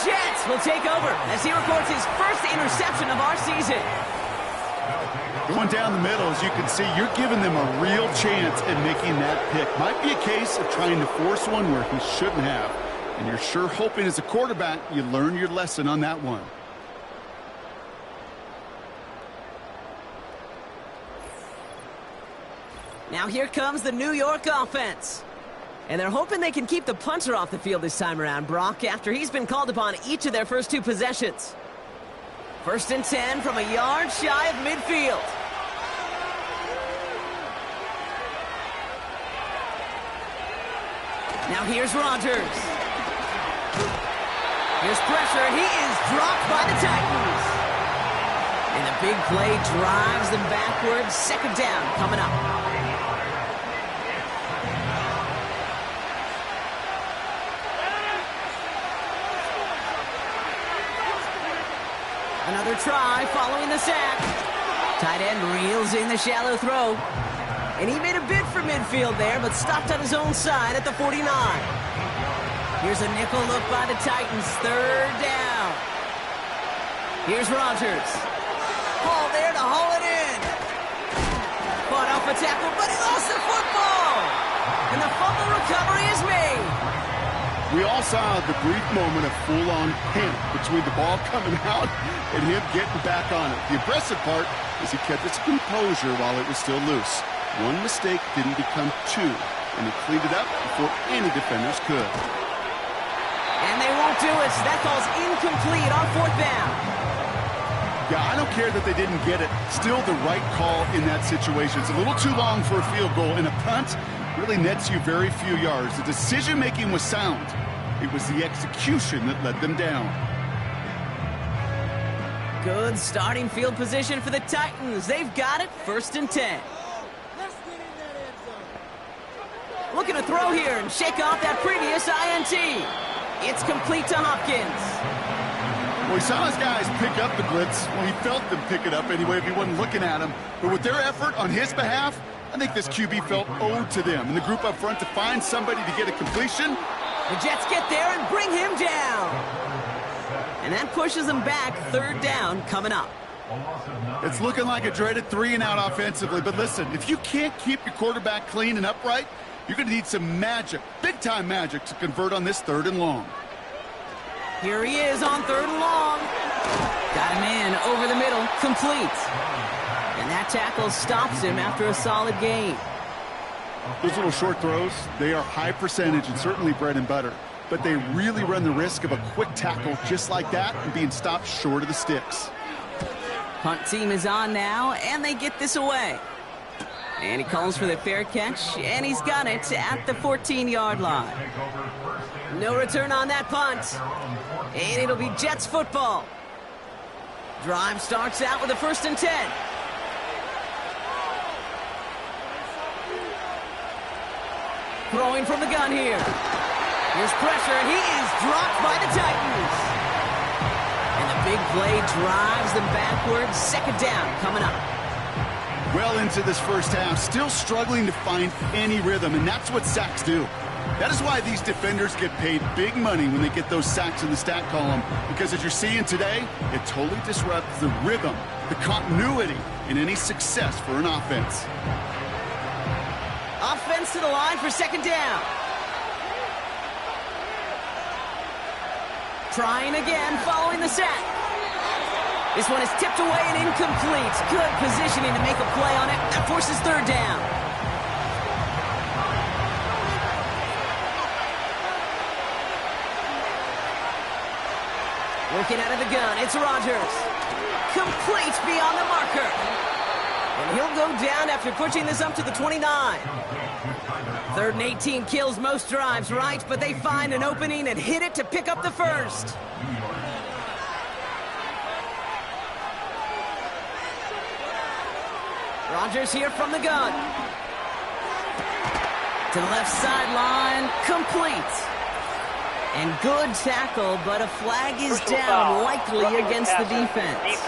Jets will take over as he records his first interception of our season. Going down the middle, as you can see, you're giving them a real chance at making that pick. Might be a case of trying to force one where he shouldn't have. And you're sure hoping as a quarterback you learn your lesson on that one. Now here comes the New York offense. And they're hoping they can keep the punter off the field this time around, Brock, after he's been called upon each of their first 2 possessions. 1st and 10 from a yard shy of midfield. Now here's Rodgers. Here's pressure. He is dropped by the Titans. And the big play drives them backwards. 2nd down coming up. Another try following the sack. Tight end reels in the shallow throw. And he made a bid for midfield there, but stopped on his own side at the 49. Here's a nickel look by the Titans. 3rd down. Here's Rodgers. Ball there to haul it in. Fought off a tackle, but he lost the football. And the fumble recovery is made. We all saw the brief moment of full-on panic between the ball coming out and him getting back on it. The impressive part is he kept his composure while it was still loose. One mistake didn't become 2, and he cleaned it up before any defenders could. And they won't do it. That call's incomplete on 4th down. Yeah, I don't care that they didn't get it. Still the right call in that situation. It's a little too long for a field goal, and a punt really nets you very few yards. The decision-making was sound. It was the execution that led them down. Good starting field position for the Titans. They've got it. 1st and 10. Looking to throw here and shake off that previous INT. It's complete to Hopkins. Well, he saw his guys pick up the blitz. Well, he felt them pick it up anyway if he wasn't looking at him. But with their effort on his behalf, I think this QB felt owed to them. And the group up front to find somebody to get a completion. The Jets get there and bring him down. And that pushes them back. 3rd down coming up. It's looking like a dreaded 3-and-out offensively. But listen, if you can't keep your quarterback clean and upright, you're going to need some magic, big-time magic, to convert on this 3rd and long. Here he is on 3rd and long. Got him in over the middle, complete. And that tackle stops him after a solid gain. Those little short throws, they are high percentage and certainly bread and butter. But they really run the risk of a quick tackle just like that and being stopped short of the sticks. Punt team is on now, and they get this away. And he calls for the fair catch, and he's got it at the 14-yard line. No return on that punt. And it'll be Jets football. Drive starts out with a 1st and 10. Throwing from the gun here. Here's pressure, and he is dropped by the Titans. And the big play drives them backwards. 2nd down coming up. Well into this first half, still struggling to find any rhythm, and that's what sacks do. That is why these defenders get paid big money when they get those sacks in the stat column, because as you're seeing today, it totally disrupts the rhythm, the continuity, and any success for an offense. Offense to the line for 2nd down. Trying again following the sack. This one is tipped away and incomplete. Good positioning to make a play on it. That forces 3rd down. Working out of the gun, it's Rodgers. Complete beyond the marker. And he'll go down after pushing this up to the 29. 3rd and 18 kills most drives, right? But they find an opening and hit it to pick up the 1st. Rodgers here from the gun. To the left sideline, complete. And good tackle, but a flag is down, likely against the defense.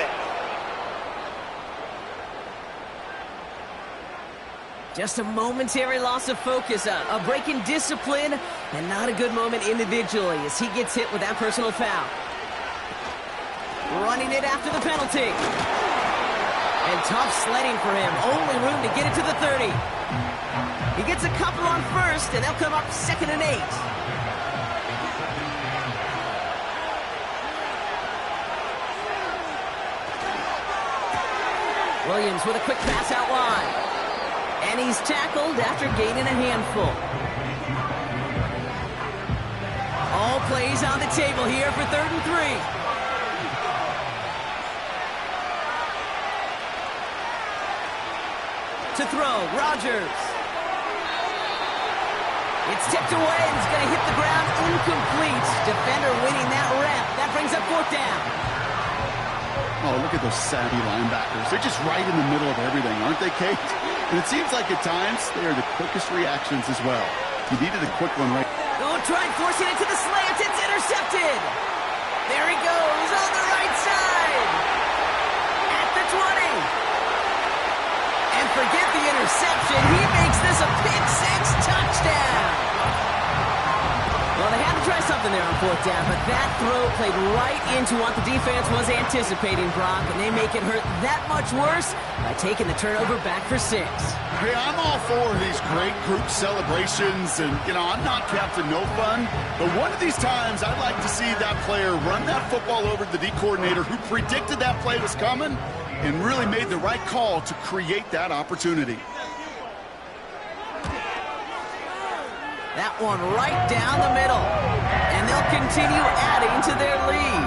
Just a momentary loss of focus, a break in discipline, and not a good moment individually as he gets hit with that personal foul. Running it after the penalty. And tough sledding for him. Only room to get it to the 30. He gets a couple on first, and they'll come up 2nd and 8. Williams with a quick pass out wide. And he's tackled after gaining a handful. All plays on the table here for 3rd and 3. To throw, Rodgers. It's tipped away and it's going to hit the ground incomplete. Defender winning that rep. That brings up 4th down. Oh, look at those savvy linebackers. They're just right in the middle of everything, aren't they, Kate? And it seems like at times they are the quickest reactions as well. You needed a quick one right. Oh, try and force it into the slant. It's intercepted. There he goes on the right side. At the 20. And forget the interception. He makes this a pick-6 touchdown. Well, they had to try something there on 4th down, but that throw played right into what the defense was anticipating, Brock, and they make it hurt that much worse by taking the turnover back for 6. Hey, I'm all for these great group celebrations, and, I'm not Captain No Fun, but one of these times I'd like to see that player run that football over to the D coordinator who predicted that play was coming and really made the right call to create that opportunity. That one right down the middle. And they'll continue adding to their lead.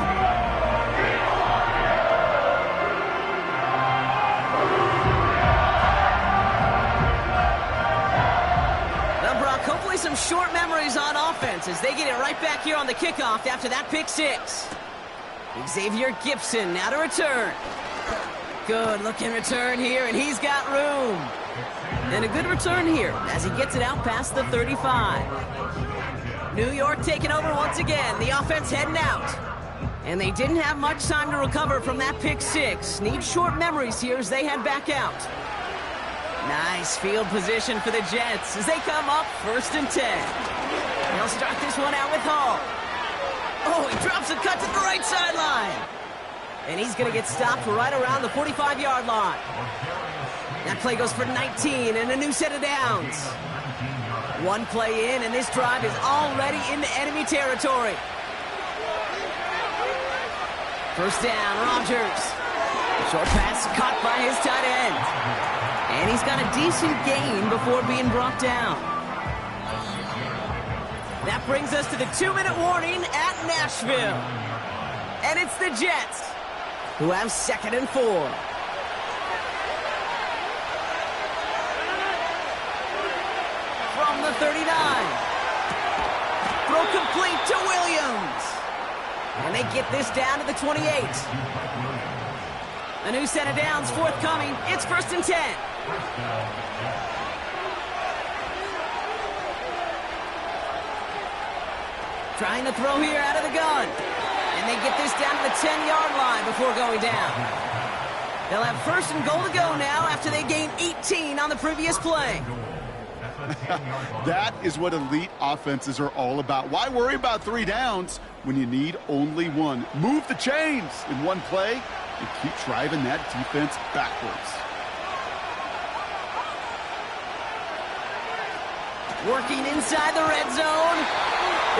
Now, Brock, hopefully some short memories on offense as they get it right back here on the kickoff after that pick-6. Xavier Gipson now to return. Good looking return here, and he's got room. And a good return here as he gets it out past the 35. New York taking over once again. The offense heading out. And they didn't have much time to recover from that pick-6. Need short memories here as they head back out. Nice field position for the Jets as they come up 1st and 10. They'll start this one out with Hall. Oh, he drops a cut to the right sideline. And he's going to get stopped right around the 45-yard line. That play goes for 19 and a new set of downs. One play in, and this drive is already into enemy territory. 1st down, Rodgers. Short pass caught by his tight end. And he's got a decent gain before being brought down. That brings us to the 2-minute warning at Nashville. And it's the Jets who have 2nd and 4. From the 39. Throw complete to Williams. And they get this down to the 28. A new set of downs forthcoming. It's 1st and 10. Trying to throw here out of the gun. And they get this down to the 10-yard line before going down. They'll have 1st and goal to go now after they gain 18 on the previous play. That is what elite offenses are all about. Why worry about 3 downs when you need only 1? Move the chains in one play and keep driving that defense backwards. Working inside the red zone.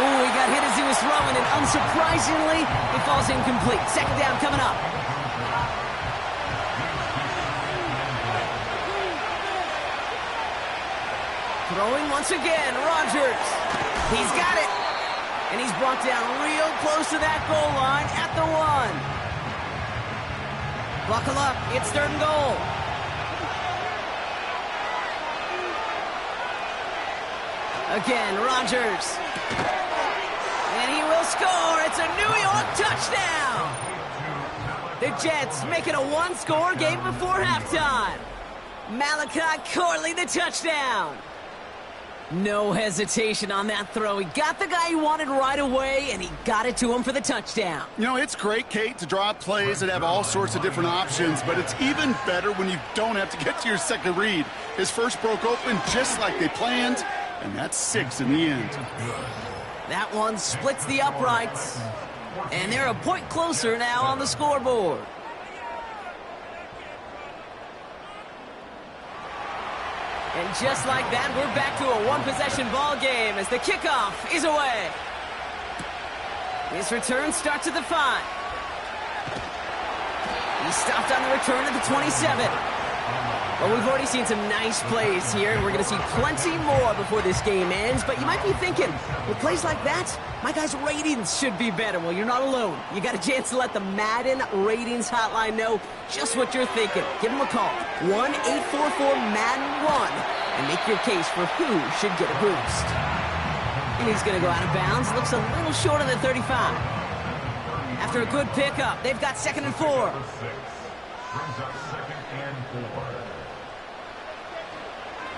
Ooh, he got hit as he was throwing, and unsurprisingly, it falls incomplete. 2nd down coming up. Throwing once again, Rodgers. He's got it. And he's brought down real close to that goal line at the 1. Buckle up, it's 3rd and goal. Again, Rodgers. And he will score. It's a New York touchdown. The Jets make it a 1-score game before halftime. Malachi Corley, the touchdown. No hesitation on that throw. He got the guy he wanted right away, and he got it to him for the touchdown. You know, it's great, Kate, to draw up plays that have all sorts of different options, but it's even better when you don't have to get to your second read. His first broke open just like they planned, and that's 6 in the end. That one splits the uprights, and they're a point closer now on the scoreboard. And just like that, we're back to a one-possession ball game as the kickoff is away. His return starts at the 5. He stopped on the return at the 27. Well, we've already seen some nice plays here, and we're going to see plenty more before this game ends. But you might be thinking, with plays like that, my guys' ratings should be better. Well, you're not alone. You got a chance to let the Madden Ratings Hotline know just what you're thinking. Give them a call, 1-844-MADDEN-1, and make your case for who should get a boost. And he's going to go out of bounds. Looks a little short of the 35. After a good pickup, they've got 2nd and 4.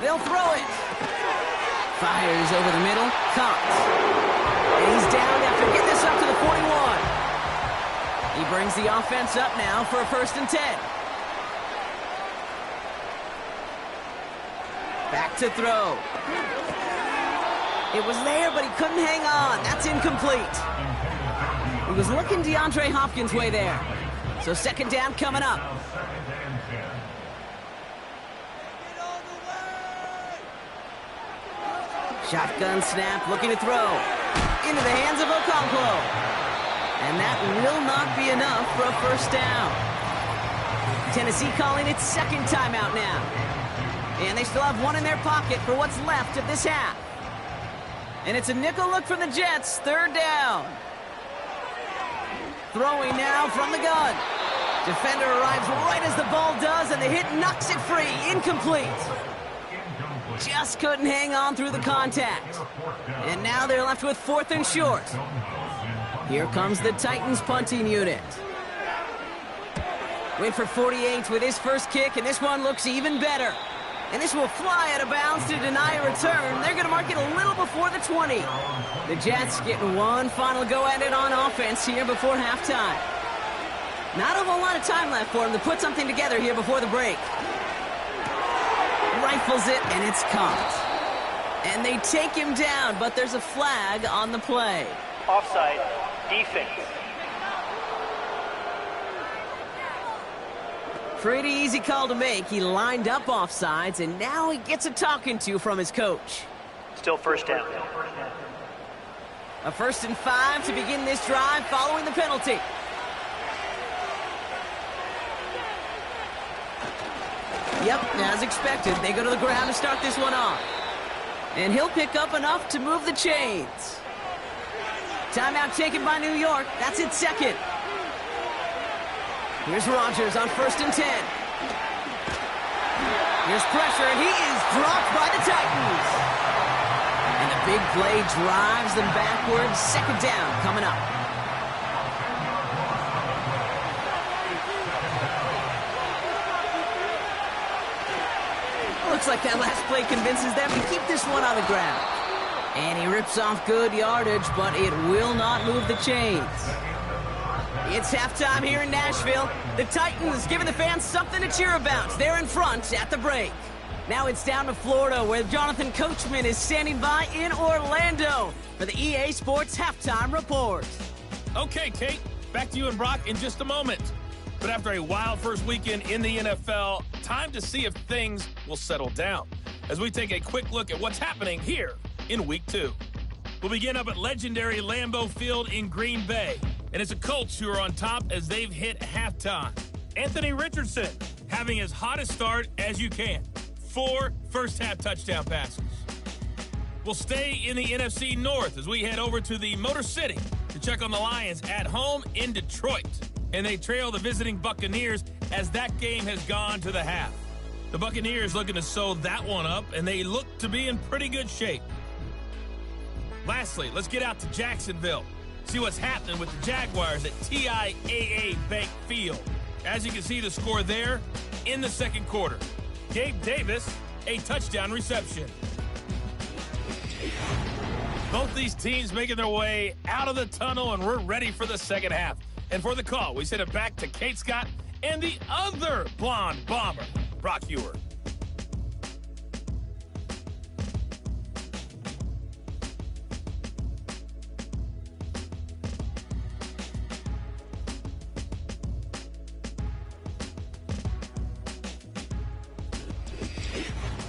They'll throw it. Fires over the middle. Caught. And he's down after getting this up to the 41. He brings the offense up now for a 1st and 10. Back to throw. It was there, but he couldn't hang on. That's incomplete. He was looking DeAndre Hopkins' way there. So 2nd down coming up. Shotgun snap, looking to throw. Into the hands of Okonkwo. And that will not be enough for a 1st down. Tennessee calling its 2nd timeout now. And they still have one in their pocket for what's left of this half. And it's a nickel look from the Jets, 3rd down. Throwing now from the gun. Defender arrives right as the ball does, and the hit knocks it free. Incomplete. Just couldn't hang on through the contact. And now they're left with 4th and short. Here comes the Titans punting unit. Winford 48 with his first kick, and this one looks even better. And this will fly out of bounds to deny a return. They're going to mark it a little before the 20. The Jets getting one final go at it on offense here before halftime. Not a whole lot of time left for him to put something together here before the break. Rifles it, and it's caught. And they take him down, but there's a flag on the play. Offside, defense. Pretty easy call to make. He lined up offsides, and now he gets a talking to from his coach. Still 1st down. A 1st and 5 to begin this drive following the penalty. Yep, as expected, they go to the ground to start this one off. And he'll pick up enough to move the chains. Timeout taken by New York. That's its 2nd. Here's Rodgers on 1st and 10. Here's pressure, and he is dropped by the Titans. And the big play drives them backwards. 2nd down coming up. Looks like that last play convinces them to keep this one on the ground. And he rips off good yardage, but it will not move the chains. It's halftime here in Nashville. The Titans giving the fans something to cheer about. They're in front at the break. Now it's down to Florida, where Jonathan Coachman is standing by in Orlando for the EA Sports Halftime Report. Okay, Kate, back to you and Brock in just a moment. But after a wild first weekend in the NFL, time to see if things will settle down as we take a quick look at what's happening here in Week 2. We'll begin up at legendary Lambeau Field in Green Bay. And it's the Colts who are on top as they've hit halftime. Anthony Richardson having his hottest start as you can. 4 first-half touchdown passes. We'll stay in the NFC North as we head over to the Motor City to check on the Lions at home in Detroit. And they trail the visiting Buccaneers as that game has gone to the half. The Buccaneers looking to sew that one up, and they look to be in pretty good shape. Lastly, let's get out to Jacksonville. See what's happening with the Jaguars at TIAA Bank Field. As you can see the score there in the 2nd quarter. Gabe Davis, a touchdown reception. Both these teams making their way out of the tunnel, and we're ready for the second half. And for the call, we send it back to Kate Scott and the other blonde bomber, Brock Huard.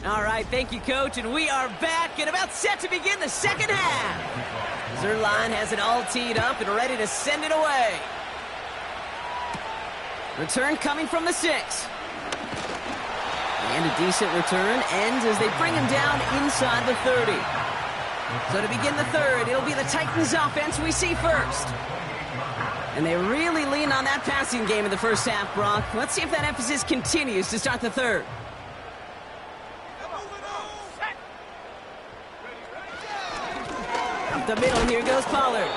All right, thank you, Coach, and we are back and about set to begin the second half. Zerline has it all teed up and ready to send it away. Return coming from the 6. And a decent return ends as they bring him down inside the 30. So to begin the third, it'll be the Titans offense we see first. And they really lean on that passing game in the first half, Brock. Let's see if that emphasis continues to start the third. Up the middle, here goes Pollard.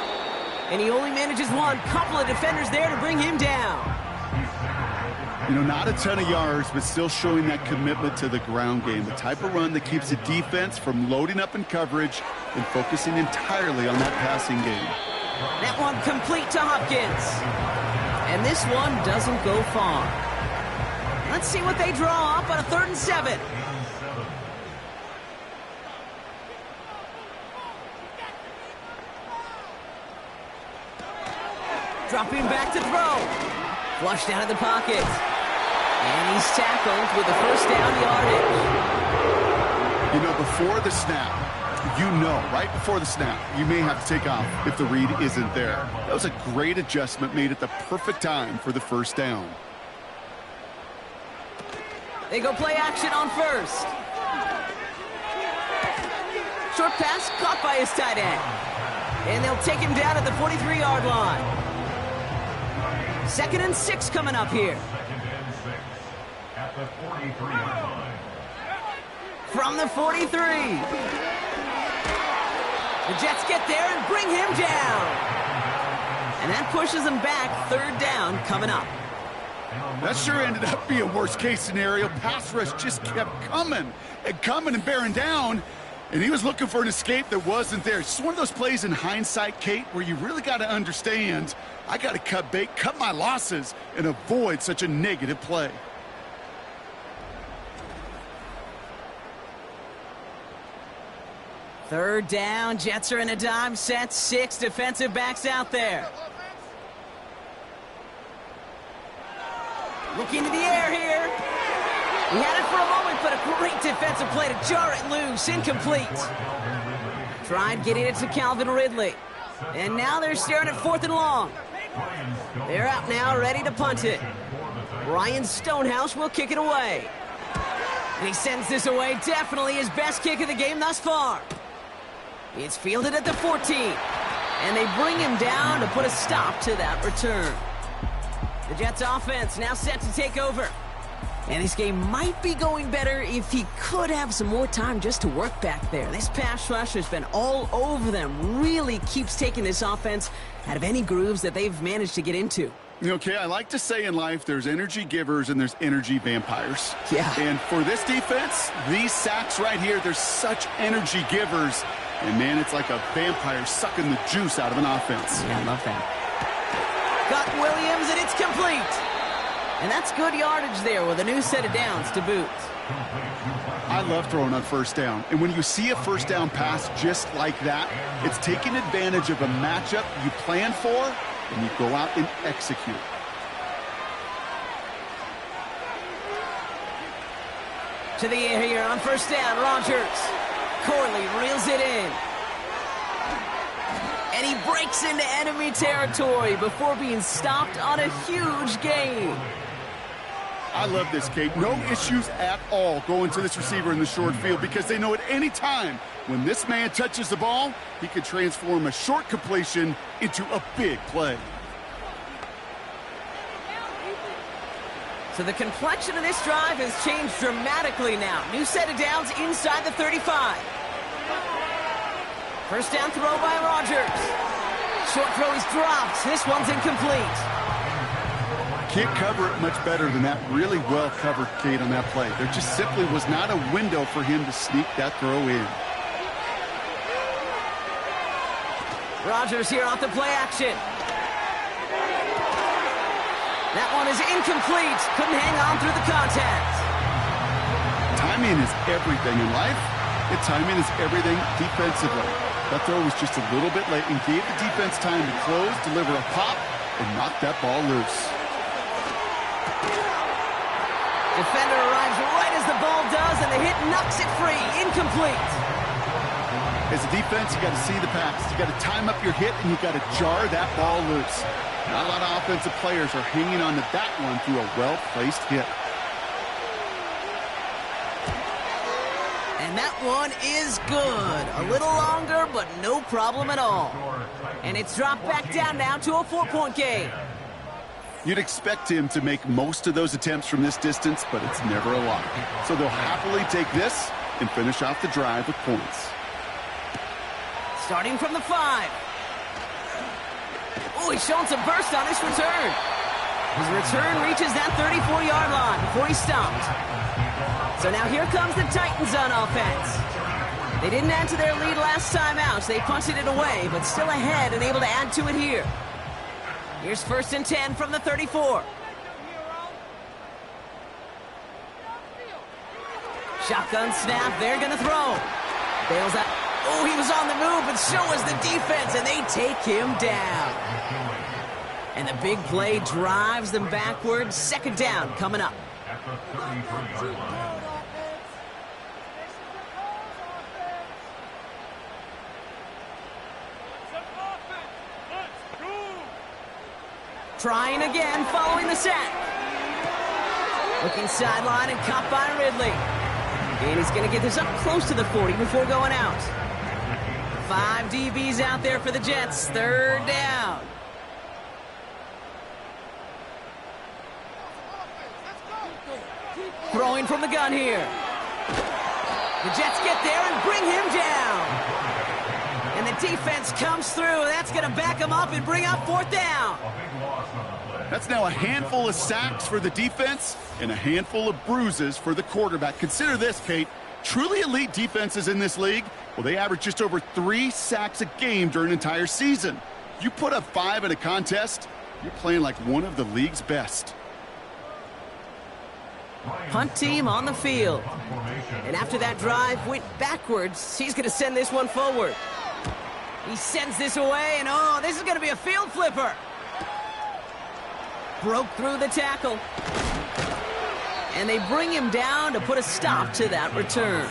And he only manages one. Couple of defenders there to bring him down. You know, not a ton of yards, but still showing that commitment to the ground game. The type of run that keeps the defense from loading up in coverage and focusing entirely on that passing game. That one complete to Hopkins. And this one doesn't go far. Let's see what they draw up on a 3rd and 7. Dropping back to throw. Flushed out of the pocket. And he's tackled with the first down yardage. You know, before the snap, right before the snap, you may have to take off if the read isn't there. That was a great adjustment made at the perfect time for the first down. They go play action on first. Short pass caught by his tight end. And they'll take him down at the 43-yard line. 2nd and 6 coming up here. From the 43. The Jets get there and bring him down. And that pushes them back. 3rd down coming up. That sure ended up being a worst-case scenario. Pass rush just kept coming and bearing down. And he was looking for an escape that wasn't there. It's just one of those plays in hindsight, Kate, where you really got to understand, I got to cut bait, cut my losses, and avoid such a negative play. Third down, Jets are in a dime set, 6 defensive backs out there. Look into the air here. He had it for a moment, but a great defensive play to jar it loose. Incomplete. Tried getting it to Calvin Ridley. And now they're staring at 4th and long. They're out now, ready to punt it. Ryan Stonehouse will kick it away. And he sends this away. Definitely his best kick of the game thus far. It's fielded at the 14. And they bring him down to put a stop to that return. The Jets offense now set to take over. And this game might be going better if he could have some more time just to work back there. This pass rush has been all over them. Really keeps taking this offense out of any grooves that they've managed to get into. Okay, I like to say in life there's energy givers and there's energy vampires. Yeah. And for this defense, these sacks right here, they're such energy givers. And, man, it's like a vampire sucking the juice out of an offense. Yeah, I love that. Got Williams, and it's complete. And that's good yardage there with a new set of downs to boot. I love throwing on first down. And when you see a first down pass just like that, it's taking advantage of a matchup you plan for, and you go out and execute. To the air here on first down, Rodgers. Corley reels it in. And he breaks into enemy territory before being stopped on a huge gain. I love this, Kate. No issues at all going to this receiver in the short field because they know at any time when this man touches the ball, he can transform a short completion into a big play. So the complexion of this drive has changed dramatically now. New set of downs inside the 35. First down throw by Rodgers. Short throw is dropped. This one's incomplete. Can't cover it much better than that. Really well covered, Kate, on that play. There just simply was not a window for him to sneak that throw in. Rodgers here off the play action. That one is incomplete. Couldn't hang on through the contact. Timing is everything in life, and timing is everything defensively. That throw was just a little bit late and gave the defense time to close, deliver a pop, and knock that ball loose. Defender arrives right as the ball does, and the hit knocks it free. Incomplete. As a defense, you got to see the pass. You got to time up your hit, and you got to jar that ball loose. Not a lot of offensive players are hanging on to that one through a well-placed hit. And that one is good. A little longer, but no problem at all. And it's dropped back down now to a 4-point game. You'd expect him to make most of those attempts from this distance, but it's never a lot. So they'll happily take this and finish off the drive with points. Starting from the 5. Oh, he's showing some burst on his return. His return reaches that 34-yard line before he stopped. So now here comes the Titans on offense. They didn't add to their lead last time out, so they punted it away, but still ahead and able to add to it here. Here's 1st and 10 from the 34. Shotgun snap, they're going to throw. Bails out. Oh, he was on the move, but so was the defense, and they take him down. And the big play drives them backwards. 2nd down coming up. Trying again following the sack. Looking sideline and caught by Ridley. And he's going to get this up close to the 40 before going out. 5 DBs out there for the Jets. 3rd down. Throwing from the gun here. The Jets get there and bring him down. And the defense comes through. That's going to back him up and bring up 4th down. That's now a handful of sacks for the defense and a handful of bruises for the quarterback. Consider this, Kate. Truly elite defenses in this league, well, they average just over 3 sacks a game during an entire season. You put up 5 in a contest, you're playing like one of the league's best. Punt team on the field. And after that drive went backwards, he's going to send this one forward. He sends this away, and oh, this is going to be a field flipper. Broke through the tackle. And they bring him down to put a stop to that return.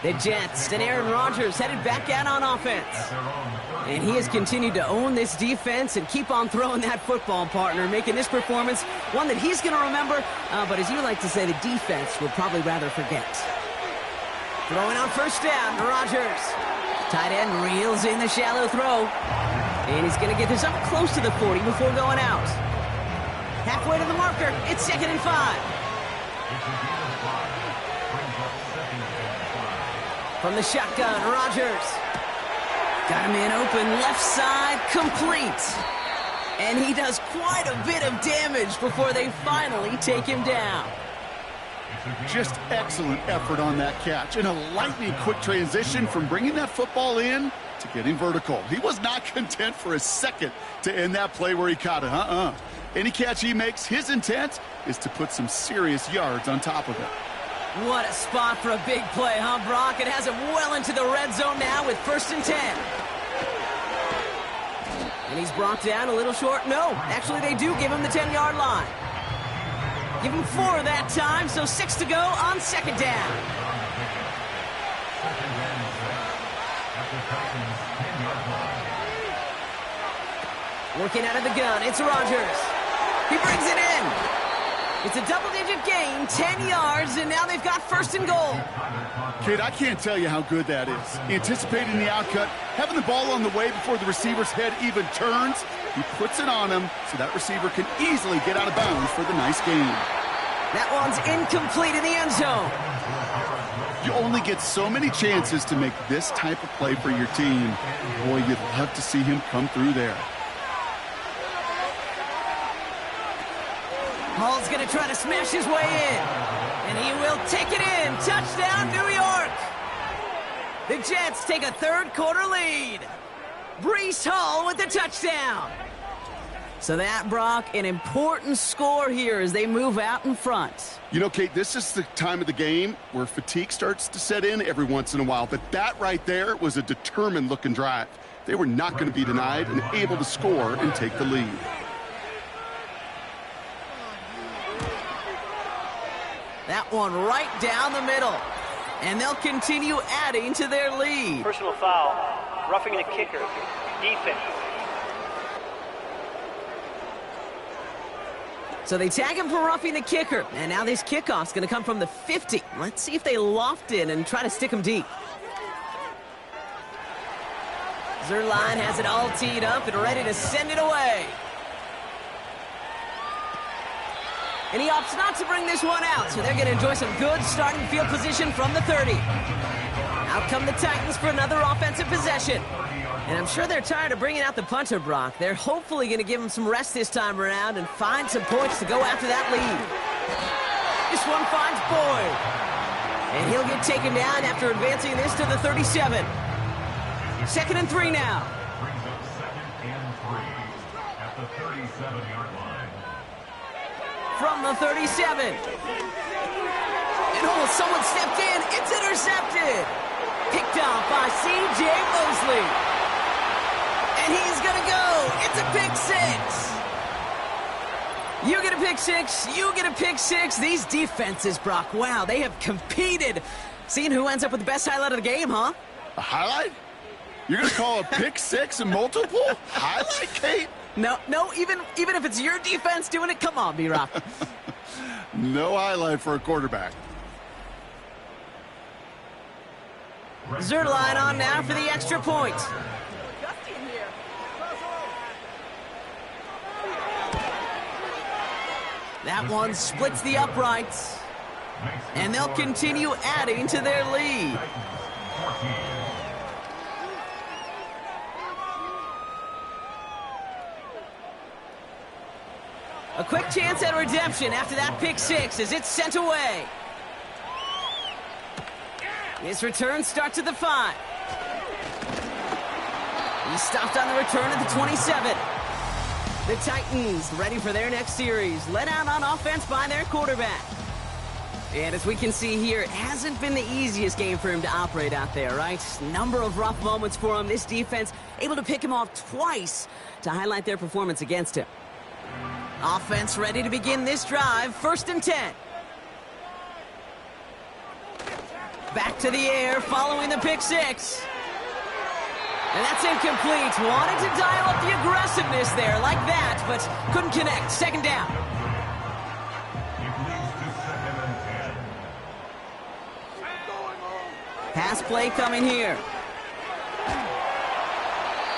The Jets and Aaron Rodgers headed back out on offense. And he has continued to own this defense and keep on throwing that football, partner, making this performance one that he's going to remember, but as you like to say, the defense would probably rather forget. Throwing on 1st down, Rodgers. Tight end reels in the shallow throw. And he's going to get this up close to the 40 before going out. Halfway to the marker, it's 2nd and 5. From the shotgun, Rodgers. Got him in open, left side, complete. And he does quite a bit of damage before they finally take him down. Just excellent effort on that catch. And a lightning quick transition from bringing that football in to getting vertical. He was not content for a second to end that play where he caught it. Any catch he makes, his intent is to put some serious yards on top of it. What a spot for a big play, huh, Brock? It has him well into the red zone now with 1st and 10. And he's brought down a little short. No, actually they do give him the 10-yard line. Give him 4 that time, so 6 to go on 2nd down. Working out of the gun, it's Rodgers. He brings it in. It's a double-digit gain, 10 yards, and now they've got 1st and goal. Kid, I can't tell you how good that is. Anticipating the outcut, having the ball on the way before the receiver's head even turns, he puts it on him so that receiver can easily get out of bounds for the nice gain. That one's incomplete in the end zone. You only get so many chances to make this type of play for your team. Boy, you'd love to see him come through there. Hall's going to try to smash his way in. And he will take it in. Touchdown, New York. The Jets take a 3rd quarter lead. Breece Hall with the touchdown. So that, Brock, an important score here as they move out in front. You know, Kate, this is the time of the game where fatigue starts to set in every once in a while. But that right there was a determined-looking drive. They were not going to be denied and able to score and take the lead. That one right down the middle. And they'll continue adding to their lead. Personal foul. Roughing the kicker. Defense. So they tag him for roughing the kicker. And now this kickoff's going to come from the 50. Let's see if they loft in and try to stick him deep. Zuerlein has it all teed up and ready to send it away. And he opts not to bring this one out, so they're going to enjoy some good starting field position from the 30. Out come the Titans for another offensive possession. And I'm sure they're tired of bringing out the punter, Brock. They're hopefully going to give him some rest this time around and find some points to go after that lead. This one finds Boyd. And he'll get taken down after advancing this to the 37. 2nd and 3 now. Brings up 2nd and 3 at the 37-yard line. From the 37. And oh, someone stepped in. It's intercepted. Picked off by C.J. Mosley. And he's going to go. It's a pick six. You get a pick six. You get a pick six. These defenses, Brock, wow, they have competed. Seeing who ends up with the best highlight of the game, huh? A highlight? You're going to call a pick six and multiple? Highlight, Kate? No, even if it's your defense doing it, come on, B-Rock. No highlight for a quarterback. Zuerlein on now for the extra point. That one splits the uprights. And they'll continue adding to their lead. A quick chance at redemption after that pick six as it's sent away. His return starts at the 5. He stopped on the return at the 27. The Titans ready for their next series, led out on offense by their quarterback. And as we can see here, it hasn't been the easiest game for him to operate out there, right? Number of rough moments for him. This defense able to pick him off twice to highlight their performance against him. Offense ready to begin this drive, 1st and 10. Back to the air following the pick six. And that's incomplete. Wanted to dial up the aggressiveness there like that, but couldn't connect. 2nd down. It leads to 2nd and 10. Pass play coming here.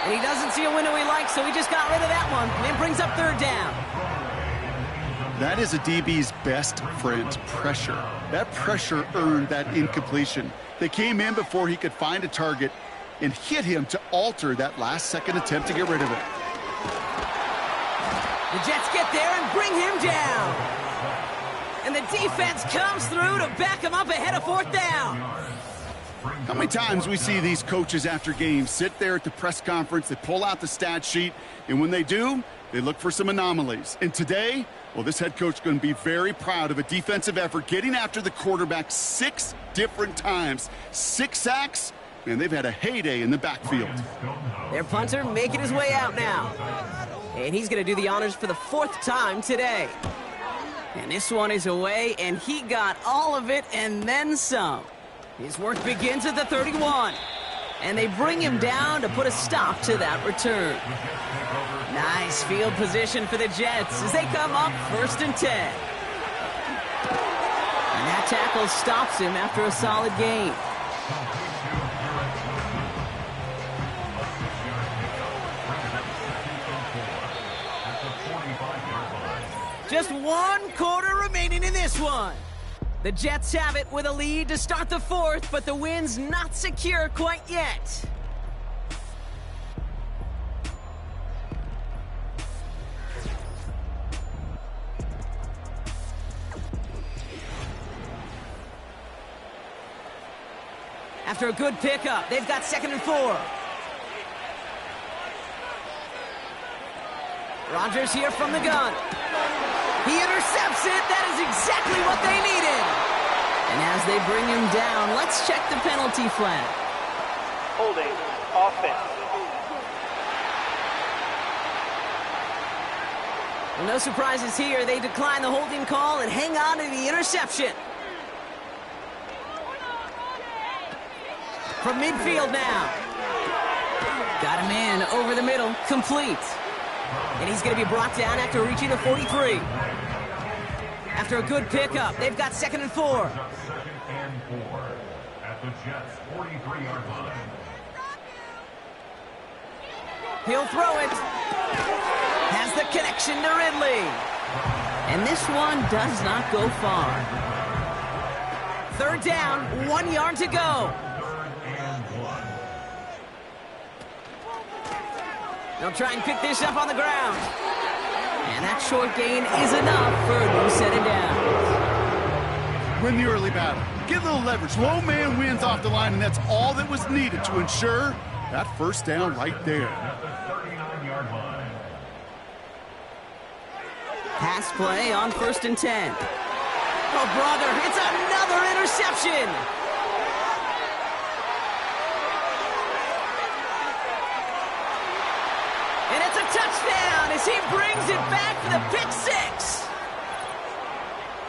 And he doesn't see a window he likes, so he just got rid of that one. And it brings up 3rd down. That is a DB's best friend, pressure. That pressure earned that incompletion. They came in before he could find a target and hit him to alter that last-second attempt to get rid of it. The Jets get there and bring him down. And the defense comes through to back him up ahead of 4th down. How many times we see these coaches after games sit there at the press conference, they pull out the stat sheet, and when they do, they look for some anomalies. And today, well, this head coach is going to be very proud of a defensive effort, getting after the quarterback 6 different times. 6 sacks, and they've had a heyday in the backfield. Their punter making his way out now. And he's going to do the honors for the 4th time today. And this one is away, and he got all of it and then some. His work begins at the 31. And they bring him down to put a stop to that return. Nice field position for the Jets as they come up 1st and 10. And that tackle stops him after a solid gain. Just 1 quarter remaining in this one. The Jets have it with a lead to start the 4th, but the win's not secure quite yet. After a good pickup, they've got 2nd and 4. Rodgers here from the gun. He intercepts it. That is exactly what they needed. And as they bring him down, let's check the penalty flag. Holding. Offense. Well, no surprises here. They decline the holding call and hang on to the interception. From midfield now. Got him in over the middle. Complete. And he's going to be brought down after reaching the 43. After a good pickup, they've got 2nd and 4. Second and 4 at the Jets' 43-yard line. He'll throw it. Has the connection to Ridley. And this one does not go far. 3rd down, 1 yard to go. 3rd and 1. They'll try and pick this up on the ground. And that short gain is enough for a new set of downs. Win the early battle. Get a little leverage. Low man wins off the line, and that's all that was needed to ensure that first down right there. At the 39-yard line. Pass play on 1st and 10. Oh, brother, it's another interception. And it's a touchdown as he brings it back for the pick 6.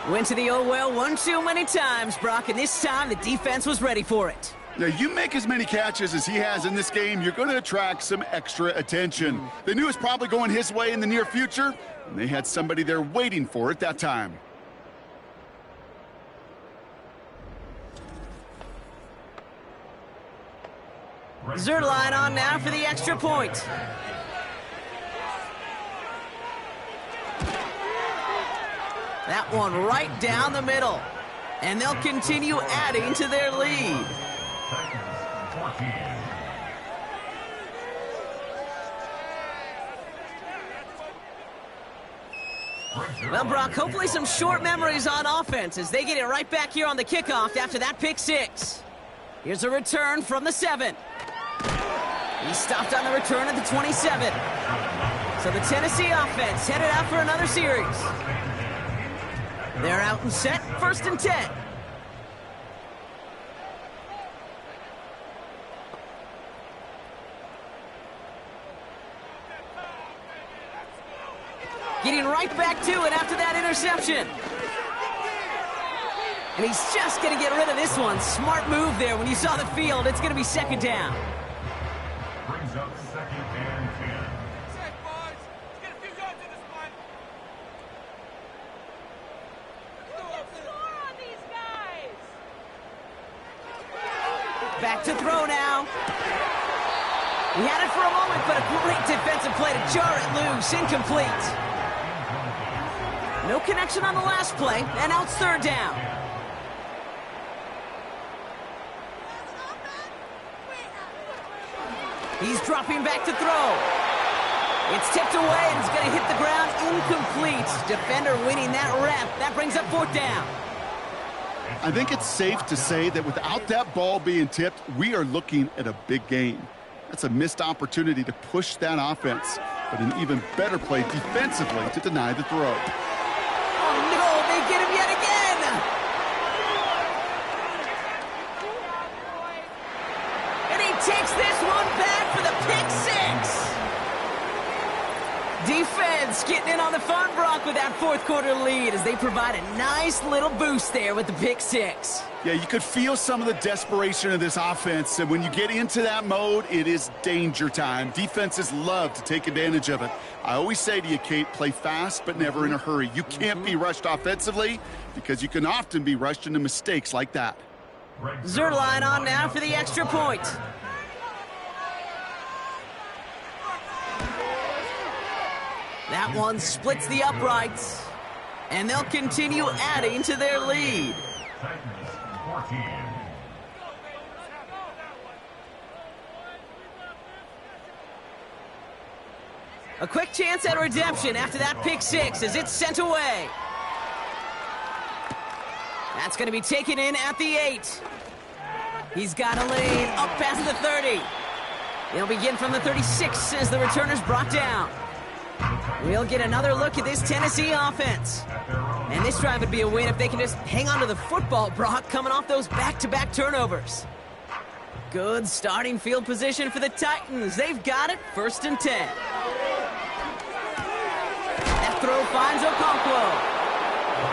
Went to the oh well one too many times, Brock, and this time the defense was ready for it. Now, you make as many catches as he has in this game, you're going to attract some extra attention. They knew it was probably going his way in the near future, and they had somebody there waiting for it that time. Zuerlein on now for the extra point. That one right down the middle. And they'll continue adding to their lead. Titans 14. Well, Brock, hopefully some short memories on offense as they get it right back here on the kickoff after that pick 6. Here's a return from the 7. He stopped on the return at the 27. So the Tennessee offense headed out for another series. They're out and set, 1st and 10. Getting right back to it after that interception. And he's just going to get rid of this one. Smart move there when you saw the field. It's going to be 2nd down. Brings up 2nd and 10. Back to throw now. He had it for a moment, but a great defensive play to jar it loose. Incomplete. No connection on the last play, and now it's 3rd down. He's dropping back to throw. It's tipped away, and it's going to hit the ground incomplete. Defender winning that rep. That brings up 4th down. I think it's safe to say that without that ball being tipped, we are looking at a big game. That's a missed opportunity to push that offense, but an even better play defensively to deny the throw. Oh, no, they get him yet again. And he takes this one back for the pick 6. Defense getting in on the fun, Brock, with that 4th quarter lead as they provide a nice little boost there with the pick 6. Yeah, you could feel some of the desperation of this offense, and when you get into that mode, it is danger time. Defenses love to take advantage of it. I always say to you, Kate, play fast but never in a hurry. You can't be rushed offensively because you can often be rushed into mistakes like that. Zuerlein on now for the extra point. That one splits the uprights, and they'll continue adding to their lead. Titans 14. A quick chance at redemption after that pick 6 as it's sent away. That's going to be taken in at the 8. He's got a lane up past the 30. They'll begin from the 36 as the returner's brought down. We'll get another look at this Tennessee offense. And this drive would be a win if they can just hang on to the football, Brock, coming off those back-to-back turnovers. Good starting field position for the Titans. They've got it, 1st and 10. That throw finds Okonkwo.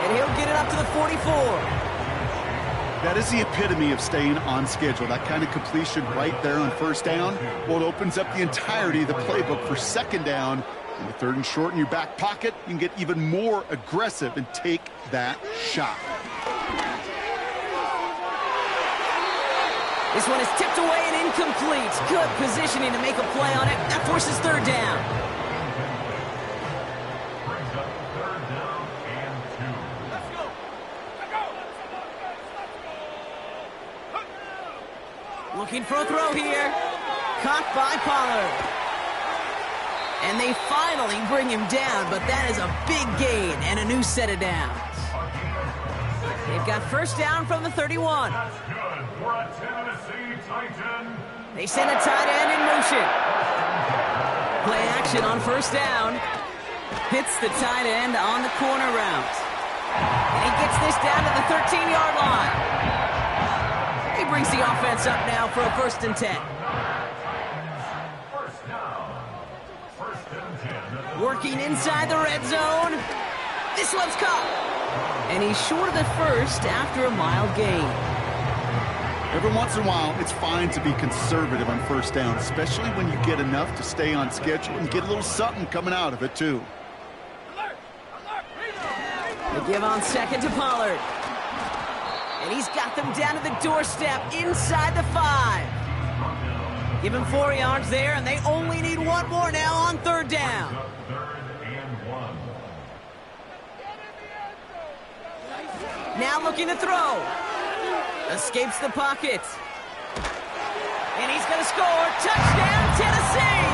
And he'll get it up to the 44. That is the epitome of staying on schedule. That kind of completion right there on 1st down. Well, it opens up the entirety of the playbook for 2nd down. And with 3rd and short in your back pocket, you can get even more aggressive and take that shot. This one is tipped away and incomplete. Good positioning to make a play on it. That forces 3rd down. Brings up 3rd down and 2. Let's go. Looking for a throw here. Caught by Pollard. And they finally bring him down, but that is a big gain and a new set of downs. They've got 1st down from the 31. That's good for a Tennessee Titan. They send a tight end in motion. Play action on 1st down. Hits the tight end on the corner route. And he gets this down to the 13-yard line. He brings the offense up now for a 1st and 10. First down. 1st and 10. Working inside the red zone. This one's caught. And he's short of the 1st after a mild gain. Every once in a while, it's fine to be conservative on 1st down, especially when you get enough to stay on schedule and get a little something coming out of it, too. They give on 2nd to Pollard. And he's got them down to the doorstep inside the 5. Give him 4 yards there, and they only need 1 more now on 3rd down. 3rd and 1. Now looking to throw. Escapes the pocket. And he's going to score. Touchdown, Tennessee!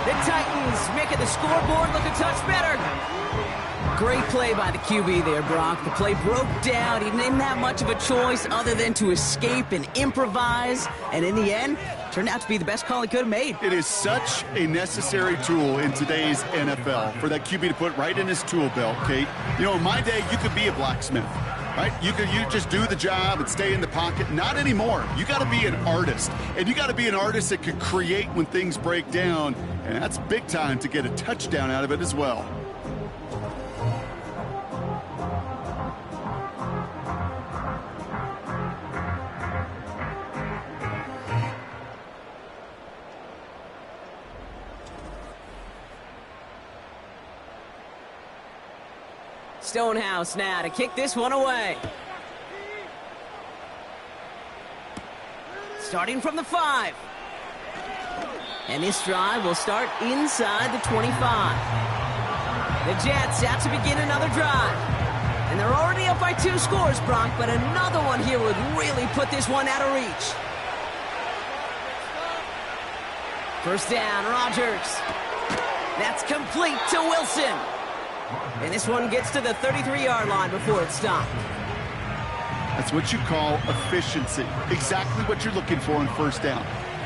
The Titans making the scoreboard look a touch better. Great play by the QB there, Brock. The play broke down. He didn't have much of a choice other than to escape and improvise. And in the end, turned out to be the best call he could have made. It is such a necessary tool in today's NFL for that QB to put right in his tool belt, Kate. You know, in my day, you could be a blacksmith, right? You just do the job and stay in the pocket. Not anymore. You got to be an artist. And you got to be an artist that can create when things break down. And that's big time to get a touchdown out of it as well. Stonehouse now to kick this one away. Starting from the 5. And this drive will start inside the 25. The Jets out to begin another drive. And they're already up by 2 scores, Brock, but another one here would really put this one out of reach. 1st down, Rodgers. That's complete to Wilson. And this one gets to the 33-yard line before it's stopped. That's what you call efficiency. Exactly what you're looking for on 1st down.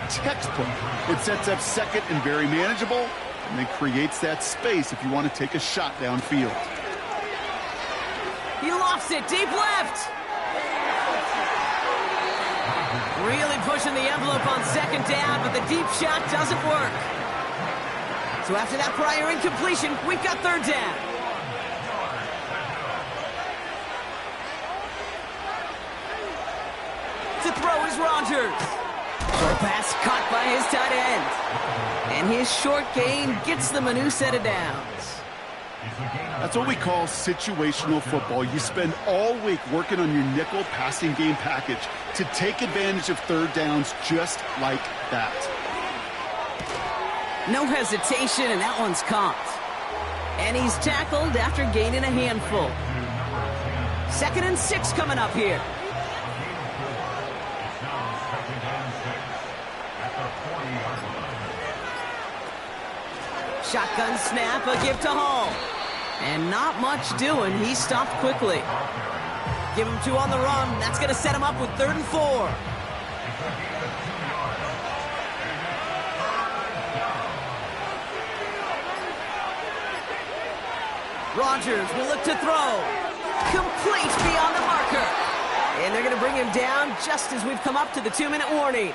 Textbook. It sets up 2nd and very manageable, and then creates that space if you want to take a shot downfield. He lofts it deep left. Really pushing the envelope on 2nd down, but the deep shot doesn't work. So after that prior incompletion, we've got 3rd down. To throw is Rodgers. Short pass caught by his tight end. And his short gain gets them a new set of downs. That's what we call situational football. You spend all week working on your nickel passing game package to take advantage of 3rd downs just like that. No hesitation, and that one's caught. And he's tackled after gaining a handful. 2nd and 6 coming up here. Shotgun snap, a give to Hall. And not much doing. He stopped quickly. Give him 2 on the run. That's going to set him up with 3rd and 4. Rodgers will look to throw. Complete beyond the marker. And they're going to bring him down just as we've come up to the 2-minute warning.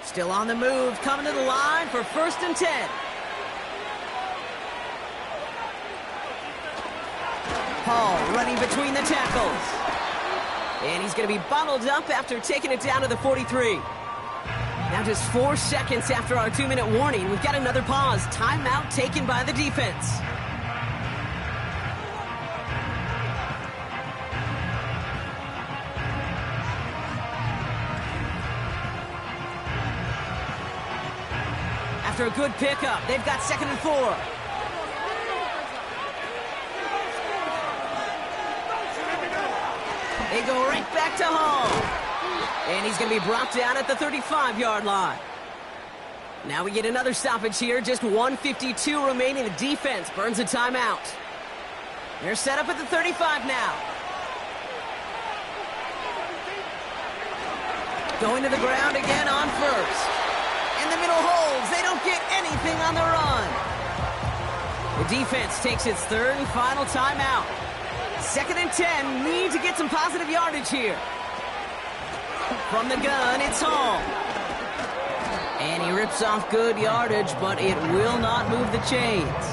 Still on the move, coming to the line for 1st and 10. Hall running between the tackles. And he's going to be bottled up after taking it down to the 43. Now just 4 seconds after our 2-minute warning, we've got another pause. Timeout taken by the defense. After a good pickup, they've got 2nd and 4. They go right back to Hall. And he's going to be brought down at the 35-yard line. Now we get another stoppage here. Just 1:52 remaining. The defense burns a timeout. They're set up at the 35 now. Going to the ground again on 1st. In the middle holds. They don't get anything on the run. The defense takes its 3rd and final timeout. 2nd and 10. Need to get some positive yardage here. From the gun, it's Hall. And he rips off good yardage, but it will not move the chains.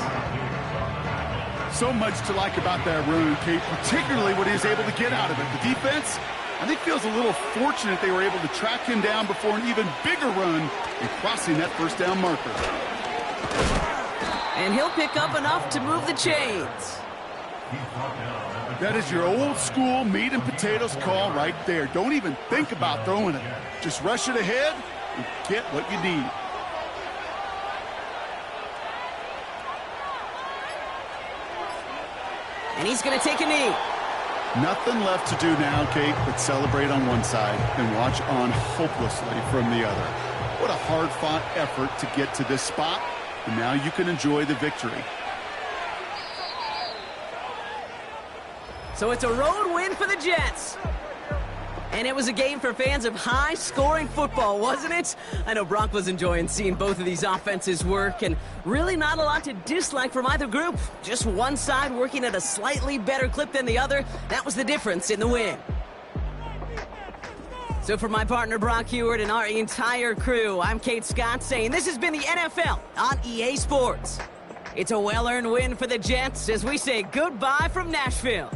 So much to like about that run, Kate, particularly what he was able to get out of it. The defense, I think, feels a little fortunate they were able to track him down before an even bigger run and crossing that 1st down marker. And he'll pick up enough to move the chains. That is your old school meat and potatoes call right there. Don't even think about throwing it. Just rush it ahead and get what you need. And he's going to take a knee. Nothing left to do now, Kate, but celebrate on one side and watch on hopelessly from the other. What a hard-fought effort to get to this spot, and now you can enjoy the victory. So it's a road win for the Jets. And it was a game for fans of high-scoring football, wasn't it? I know Brock was enjoying seeing both of these offenses work, and really not a lot to dislike from either group. Just one side working at a slightly better clip than the other. That was the difference in the win. So for my partner Brock Huard and our entire crew, I'm Kate Scott saying this has been the NFL on EA Sports. It's a well-earned win for the Jets as we say goodbye from Nashville.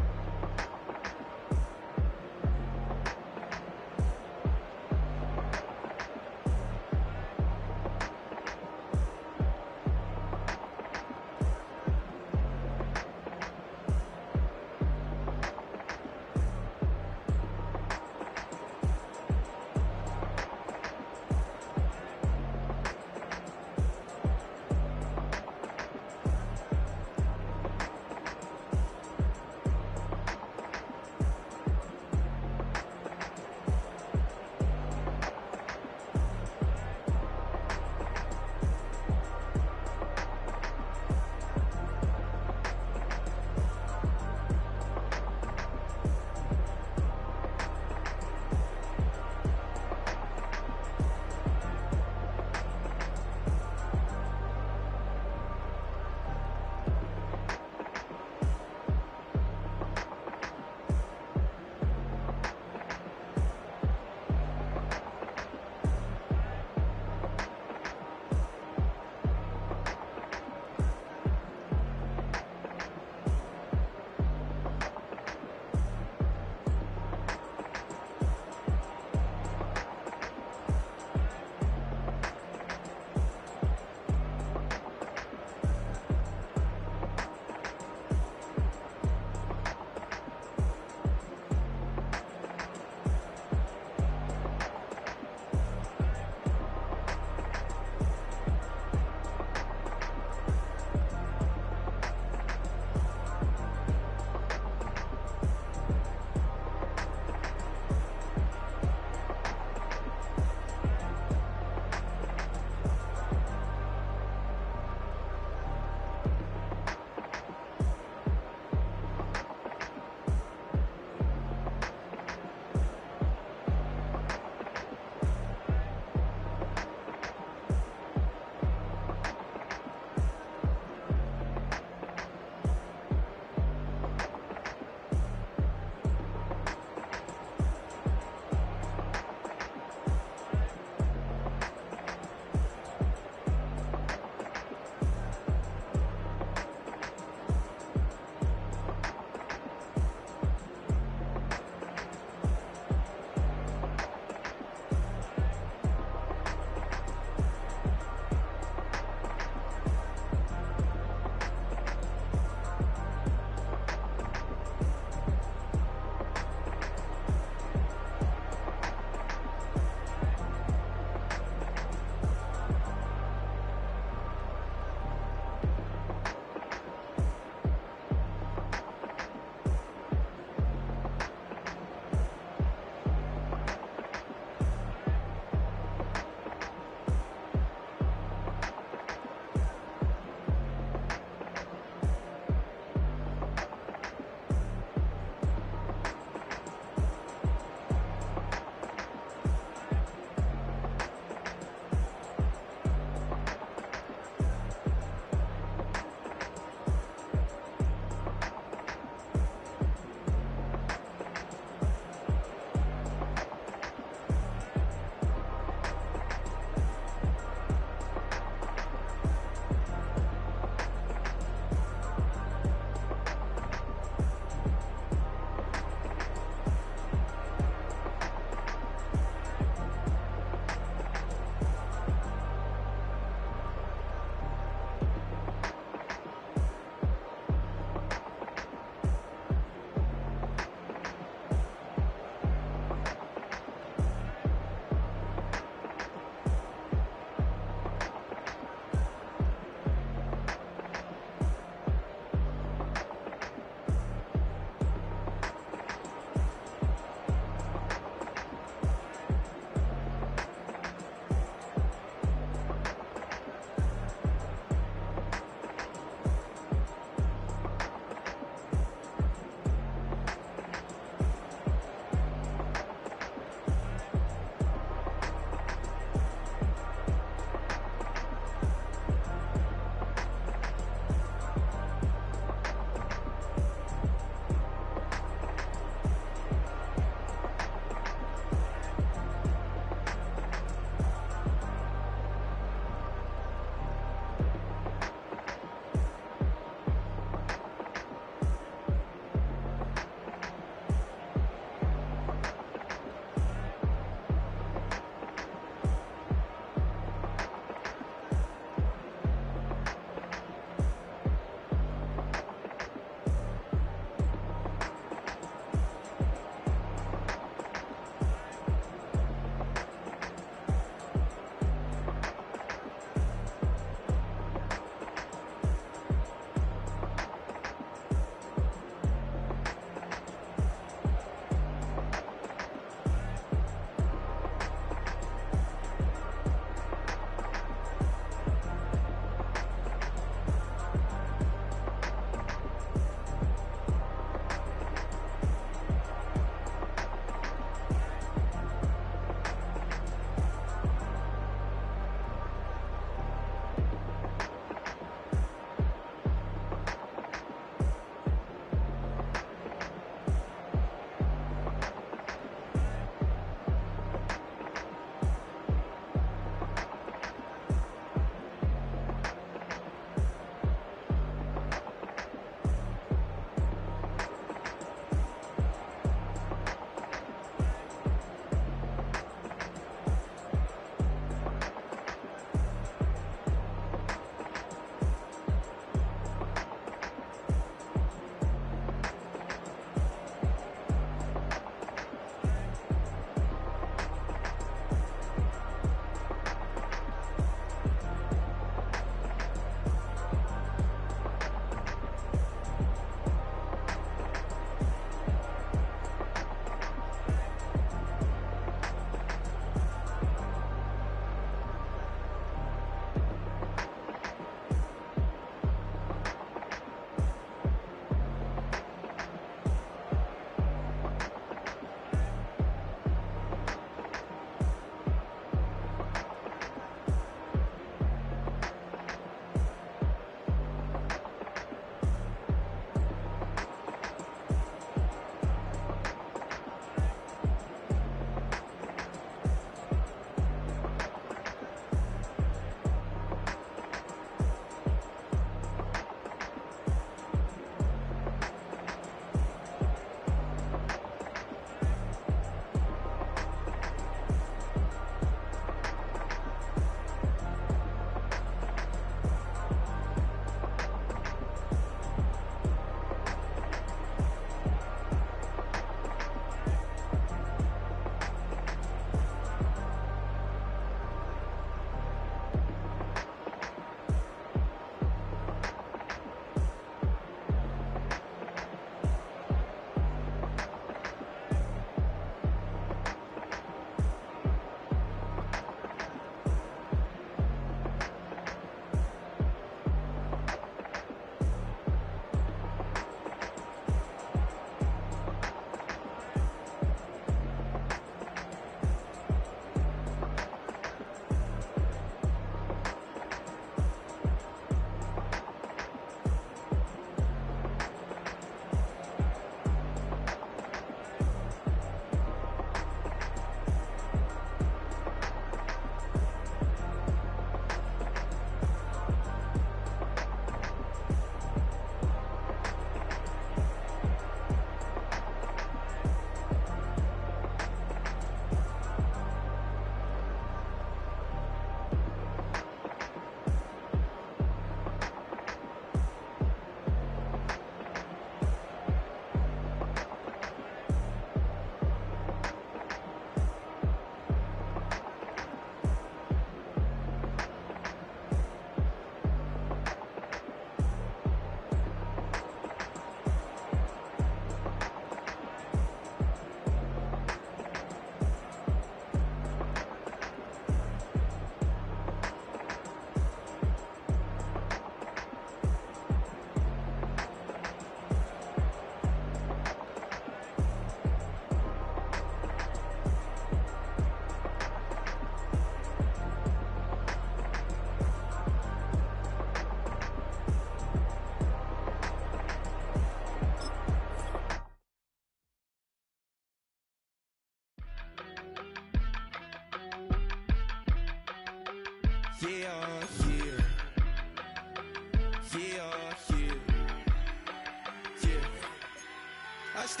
I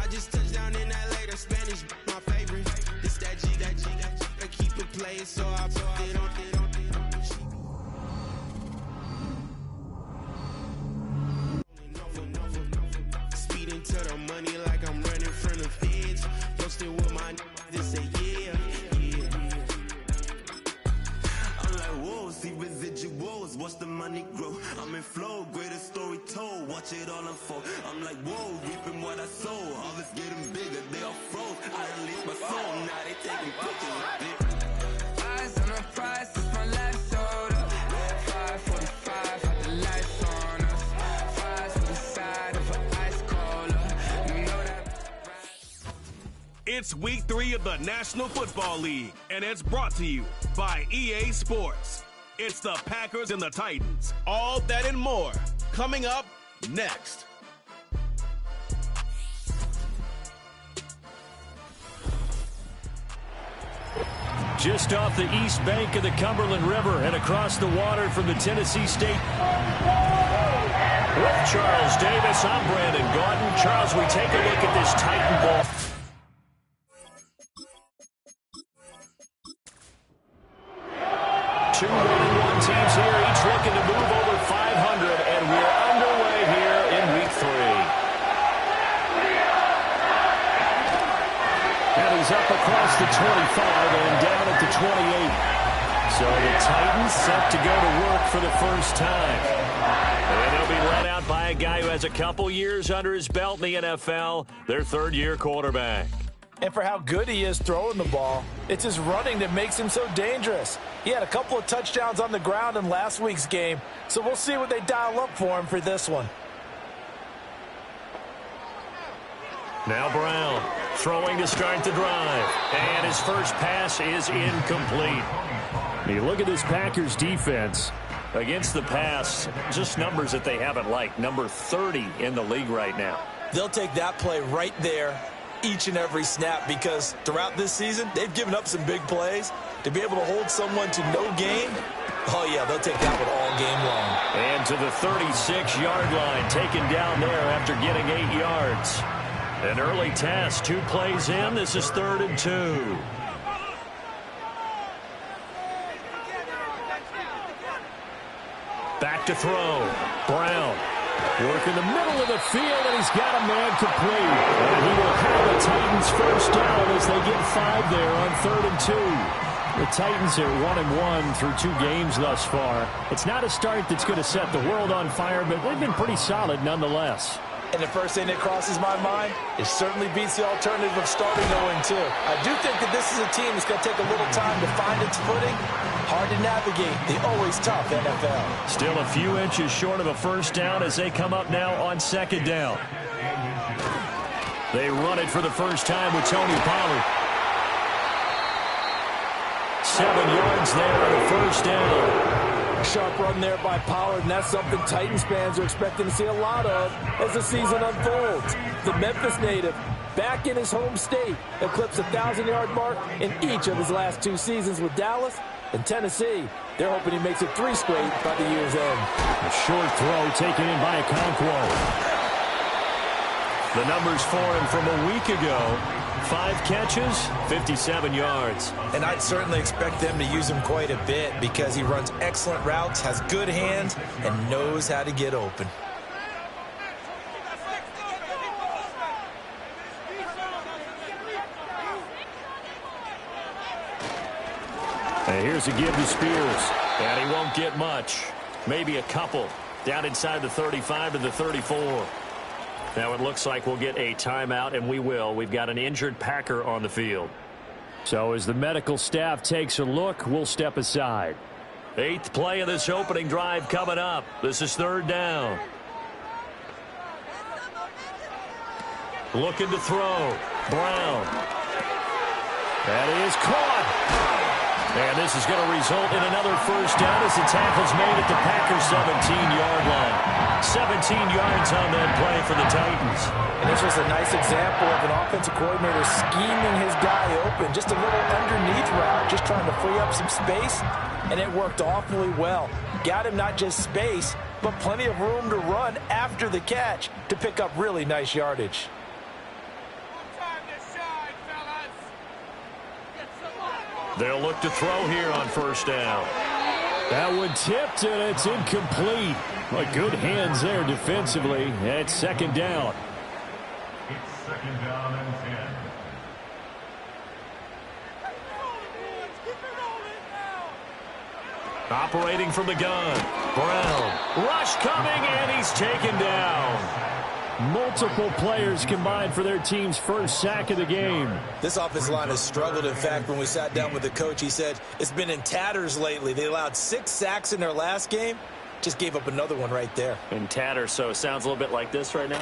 just touched down in LA, the Spanish, my favorite. This that G, I keep it playing, so I put it on. Speeding to the money like I'm running from the feds. Posting with my they say yeah. I'm like, whoa, see residuals, watch the money grow. I'm in flow, greatest story told, watch it all unfold. I'm like, whoa, reaping what I sow, harvest getting bigger, they all froze. I release my soul, now they taking pictures. Eyes on the prize, it's my last soda. 545, had the lights on us. Fries on the side of an ice cola. You know that. It's week 3 of the National Football League, and it's brought to you by EA Sports. It's the Packers and the Titans. All that and more coming up next. Just off the east bank of the Cumberland River and across the water from the Tennessee State. With Charles Davis, I'm Brandon Gaudin. Charles, we take a look at this Titan ball. Two 1-1 teams here, each looking to move over 500, and we're underway here in week 3. And he's up across the 25 and down at the 28. So the Titans set to go to work for the first time. And they'll be led out by a guy who has a couple years under his belt in the NFL, their third-year quarterback. And for how good he is throwing the ball, it's his running that makes him so dangerous. He had a couple of touchdowns on the ground in last week's game, so we'll see what they dial up for him for this one. Now Brown throwing to start the drive, and his first pass is incomplete. You look at this Packers defense against the pass, just numbers that they haven't liked. Number 30 in the league right now. They'll take that play right there each and every snap, because throughout this season, they've given up some big plays. To be able to hold someone to no gain, oh yeah, they'll take that one all game long. And to the 36-yard line, taken down there after getting 8 yards. An early test, 2 plays in. This is 3rd and 2. Back to throw. Brown. Work in the middle of the field, and he's got a man complete. And he will have the Titans first down as they get 5 there on 3rd and 2. The Titans are 1-1 through 2 games thus far. It's not a start that's going to set the world on fire, but they've been pretty solid nonetheless. And the first thing that crosses my mind, it certainly beats the alternative of starting 0-2. I do think that this is a team that's going to take a little time to find its footing. Hard to navigate the always tough NFL. Still a few inches short of a first down as they come up now on 2nd down. They run it for the first time with Tony Pollard. 7 yards there on the first down. Sharp run there by Pollard, and that's something Titans fans are expecting to see a lot of as the season unfolds. The Memphis native, back in his home state, eclipsed the 1,000-yard mark in each of his last 2 seasons with Dallas and Tennessee. They're hoping he makes it 3 straight by the year's end. A short throw taken in by Okonkwo. The numbers for him from a week ago: 5 catches, 57 yards. And I'd certainly expect them to use him quite a bit because he runs excellent routes, has good hands, and knows how to get open. And here's a give to Spears. And he won't get much. Maybe a couple. Down inside the 35 to the 34. Now it looks like we'll get a timeout, and we will. We've got an injured Packer on the field. So as the medical staff takes a look, we'll step aside. 8th play of this opening drive coming up. This is 3rd down. Looking to throw. Brown. That is caught. And this is going to result in another first down as the tackle's made at the Packers' 17-yard line. 17 yards on that play for the Titans. And this was a nice example of an offensive coordinator scheming his guy open. Just a little underneath route, just trying to free up some space, and it worked awfully well. Got him not just space, but plenty of room to run after the catch to pick up really nice yardage. They'll look to throw here on first down. That one tipped, and it's incomplete. But good hands there defensively. It's second down. It's second down and 10. Operating from the gun. Brown. Rush coming, and he's taken down. Multiple players combined for their team's first sack of the game. This offensive line has struggled. In fact, when we sat down with the coach, he said it's been in tatters lately. They allowed 6 sacks in their last game. Just gave up another one right there. In tatters, so it sounds a little bit like this right now?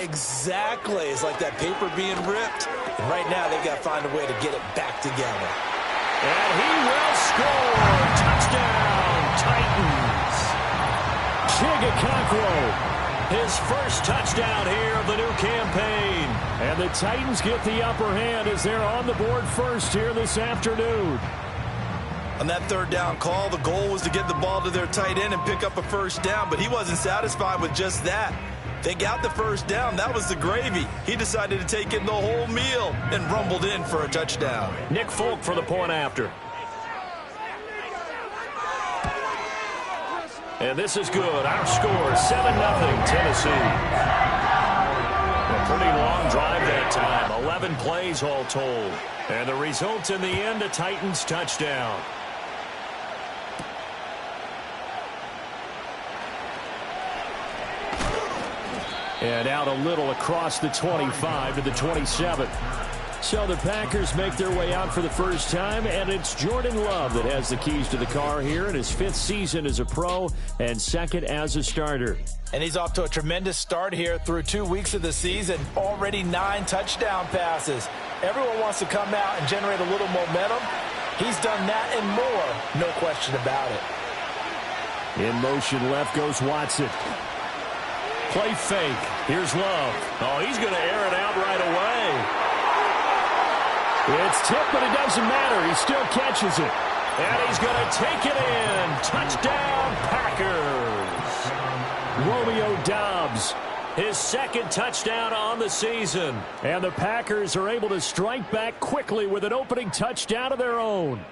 Exactly. It's like that paper being ripped. And right now, they've got to find a way to get it back together. And he will score. Touchdown, Titans. Chigga his first touchdown here of the new campaign. And the Titans get the upper hand as they're on the board first here this afternoon. On that third down call, the goal was to get the ball to their tight end and pick up a first down, but he wasn't satisfied with just that. They got the first down. That was the gravy. He decided to take in the whole meal and rumbled in for a touchdown. Nick Folk for the point after. And this is good. Our score, 7-0 Tennessee. A pretty long drive that time. 11 plays all told. And the result in the end, a Titans touchdown. And out a little across the 25 to the 27. So the Packers make their way out for the first time, and it's Jordan Love that has the keys to the car here in his 5th season as a pro and 2nd as a starter. And he's off to a tremendous start here through 2 weeks of the season. Already 9 touchdown passes. Everyone wants to come out and generate a little momentum. He's done that and more, no question about it. In motion left goes Watson. Play fake. Here's Love. Oh, he's going to air it out right away. It's tipped, but it doesn't matter. He still catches it. And he's going to take it in. Touchdown, Packers. Romeo Doubs, his 2nd touchdown on the season. And the Packers are able to strike back quickly with an opening touchdown of their own.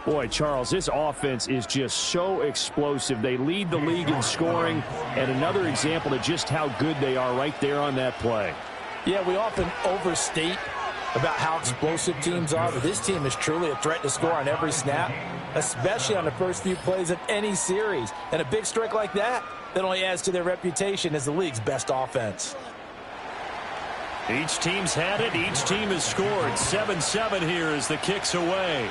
Boy, Charles, this offense is just so explosive. They lead the league in scoring, and another example of just how good they are right there on that play. Yeah, we often overstate about how explosive teams are, but this team is truly a threat to score on every snap, especially on the first few plays of any series. And a big strike like that only adds to their reputation as the league's best offense. Each team's had it. Each team has scored. 7-7 here as the kick's away.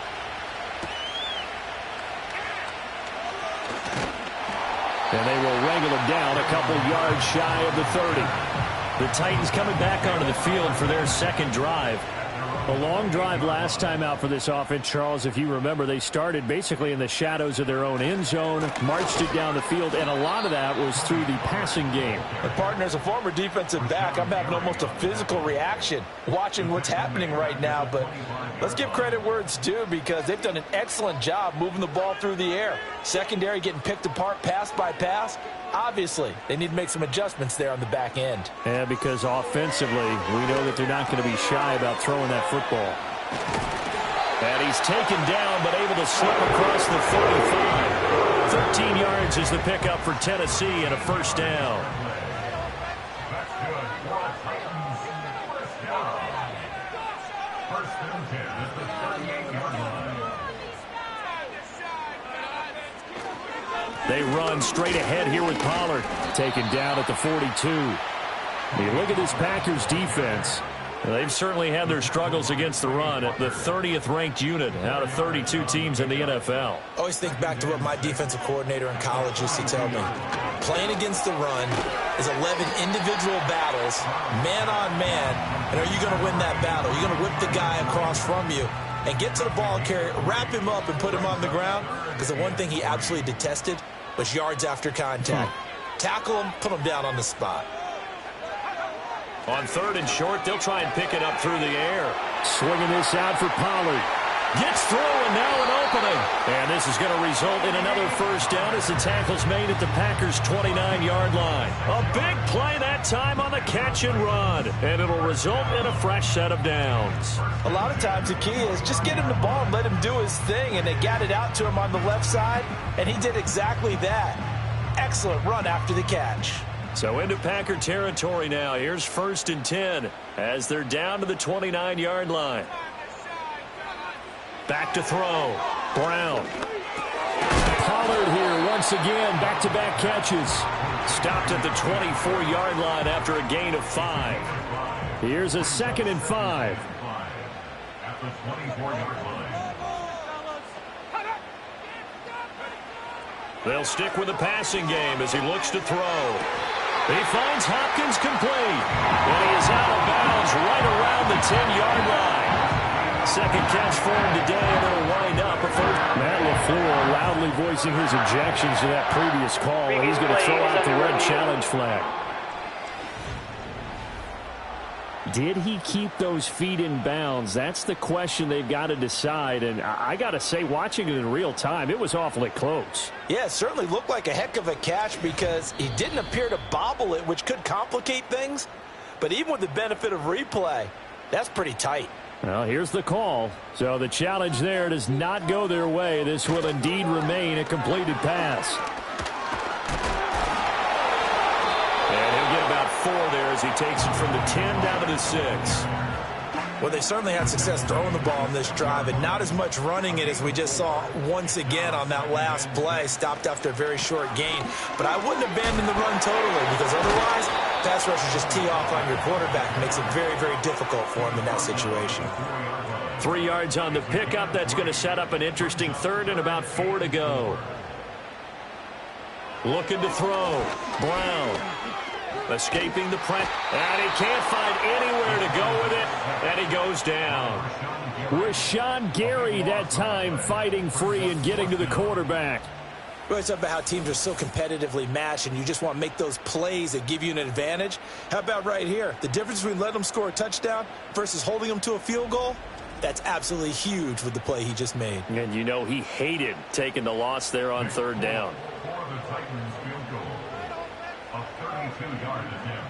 And they will wrangle him down a couple yards shy of the 30. The Titans coming back onto the field for their 2nd drive. A long drive last time out for this offense, Charles. If you remember, they started basically in the shadows of their own end zone, marched it down the field, and a lot of that was through the passing game. And partner, as a former defensive back, I'm having almost a physical reaction watching what's happening right now. But let's give credit where it's due, because they've done an excellent job moving the ball through the air. Secondary getting picked apart pass by pass. Obviously, they need to make some adjustments there on the back end. Yeah, because offensively, we know that they're not going to be shy about throwing that football. And he's taken down, but able to slip across the 35. 13 yards is the pickup for Tennessee and a first down. That's good for the Titans. First down. First and 10 at the 38-yard line. They run straight ahead here with Pollard. Taken down at the 42. You look at this Packers defense. They've certainly had their struggles against the run at the 30th ranked unit out of 32 teams in the NFL. Always think back to what my defensive coordinator in college used to tell me. Playing against the run is 11 individual battles, man on man. And are you going to win that battle? Are you going to whip the guy across from you and get to the ball carrier, wrap him up, and put him on the ground? Because the one thing he absolutely detested was yards after contact. Tackle him, put him down on the spot. On 3rd and short, they'll try and pick it up through the air. Swinging this out for Pollard. Gets through and now an opening. And this is going to result in another first down as the tackle's made at the Packers' 29-yard line. A big play that time on the catch and run. And it'll result in a fresh set of downs. A lot of times the key is just get him the ball and let him do his thing. And they got it out to him on the left side. And he did exactly that. Excellent run after the catch. So into Packer territory now. Here's 1st and 10 as they're down to the 29-yard line. Back to throw. Brown. Pollard here once again. Back-to-back catches. Stopped at the 24-yard line after a gain of 5. Here's a 2nd and 5. At the 24-yard line. They'll stick with the passing game as he looks to throw. He finds Hopkins complete. And he is out of bounds right around the 10-yard line. Second catch for him today, and it'll wind up a first. Matt LaFleur loudly voicing his objections to that previous call. He's going to throw out the red challenge flag. Did he keep those feet in bounds? That's the question they've got to decide. And I got to say, watching it in real time, it was awfully close. Yeah, it certainly looked like a heck of a catch because he didn't appear to bobble it, which could complicate things. But even with the benefit of replay, that's pretty tight. Well, here's the call. So the challenge there does not go their way. This will indeed remain a completed pass. And he'll get about 4 there as he takes it from the 10 down to the 6. Well, they certainly had success throwing the ball on this drive, and not as much running it as we just saw once again on that last play. Stopped after a very short gain. But I wouldn't abandon the run totally because otherwise, pass rushers just tee off on your quarterback. It makes it very, very difficult for him in that situation. 3 yards on the pickup. That's going to set up an interesting 3rd and about 4 to go. Looking to throw. Brown. Escaping the press. And he can't find anywhere to go with it. And he goes down. Rashawn Gary that time fighting free and getting to the quarterback. We always talk about how teams are so competitively matched and you just want to make those plays that give you an advantage. How about right here? The difference between letting them score a touchdown versus holding them to a field goal? That's absolutely huge with the play he just made. And you know he hated taking the loss there on 3rd down. For the Titans field goal. A 32-yard attempt.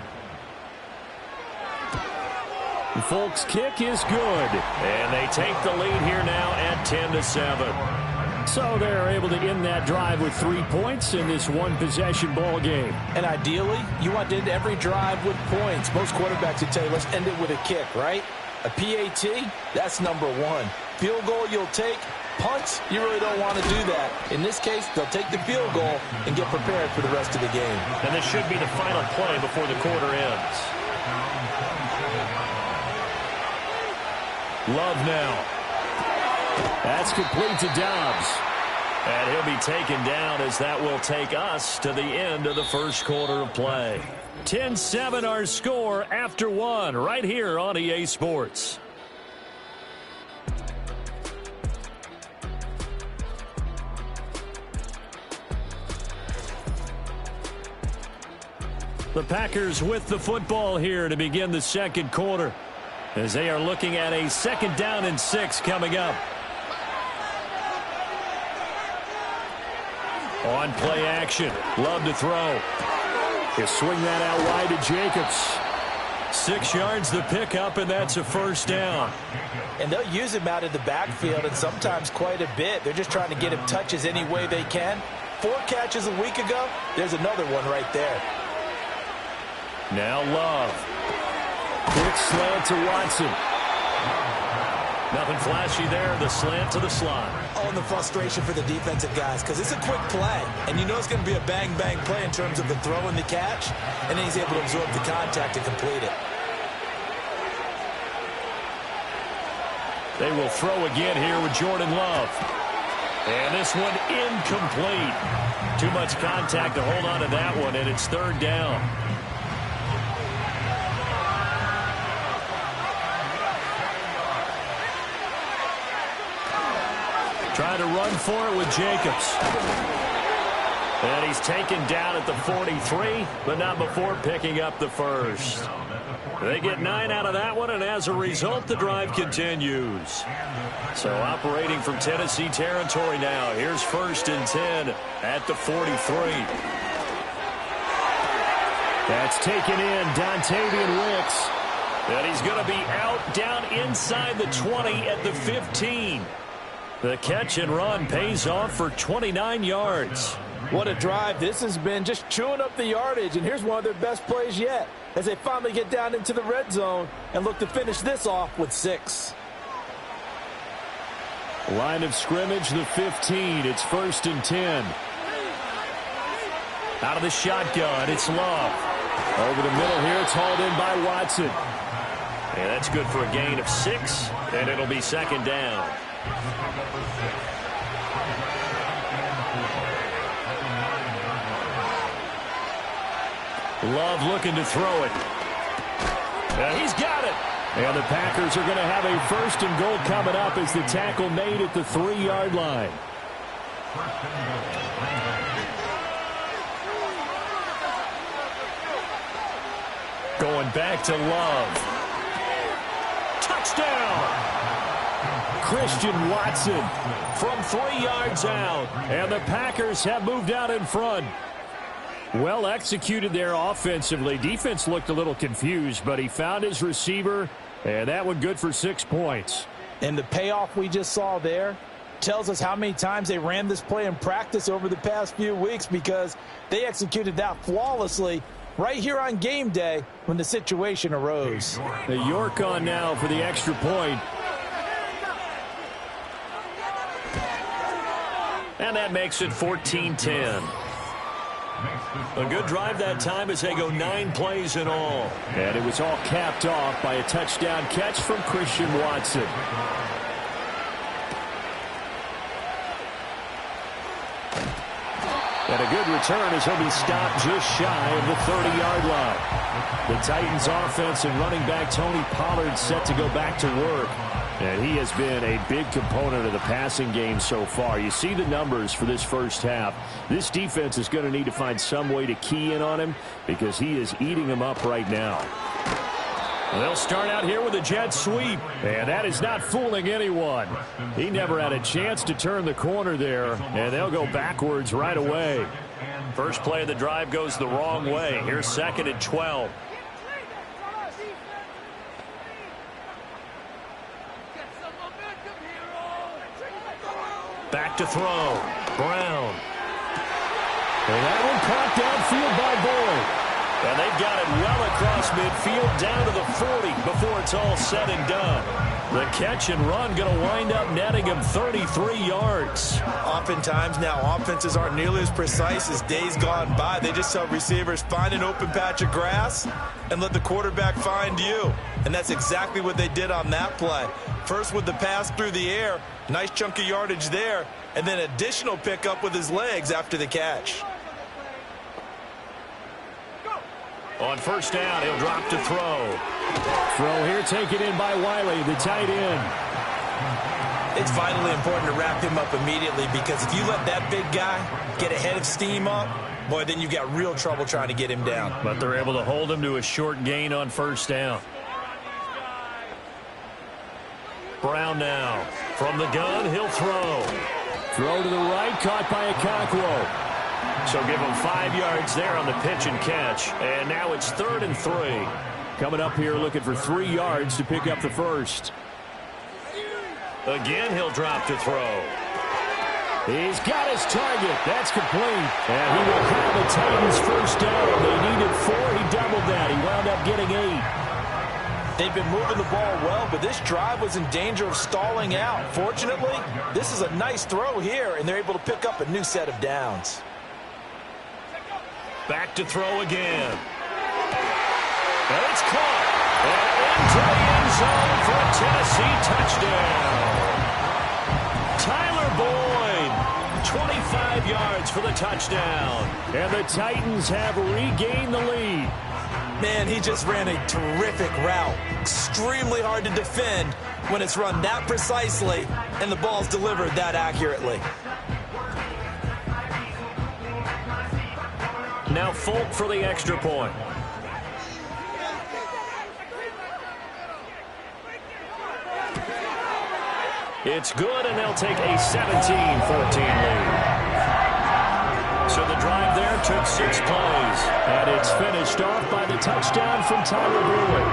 Folks' kick is good. And they take the lead here now at 10-7. So they're able to end that drive with 3 points in this one-possession ball game. And ideally, you want to end every drive with points. Most quarterbacks would tell you, let's end it with a kick, right? A PAT, that's number 1. Field goal you'll take. Punts, you really don't want to do that. In this case, they'll take the field goal and get prepared for the rest of the game. And this should be the final play before the quarter ends. Love now. That's complete to Dobbs. And he'll be taken down as that will take us to the end of the first quarter of play. 10-7 our score after 1 right here on EA Sports. The Packers with the football here to begin the second quarter as they are looking at a 2nd down and 6 coming up. On play action. Love to throw. He'll swing that out wide to Jacobs. 6 yards the pickup, and that's a first down. And they'll use him out of the backfield, and sometimes quite a bit. They're just trying to get him touches any way they can. 4 catches a week ago. There's another one right there. Now Love. Quick slant to Watson. Nothing flashy there. The slant to the slot. Oh, and the frustration for the defensive guys because it's a quick play. And you know it's going to be a bang-bang play in terms of the throw and the catch. And then he's able to absorb the contact and complete it. They will throw again here with Jordan Love. And this one incomplete. Too much contact to hold on to that one, and it's 3rd down. Trying to run for it with Jacobs. And he's taken down at the 43, but not before picking up the first. They get 9 out of that one, and as a result, the drive continues. So operating from Tennessee territory now. Here's 1st and 10 at the 43. That's taken in, Dontavian Wicks. And he's going to be out down inside the 20 at the 15. The catch and run pays off for 29 yards. What a drive. This has been just chewing up the yardage, and here's one of their best plays yet as they finally get down into the red zone and look to finish this off with 6. Line of scrimmage, the 15. It's 1st and 10. Out of the shotgun, it's Love. Over the middle here, it's hauled in by Watson. And that's good for a gain of 6, and it'll be 2nd down. Love looking to throw it. He's got it. And the Packers are going to have a 1st and goal coming up as the tackle made at the 3-yard line. Going back to Love. Touchdown! Christian Watson from 3 yards out. And the Packers have moved out in front. Well executed there offensively. Defense looked a little confused, but he found his receiver, and that one good for 6 points. And the payoff we just saw there tells us how many times they ran this play in practice over the past few weeks, because they executed that flawlessly right here on game day when the situation arose. The York on now for the extra point. And that makes it 14-10. A good drive that time as they go 9 plays in all. And it was all capped off by a touchdown catch from Christian Watson. And a good return as he'll be stopped just shy of the 30-yard line. The Titans offense and running back Tony Pollard set to go back to work. And he has been a big component of the passing game so far. You see the numbers for this first half. This defense is going to need to find some way to key in on him because he is eating them up right now. They'll start out here with a jet sweep, and that is not fooling anyone. He never had a chance to turn the corner there, and they'll go backwards right away. First play of the drive goes the wrong way. Here's 2nd and 12. Back to throw. Brown. And that one caught downfield by Boyd. And they've got it well across midfield down to the 40 before it's all said and done. The catch and run going to wind up netting him 33 yards. Oftentimes now offenses aren't nearly as precise as days gone by. They just tell receivers, find an open patch of grass and let the quarterback find you. And that's exactly what they did on that play. First with the pass through the air, nice chunk of yardage there, and then additional pickup with his legs after the catch. On first down, he'll drop to throw. Throw here taken in by Wiley, the tight end. It's vitally important to wrap him up immediately, because if you let that big guy get ahead of steam up, boy, then you've got real trouble trying to get him down. But they're able to hold him to a short gain on first down. Brown now. From the gun, he'll throw. Throw to the right, caught by Okonkwo. So give him 5 yards there on the pitch and catch. And now it's 3rd and 3. Coming up here looking for 3 yards to pick up the first. Again, he'll drop to throw. He's got his target. That's complete. And he will have the Titans first down. They needed 4. He doubled that. He wound up getting 8. They've been moving the ball well, but this drive was in danger of stalling out. Fortunately, this is a nice throw here, and they're able to pick up a new set of downs. Back to throw again. And it's caught. And into the end zone for a Tennessee touchdown. Tyler Boyd, 25 yards for the touchdown. And the Titans have regained the lead. Man, he just ran a terrific route. Extremely hard to defend when it's run that precisely and the ball's delivered that accurately. Now Folk for the extra point. It's good, and they'll take a 17-14 lead. So the drive there took 6 plays. And it's finished off by the touchdown from Tyler Boyd.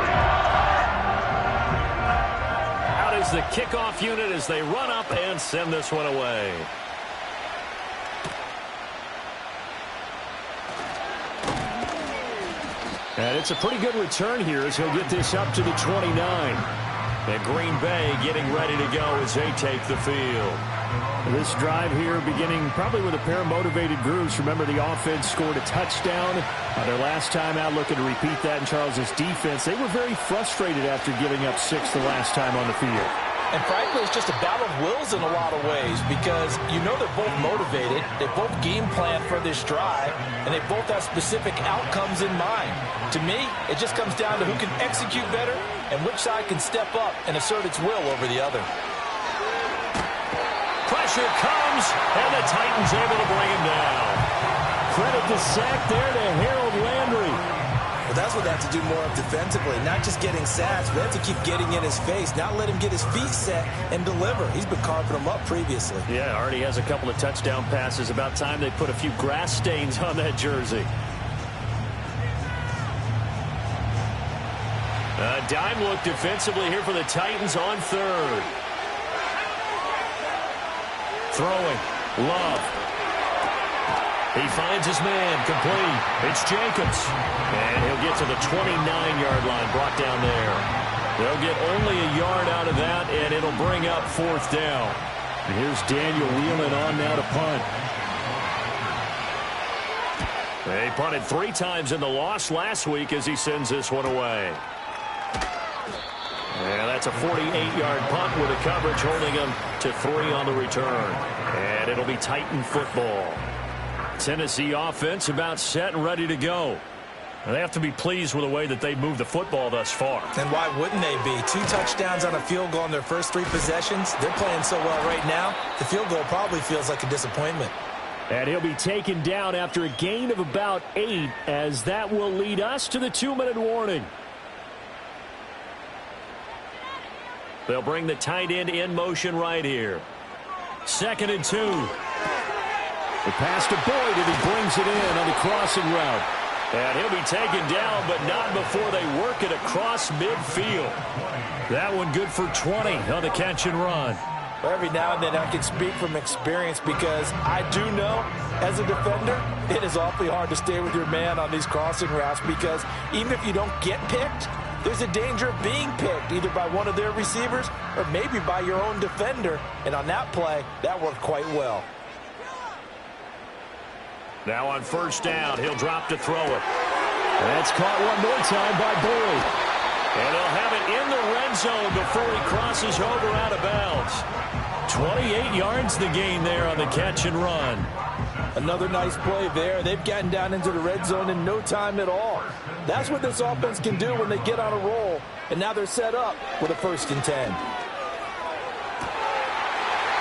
Out is the kickoff unit as they run up and send this one away. And it's a pretty good return here as he'll get this up to the 29. And Green Bay getting ready to go as they take the field. This drive here beginning probably with a pair of motivated groups. Remember, the offense scored a touchdown. Their last time out, looking to repeat that in Charles' defense. They were very frustrated after giving up 6 the last time on the field. And frankly, it's just a battle of wills in a lot of ways because you know they're both motivated. They both game plan for this drive, and they both have specific outcomes in mind. To me, it just comes down to who can execute better and which side can step up and assert its will over the other. Pressure comes, and the Titans able to bring him down. Credit the sack there to Harold Landry. Well, that's what they have to do more of defensively, not just getting sacks, but they have to keep getting in his face, not let him get his feet set and deliver. He's been carving them up previously. Yeah, already has a couple of touchdown passes. About time they put a few grass stains on that jersey. A dime look defensively here for the Titans on third. Throwing. Love. He finds his man. Complete. It's Jacobs. And he'll get to the 29-yard line. Brought down there. They'll get only a yard out of that, and it'll bring up 4th down. And here's Daniel Whelan on now to punt. They punted 3 times in the loss last week as he sends this one away. And that's a 48-yard punt with a coverage holding him to 3 on the return. And it'll be Titan football. Tennessee offense about set and ready to go. And they have to be pleased with the way that they moved the football thus far. And why wouldn't they be? 2 touchdowns on a field goal in their first 3 possessions. They're playing so well right now, the field goal probably feels like a disappointment. And he'll be taken down after a gain of about 8, as that will lead us to the 2-minute warning. They'll bring the tight end in motion right here. 2nd and 2. The pass to Boyd, and he brings it in on the crossing route. And he'll be taken down, but not before they work it across midfield. That one good for 20 on the catch and run. Well, every now and then I can speak from experience because I do know, as a defender, it is awfully hard to stay with your man on these crossing routes because even if you don't get picked, there's a danger of being picked either by one of their receivers or maybe by your own defender. And on that play, that worked quite well. Now on 1st down, he'll drop to throw it. That's caught one more time by Boyd. And he'll have it in the red zone before he crosses over out of bounds. 28 yards the gain there on the catch and run. Another nice play there. They've gotten down into the red zone in no time at all. That's what this offense can do when they get on a roll. And now they're set up with a 1st and 10.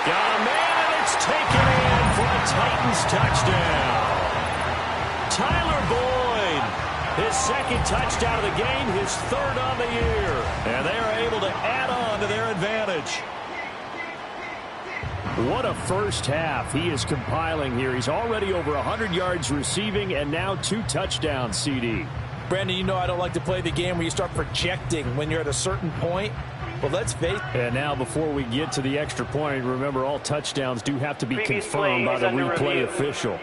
Got a man, and it's taken in for a Titans touchdown. Tyler Boyd, his 2nd touchdown of the game, his 3rd on the year. And they are able to add on to their advantage. What a first half he is compiling here. He's already over 100 yards receiving and now 2 touchdowns, CD. Brandon, you know I don't like to play the game where you start projecting when you're at a certain point. Well, let's face it. And now before we get to the extra point, remember all touchdowns do have to be confirmed by the replay official.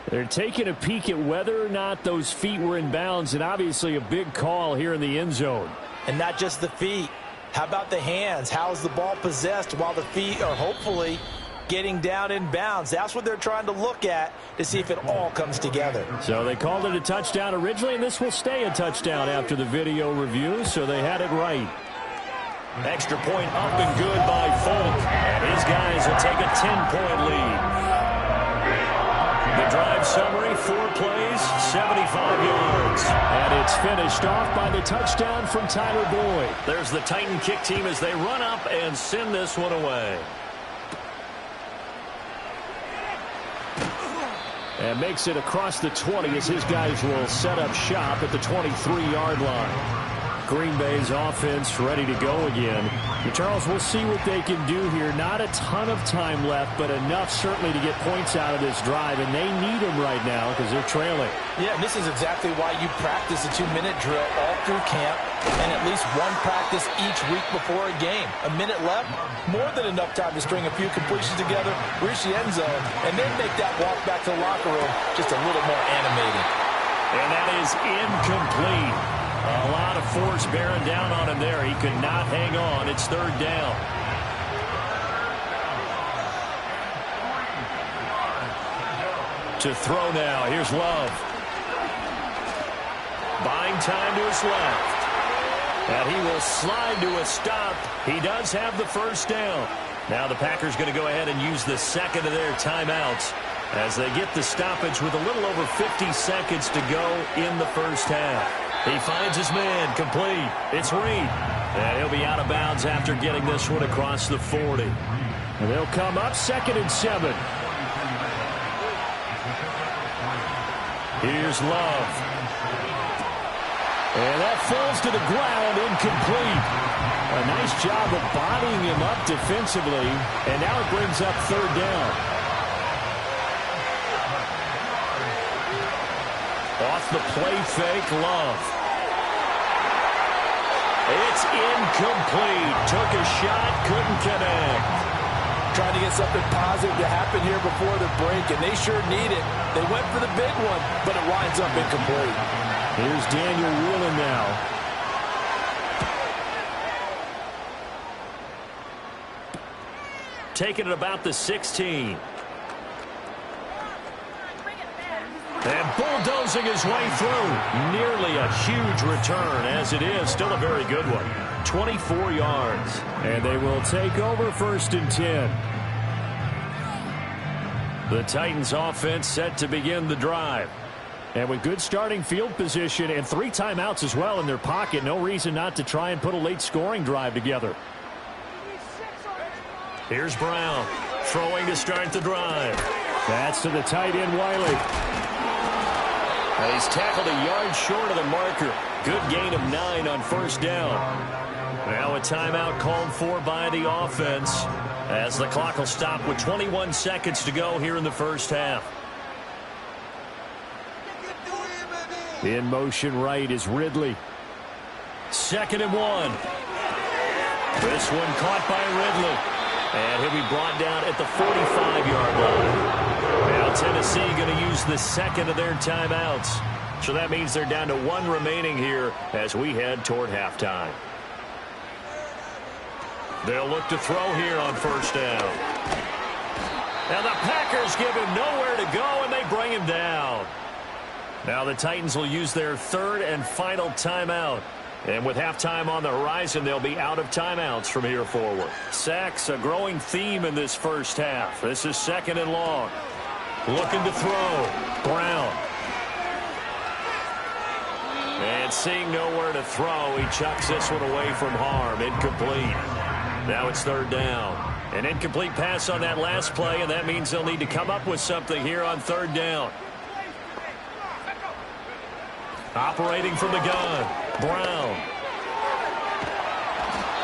They're taking a peek at whether or not those feet were in bounds, and obviously a big call here in the end zone. And not just the feet. How about the hands? How's the ball possessed while the feet are hopefully getting down in bounds? That's what they're trying to look at to see if it all comes together. So they called it a touchdown originally, and this will stay a touchdown after the video review, so they had it right. Extra point up and good by Folk, and his guys will take a 10-point lead. The drive summary, 4 plays, 75 yards. And it's finished off by the touchdown from Tyler Boyd. There's the Titan kick team as they run up and send this one away. And makes it across the 20 as his guys will set up shop at the 23-yard line. Green Bay's offense ready to go again. And Charles, we'll see what they can do here. Not a ton of time left, but enough certainly to get points out of this drive, and they need them right now because they're trailing. Yeah, this is exactly why you practice a 2-minute drill all through camp and at least one practice each week before a game. A minute left, more than enough time to string a few completions together, reach the end zone, and then make that walk back to the locker room just a little more animated. And that is incomplete. A lot of force bearing down on him there. He could not hang on. It's third down. To throw now. Here's Love. Buying time to his left. And he will slide to a stop. He does have the first down. Now the Packers going to go ahead and use the second of their timeouts as they get the stoppage with a little over 50 seconds to go in the first half. He finds his man, complete. It's Reed. And he'll be out of bounds after getting this one across the 40. And they'll come up 2nd and 7. Here's Love. And that falls to the ground, incomplete. A nice job of bodying him up defensively. And now it brings up third down. Off the play fake, Love. It's incomplete. Took a shot, couldn't connect. Trying to get something positive to happen here before the break, and they sure need it. They went for the big one, but it winds up incomplete. Here's Daniel Whelan now. Taking it about the 16. And bulldozing his way through. Nearly a huge return, as it is. Still a very good one. 24 yards. And they will take over 1st and 10. The Titans offense set to begin the drive. And with good starting field position and 3 timeouts as well in their pocket, no reason not to try and put a late scoring drive together. Here's Brown. Throwing to start the drive. That's to the tight end, Wiley. And he's tackled a yard short of the marker. Good gain of 9 on 1st down. Now a timeout called for by the offense as the clock will stop with 21 seconds to go here in the first half. In motion right is Ridley. 2nd and 1. This one caught by Ridley. And he'll be brought down at the 45-yard line. Now Tennessee going to use the 2nd of their timeouts. So that means they're down to 1 remaining here as we head toward halftime. They'll look to throw here on 1st down. And the Packers give him nowhere to go, and they bring him down. Now the Titans will use their 3rd and final timeout. And with halftime on the horizon, they'll be out of timeouts from here forward. Sacks, a growing theme in this first half. This is 2nd and long. Looking to throw. Brown. And seeing nowhere to throw, he chucks this one away from harm. Incomplete. Now it's 3rd down. An incomplete pass on that last play, and that means they'll need to come up with something here on 3rd down. Operating from the gun. Brown.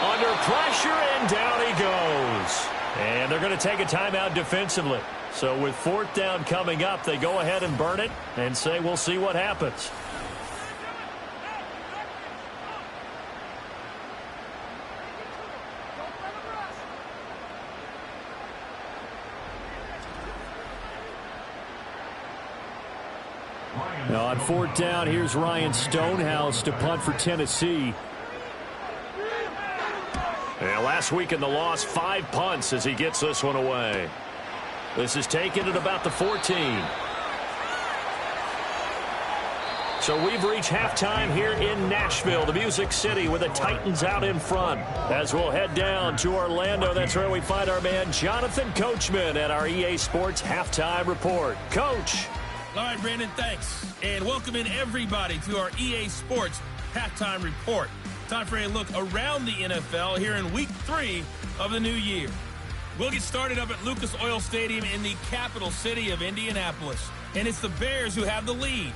Under pressure, and down he goes. And they're going to take a timeout defensively. So with 4th down coming up, they go ahead and burn it and say we'll see what happens. Now on 4th down, here's Ryan Stonehouse to punt for Tennessee. And last week in the loss, 5 punts as he gets this one away. This is taken at about the 14. So we've reached halftime here in Nashville, the Music City, with the Titans out in front. As we'll head down to Orlando, that's where we find our man Jonathan Coachman at our EA Sports Halftime Report. Coach. All right, Brandon, thanks. And welcome in everybody to our EA Sports Halftime Report. Time for a look around the NFL here in Week 3 of the new year. We'll get started up at Lucas Oil Stadium in the capital city of Indianapolis. And it's the Bears who have the lead.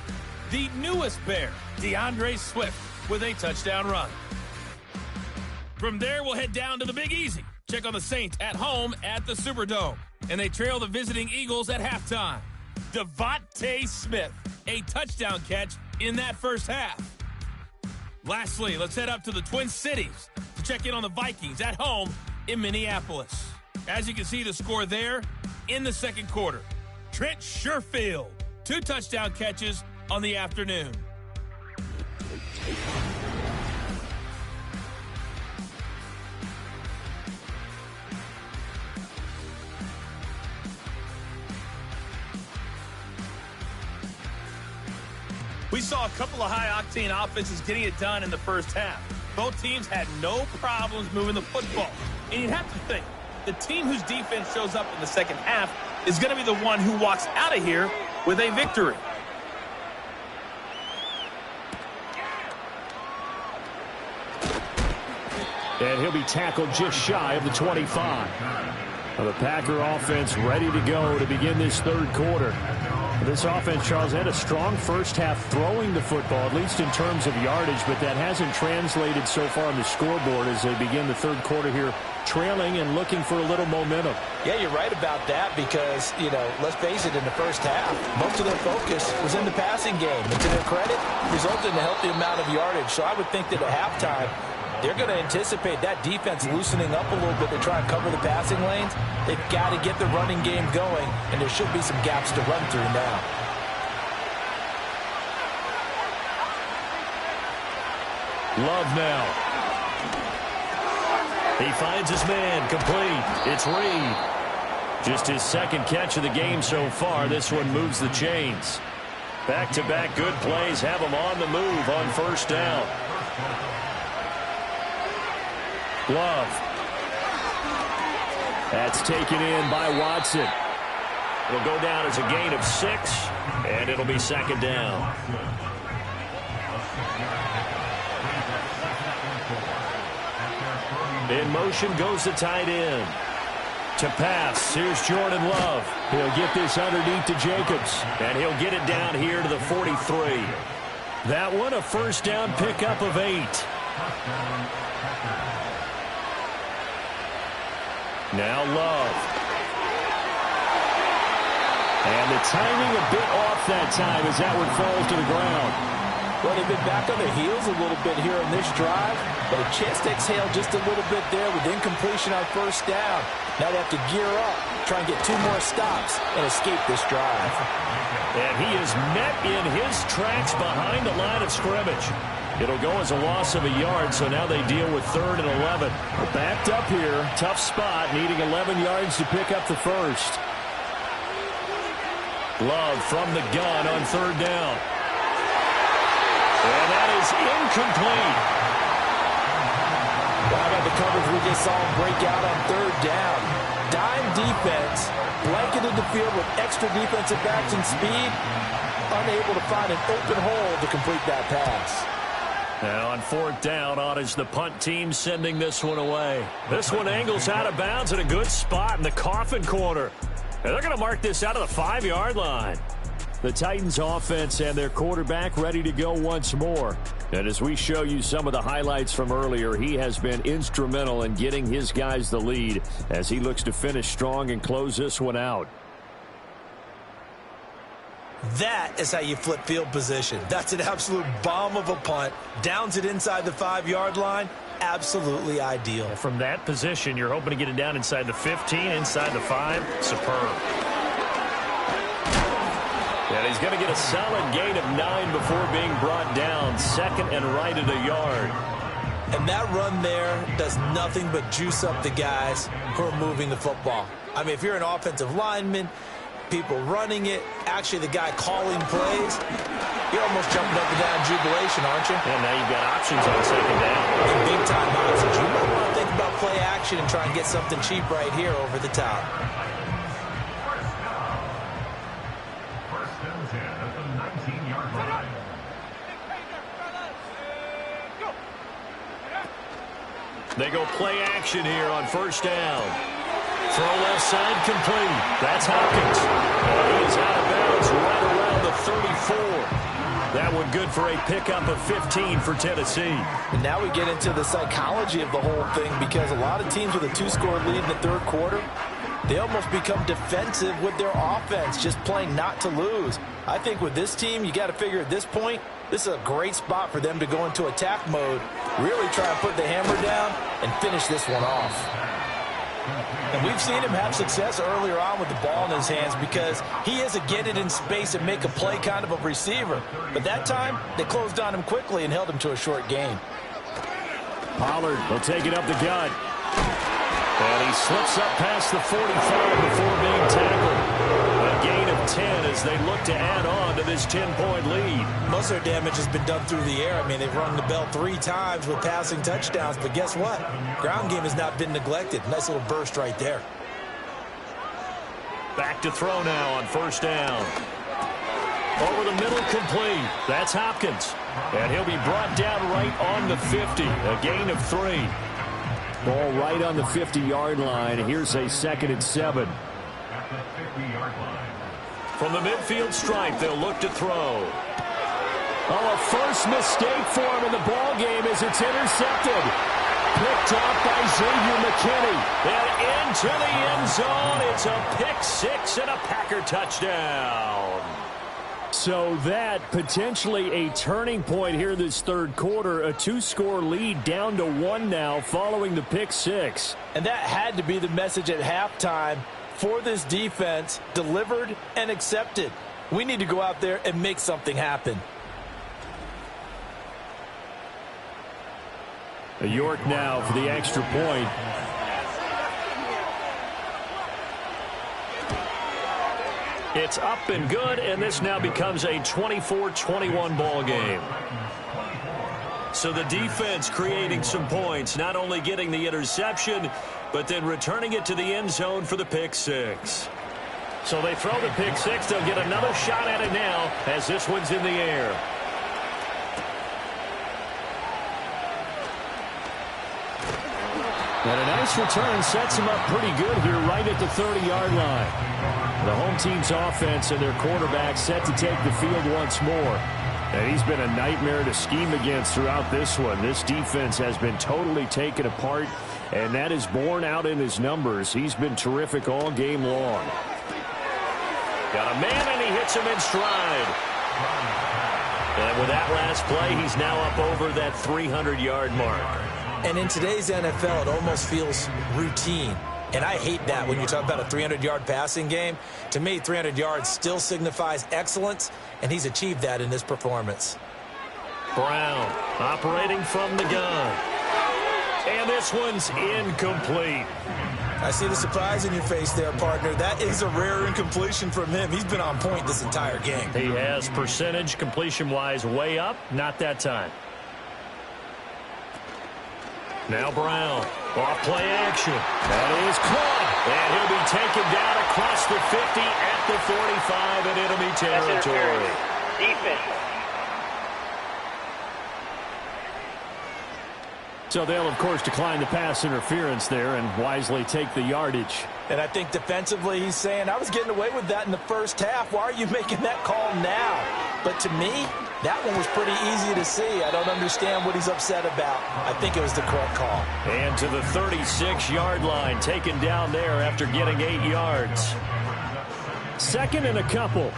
The newest Bear, DeAndre Swift, with a touchdown run. From there, we'll head down to the Big Easy. Check on the Saints at home at the Superdome. And they trail the visiting Eagles at halftime. Devontae Smith, a touchdown catch in that first half. Lastly, let's head up to the Twin Cities to check in on the Vikings at home in Minneapolis. As you can see the score there in the second quarter. Trent Sherfield, 2 touchdown catches on the afternoon. We saw a couple of high-octane offenses getting it done in the first half. Both teams had no problems moving the football. And you'd have to think, the team whose defense shows up in the second half is going to be the one who walks out of here with a victory. And he'll be tackled just shy of the 25. Well, the Packer offense ready to go to begin this third quarter. This offense, Charles, had a strong first half throwing the football, at least in terms of yardage, but that hasn't translated so far on the scoreboard as they begin the third quarter here, trailing and looking for a little momentum. Yeah, you're right about that because, let's face it, in the first half, most of their focus was in the passing game. And to their credit, resulted in a healthy amount of yardage. So I would think that at halftime, they're going to anticipate that defense loosening up a little bit to try and cover the passing lanes. They've got to get the running game going, and there should be some gaps to run through now. Love now. He finds his man, complete. It's Reed. Just his second catch of the game so far. This one moves the chains. Back-to-back good plays have him on the move on first down. Love. That's taken in by Watson. It'll go down as a gain of 6, and it'll be second down. In motion goes the tight end. To pass, here's Jordan Love. He'll get this underneath to Jacobs, and he'll get it down here to the 43. That one a first down pickup of 8. Now Love. And the timing a bit off that time as that one falls to the ground. Well, they've been back on their heels a little bit here on this drive, but a chance to exhale just a little bit there with incompletion on first down. Now they have to gear up, try and get 2 more stops, and escape this drive. And he is met in his tracks behind the line of scrimmage. It'll go as a loss of a yard, so now they deal with 3rd and 11. We're backed up here. Tough spot, needing 11 yards to pick up the first. Love from the gun on 3rd down. And that is incomplete. Well, how about the coverage we just saw him break out on 3rd down? Dime defense, blanketed the field with extra defensive backs and speed, unable to find an open hole to complete that pass. Now on 4th down, on is the punt team sending this one away. This one angles out of bounds at a good spot in the coffin corner. And they're going to mark this out of the 5-yard line. The Titans offense and their quarterback ready to go once more. And as we show you some of the highlights from earlier, he has been instrumental in getting his guys the lead as he looks to finish strong and close this one out. That is how you flip field position. That's an absolute bomb of a punt. Downs it inside the 5-yard line. Absolutely ideal. From that position, you're hoping to get it down inside the 15, inside the 5. Superb. And he's going to get a solid gain of 9 before being brought down. 2nd and right at a yard. And that run there does nothing but juice up the guys who are moving the football. I mean, if you're an offensive lineman, people running it, actually the guy calling plays, you're almost jumping up and down jubilation, aren't you? And now you've got options on 2nd down. And big-time options. You might want to think about play action and try and get something cheap right here over the top. First and 10 at the 19-yard line. They go play action here on 1st down. throw left side complete. That's Hopkins. And he is out of bounds right around the 34. That one good for a pickup of 15 for Tennessee. And now we get into the psychology of the whole thing, because a lot of teams with a 2-score lead in the third quarter, they almost become defensive with their offense, just playing not to lose. I think with this team, you got to figure at this point, this is a great spot for them to go into attack mode, really try and put the hammer down and finish this one off. And we've seen him have success earlier on with the ball in his hands, because he is a get it in space and make a play kind of a receiver. But that time, they closed on him quickly and held him to a short gain. Pollard will take it up the gut. And he slips up past the 45 before being tackled. A gain of 10 as they look to add on to this 10-point lead. Most of their damage has been done through the air. I mean, they've rung the bell 3 times with passing touchdowns, but guess what? Ground game has not been neglected. Nice little burst right there. Back to throw now on first down. Over the middle, complete. That's Hopkins. And he'll be brought down right on the 50. A gain of 3. Ball right on the 50-yard line. Here's a 2nd and 7. At the 50-yard line. From the midfield stripe, they'll look to throw. Oh, a first mistake for him in the ball game as it's intercepted. Picked off by Xavier McKinney. And into the end zone. It's a pick-6 and a Packer touchdown. So that potentially a turning point here this third quarter. A 2-score lead down to 1 now following the pick-6. And that had to be the message at halftime for this defense, delivered and accepted. We need to go out there and make something happen. York now for the extra point. It's up and good, and this now becomes a 24-21 ball game. So the defense creating some points, not only getting the interception, but then returning it to the end zone for the pick-6. So they throw the pick-6. They'll get another shot at it now as this one's in the air. And a nice return sets him up pretty good here right at the 30-yard line. The home team's offense and their quarterback set to take the field once more. And he's been a nightmare to scheme against throughout this one. This defense has been totally taken apart, and that is borne out in his numbers. He's been terrific all game long. Got a man, and he hits him in stride. And with that last play, he's now up over that 300-yard mark. And in today's NFL, it almost feels routine. And I hate that when you talk about a 300-yard passing game. To me, 300 yards still signifies excellence, and he's achieved that in this performance. Brown operating from the gun. And this one's incomplete. I see the surprise in your face there, partner. That is a rare incompletion from him. He's been on point this entire game. He has percentage completion-wise way up. Not that time. Now Brown, off play action. That is caught. And he'll be taken down across the 50 at the 45, and it'll be territory. Defense. So they'll, of course, decline the pass interference there and wisely take the yardage. And I think defensively he's saying, I was getting away with that in the first half. Why are you making that call now? But to me, that one was pretty easy to see. I don't understand what he's upset about. I think it was the correct call. And to the 36-yard line, taken down there after getting 8 yards. 2nd and a couple.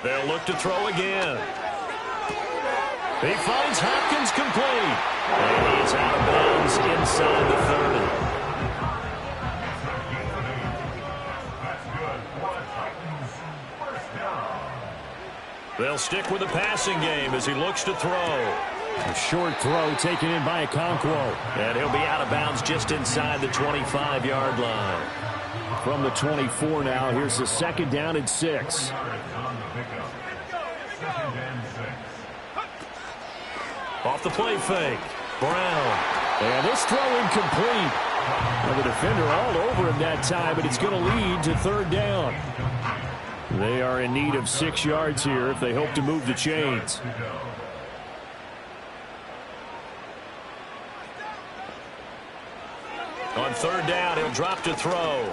They'll look to throw again. He finds Hopkins complete. And he is out of bounds inside the 30. They'll stick with the passing game as he looks to throw. A short throw taken in by Okonkwo. And he'll be out of bounds just inside the 25-yard line. From the 24 now, here's the 2nd down and 6. Off the play fake. Brown. And this throw incomplete. Well, the defender all over him that time, but it's going to lead to 3rd down. They are in need of 6 yards here if they hope to move the chains. On third down, he'll drop to throw.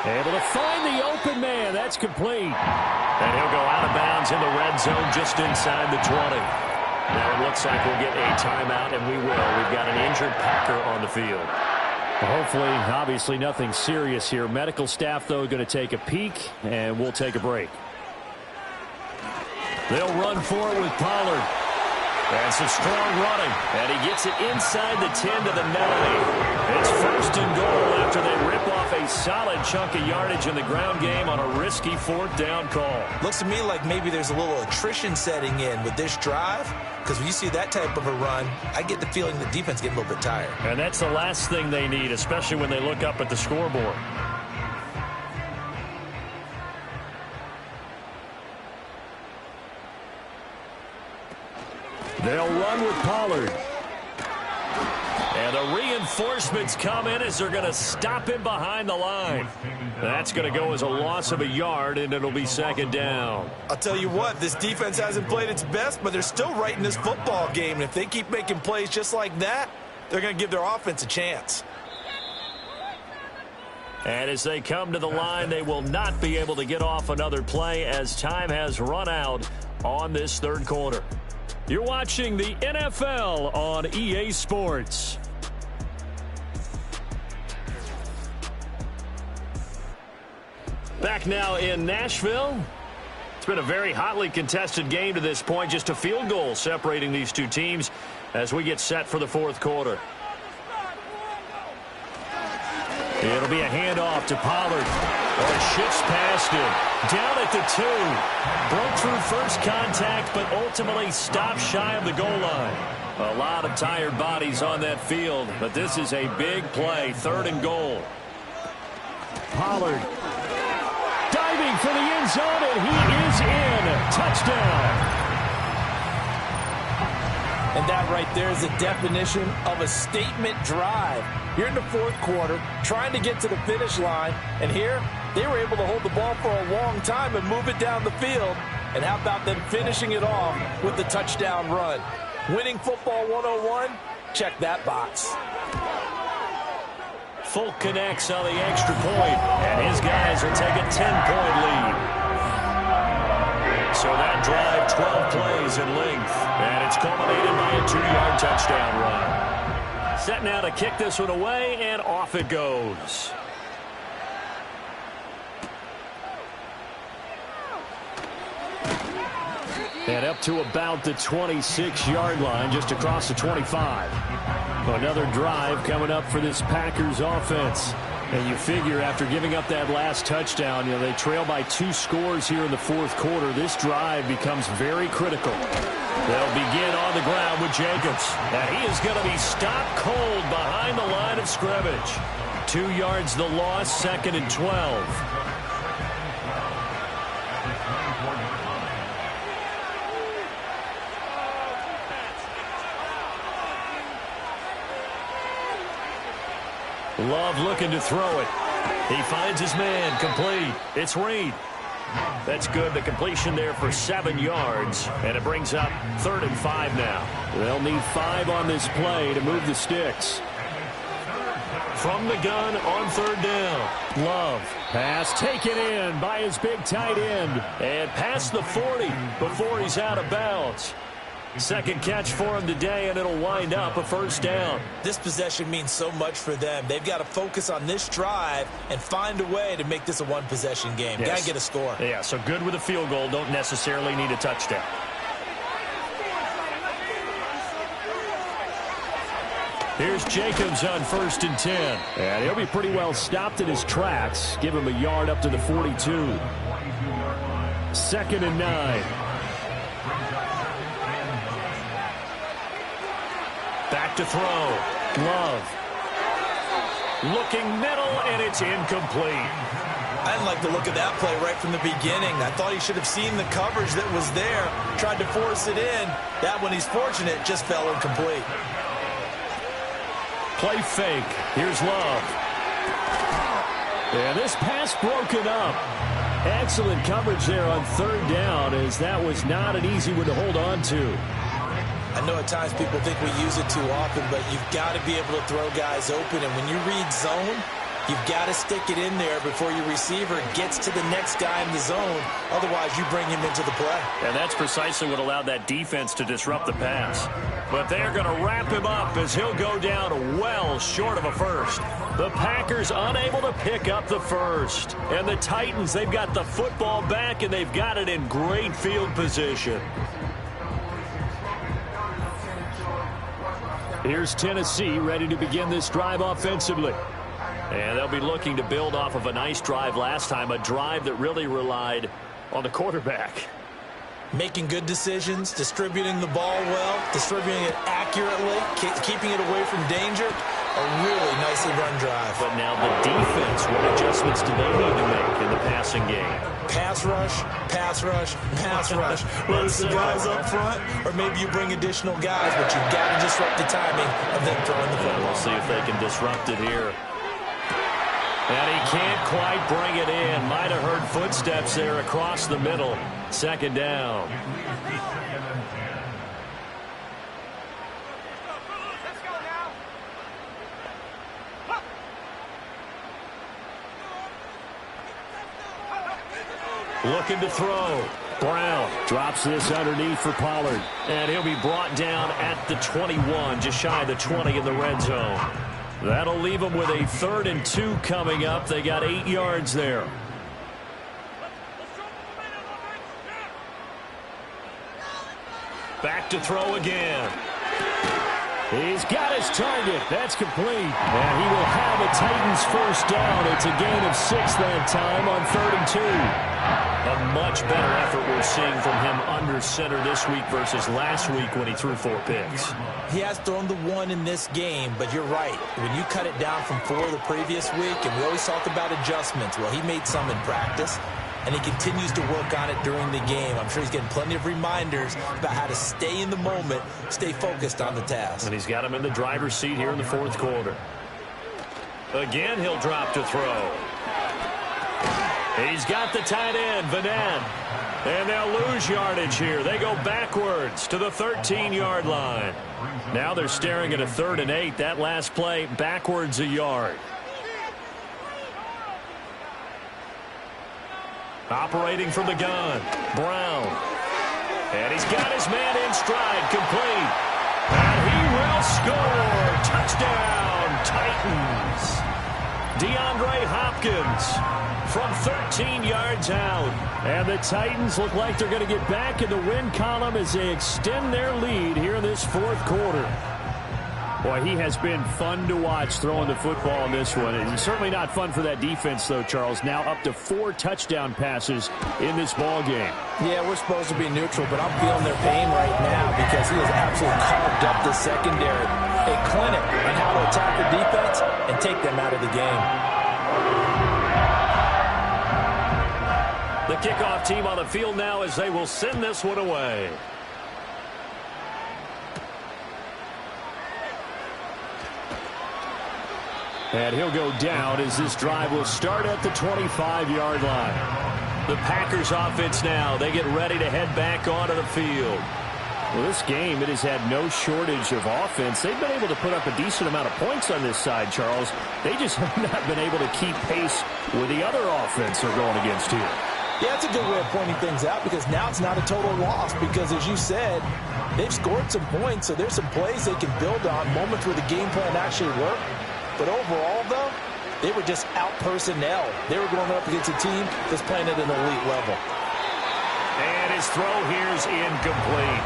Able to find the open man. That's complete. And he'll go out of bounds in the red zone just inside the 20. Now it looks like we'll get a timeout, and we will. We've got an injured Packer on the field. Well, hopefully, obviously nothing serious here. Medical staff, though, going to take a peek, and we'll take a break. They'll run for it with Pollard. And some strong running. And he gets it inside the 10 to the 9. It's first and goal after they rip off a solid chunk of yardage in the ground game on a risky fourth down call. Looks to me like maybe there's a little attrition setting in with this drive, because when you see that type of a run, I get the feeling the defense getting a little bit tired. And that's the last thing they need, especially when they look up at the scoreboard. They'll run with Pollard. And the reinforcements come in as they're going to stop him behind the line. That's going to go as a loss of a yard, and it'll be second down. I'll tell you what, this defense hasn't played its best, but they're still right in this football game. And if they keep making plays just like that, they're going to give their offense a chance. And as they come to the line, they will not be able to get off another play as time has run out on this third quarter. You're watching the NFL on EA Sports. Back now in Nashville. It's been a very hotly contested game to this point. Just a field goal separating these two teams as we get set for the fourth quarter. It'll be a handoff to Pollard. Oh, shifts past him. Down at the 2. Broke through first contact, but ultimately stopped shy of the goal line. A lot of tired bodies on that field, but this is a big play. Third and goal. Pollard diving for the end zone, and he is in. Touchdown. And that right there is the definition of a statement drive. You're in the fourth quarter, trying to get to the finish line, and here they were able to hold the ball for a long time and move it down the field. And how about them finishing it off with the touchdown run? Winning football 101? Check that box. Folk connects on the extra point, and his guys will take a 10-point lead. So that drive, 12 plays in length, and it's culminated by a 2-yard touchdown run. Set now to kick this one away, and off it goes. And up to about the 26-yard line, just across the 25. Another drive coming up for this Packers offense. And you figure after giving up that last touchdown, they trail by 2 scores here in the fourth quarter. This drive becomes very critical. They'll begin on the ground with Jacobs. And he is going to be stopped cold behind the line of scrimmage. 2 yards the loss, second and 12. Love looking to throw it. He finds his man, complete. It's Reed. That's good. The completion there for 7 yards, and it brings up 3rd and 5 now. They'll need 5 on this play to move the sticks. From the gun on 3rd down. Love. Pass taken in by his big tight end. And past the 40 before he's out of bounds. Second catch for him today, and it'll wind up a first down. This possession means so much for them. They've got to focus on this drive and find a way to make this a one-possession game. Yes. Got to get a score. Yeah, so good with a field goal. Don't necessarily need a touchdown. Here's Jacobs on 1st and 10. And he'll be pretty well stopped in his tracks. Give him a yard up to the 42. 2nd and 9. Back to throw. Love. Looking middle, and it's incomplete. I didn't like the look of that play right from the beginning. I thought he should have seen the coverage that was there, tried to force it in. That one, he's fortunate, just fell incomplete. Play fake. Here's Love. And this pass broken up. Excellent coverage there on 3rd down, as that was not an easy one to hold on to. I know at times people think we use it too often, but you've got to be able to throw guys open. And when you read zone, you've got to stick it in there before your receiver gets to the next guy in the zone. Otherwise, you bring him into the play. And that's precisely what allowed that defense to disrupt the pass. But they're going to wrap him up as he'll go down well short of a first. The Packers unable to pick up the first. And the Titans, they've got the football back, and they've got it in great field position. Here's Tennessee ready to begin this drive offensively. And they'll be looking to build off of a nice drive last time, a drive that really relied on the quarterback. Making good decisions, distributing the ball well, distributing it accurately, keeping it away from danger. A really nicely run drive. But now the defense, what adjustments do they need to make in the passing game? Pass rush, pass rush, pass rush. Whether it's the guys up front or maybe you bring additional guys, but you've got to disrupt the timing of them throwing the football. We'll see if they can disrupt it here. And he can't quite bring it in. Might have heard footsteps there across the middle. Second down. Looking to throw. Brown drops this underneath for Pollard. And he'll be brought down at the 21, just shy of the 20 in the red zone. That'll leave them with a 3rd and 2 coming up. They got 8 yards there. Back to throw again. He's got his target. That's complete. And he will have a Titans first down. It's a gain of 6 that time on 3rd and 2. A much better effort we're seeing from him under center this week versus last week when he threw 4 picks. He has thrown the 1 in this game, but you're right. When you cut it down from 4 the previous week, and we always talk about adjustments, well, he made some in practice, and he continues to work on it during the game. I'm sure he's getting plenty of reminders about how to stay in the moment, stay focused on the task. And he's got him in the driver's seat here in the 4th quarter. Again, he'll drop to throw. He's got the tight end, Vanette. And they'll lose yardage here. They go backwards to the 13-yard line. Now they're staring at a 3rd and 8. That last play, backwards a yard. Operating from the gun, Brown. And he's got his man in stride, complete. And he will score. Touchdown, Titans. DeAndre Hopkins from 13 yards out. And the Titans look like they're going to get back in the win column as they extend their lead here in this 4th quarter. Boy, he has been fun to watch throwing the football in this one. And certainly not fun for that defense, though, Charles. Now up to 4 touchdown passes in this ball game. Yeah, we're supposed to be neutral, but I'm feeling their pain right now because he has absolutely carved up the secondary. A clinic on how to attack the defense and take them out of the game. The kickoff team on the field now as they will send this one away. And he'll go down as this drive will start at the 25-yard line. The Packers offense now, they get ready to head back onto the field. Well, this game, it has had no shortage of offense. They've been able to put up a decent amount of points on this side, Charles. They just have not been able to keep pace with the other offense they're going against here. Yeah, it's a good way of pointing things out because now it's not a total loss because, as you said, they've scored some points, so there's some plays they can build on, moments where the game plan actually worked. But overall, though, they were just out-personnel. They were going up against a team that's playing at an elite level. And his throw here's incomplete.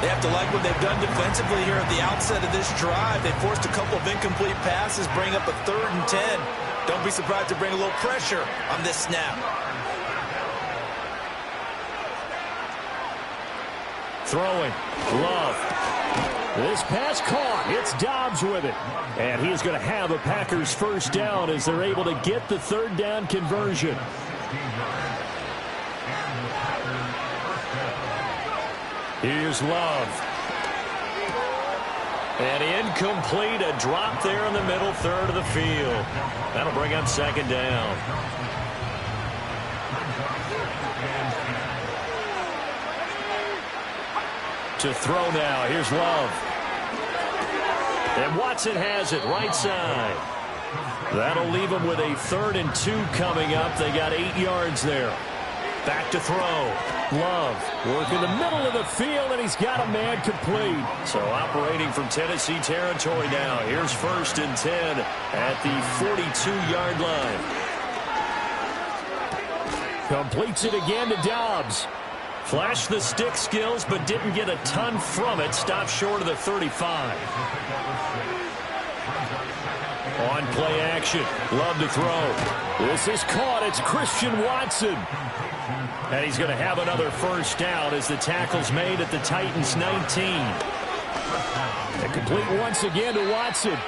They have to like what they've done defensively here at the outset of this drive. They forced a couple of incomplete passes, bring up a 3rd and 10. Don't be surprised to bring a little pressure on this snap. Throwing. Love. This pass caught. It's Dobbs with it. And he's going to have a Packers first down as they're able to get the 3rd down conversion. Here's Love. And incomplete. A drop there in the middle 3rd of the field. That'll bring up 2nd down. To throw now. Here's Love. And Watson has it right side. That'll leave them with a 3rd and 2 coming up. They got 8 yards there. Back to throw. Love working the middle of the field, and he's got a man complete. So operating from Tennessee territory now. Here's 1st and 10 at the 42-yard line. Completes it again to Dobbs. Flashed the stick skills, but didn't get a ton from it. Stopped short of the 35. On play action. Love to throw. This is caught. It's Christian Watson. And he's going to have another 1st down as the tackle's made at the Titans' 19. And complete once again to Watson.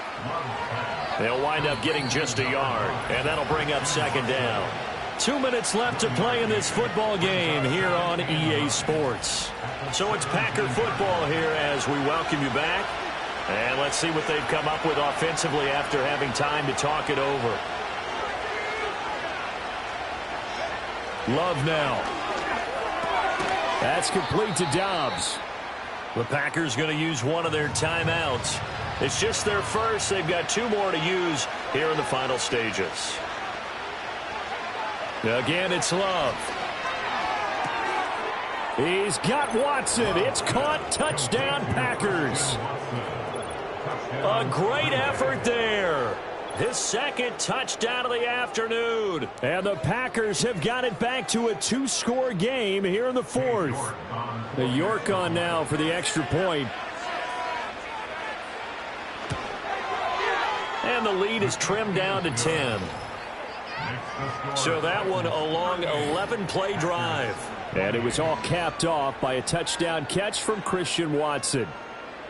They'll wind up getting just a yard, and that'll bring up 2nd down. 2 minutes left to play in this football game here on EA Sports. So it's Packer football here as we welcome you back. And let's see what they've come up with offensively after having time to talk it over. Love now. That's complete to Dobbs. The Packers going to use one of their timeouts. It's just their first. They've got 2 more to use here in the final stages. Again, it's Love. He's got Watson. It's caught. Touchdown, Packers. A great effort there. His 2nd touchdown of the afternoon. And the Packers have got it back to a 2-score game here in the 4th. The York on now for the extra point. And the lead is trimmed down to 10. So that one a long 11-play drive. And it was all capped off by a touchdown catch from Christian Watson.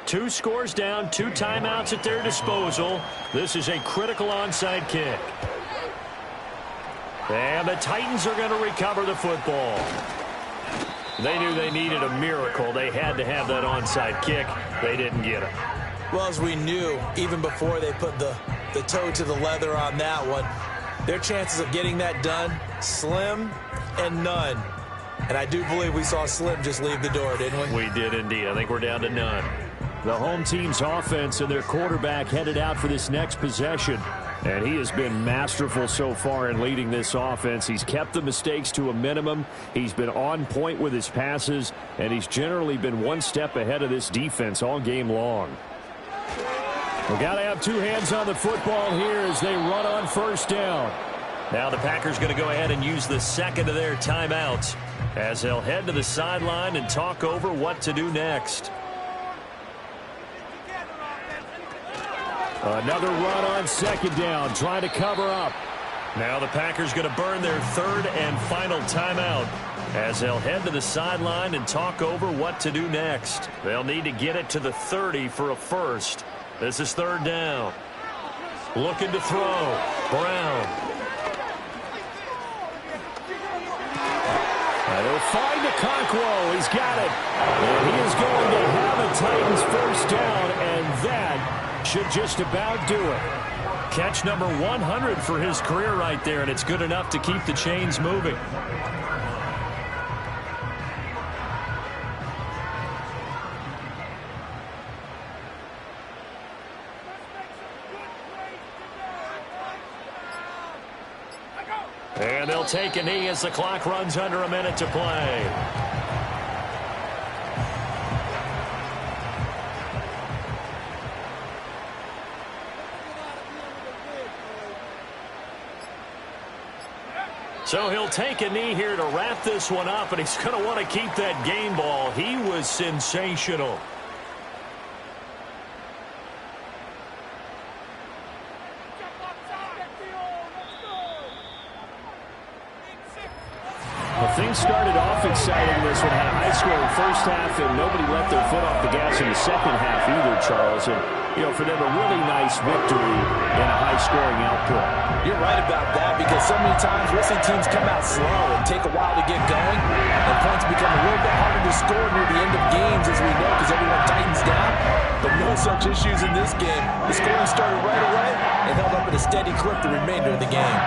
2 scores down, 2 timeouts at their disposal. This is a critical onside kick. And the Titans are going to recover the football. They knew they needed a miracle. They had to have that onside kick. They didn't get it. Well, as we knew, even before they put the toe to the leather on that one, their chances of getting that done, slim and none. And I do believe we saw Slim just leave the door, didn't we? We did indeed. I think we're down to none. The home team's offense and their quarterback headed out for this next possession. And he has been masterful so far in leading this offense. He's kept the mistakes to a minimum. He's been on point with his passes. And he's generally been one step ahead of this defense all game long. We've got to have 2 hands on the football here as they run on 1st down. Now the Packers going to go ahead and use the 2nd of their timeouts as they'll head to the sideline and talk over what to do next. Another run on 2nd down, trying to cover up. Now the Packers going to burn their 3rd and final timeout as they'll head to the sideline and talk over what to do next. They'll need to get it to the 30 for a 1st. This is 3rd down. Looking to throw. Brown. They'll find Okonkwo. He's got it. And he is going to have a Titans 1st down, and that should just about do it. Catch number 100 for his career right there, and it's good enough to keep the chains moving. And they'll take a knee as the clock runs under a minute to play. So he'll take a knee here to wrap this one up, and he's going to want to keep that game ball. He was sensational. Well, things started off exciting. This one had a high-scoring 1st half, and nobody let their foot off the gas in the 2nd half either, Charles. And, you know, for them, a really nice victory and a high-scoring output. You're right about that, because so many times we'll see teams come out slow and take a while to get going, and points become a little bit harder to score near the end of games, as we know, because everyone tightens down. But no such issues in this game. The scoring started right away and held up at a steady clip the remainder of the game.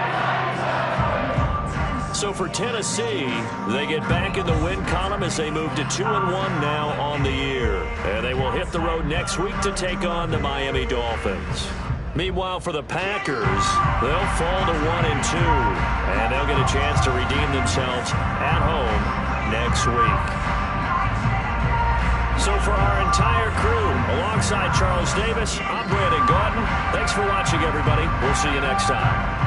So for Tennessee, they get back in the win column as they move to 2-1 now on the year. And they will hit the road next week to take on the Miami Dolphins. Meanwhile, for the Packers, they'll fall to 1-2, and they'll get a chance to redeem themselves at home next week. So for our entire crew, alongside Charles Davis, I'm Brandon Gaudin. Thanks for watching, everybody. We'll see you next time.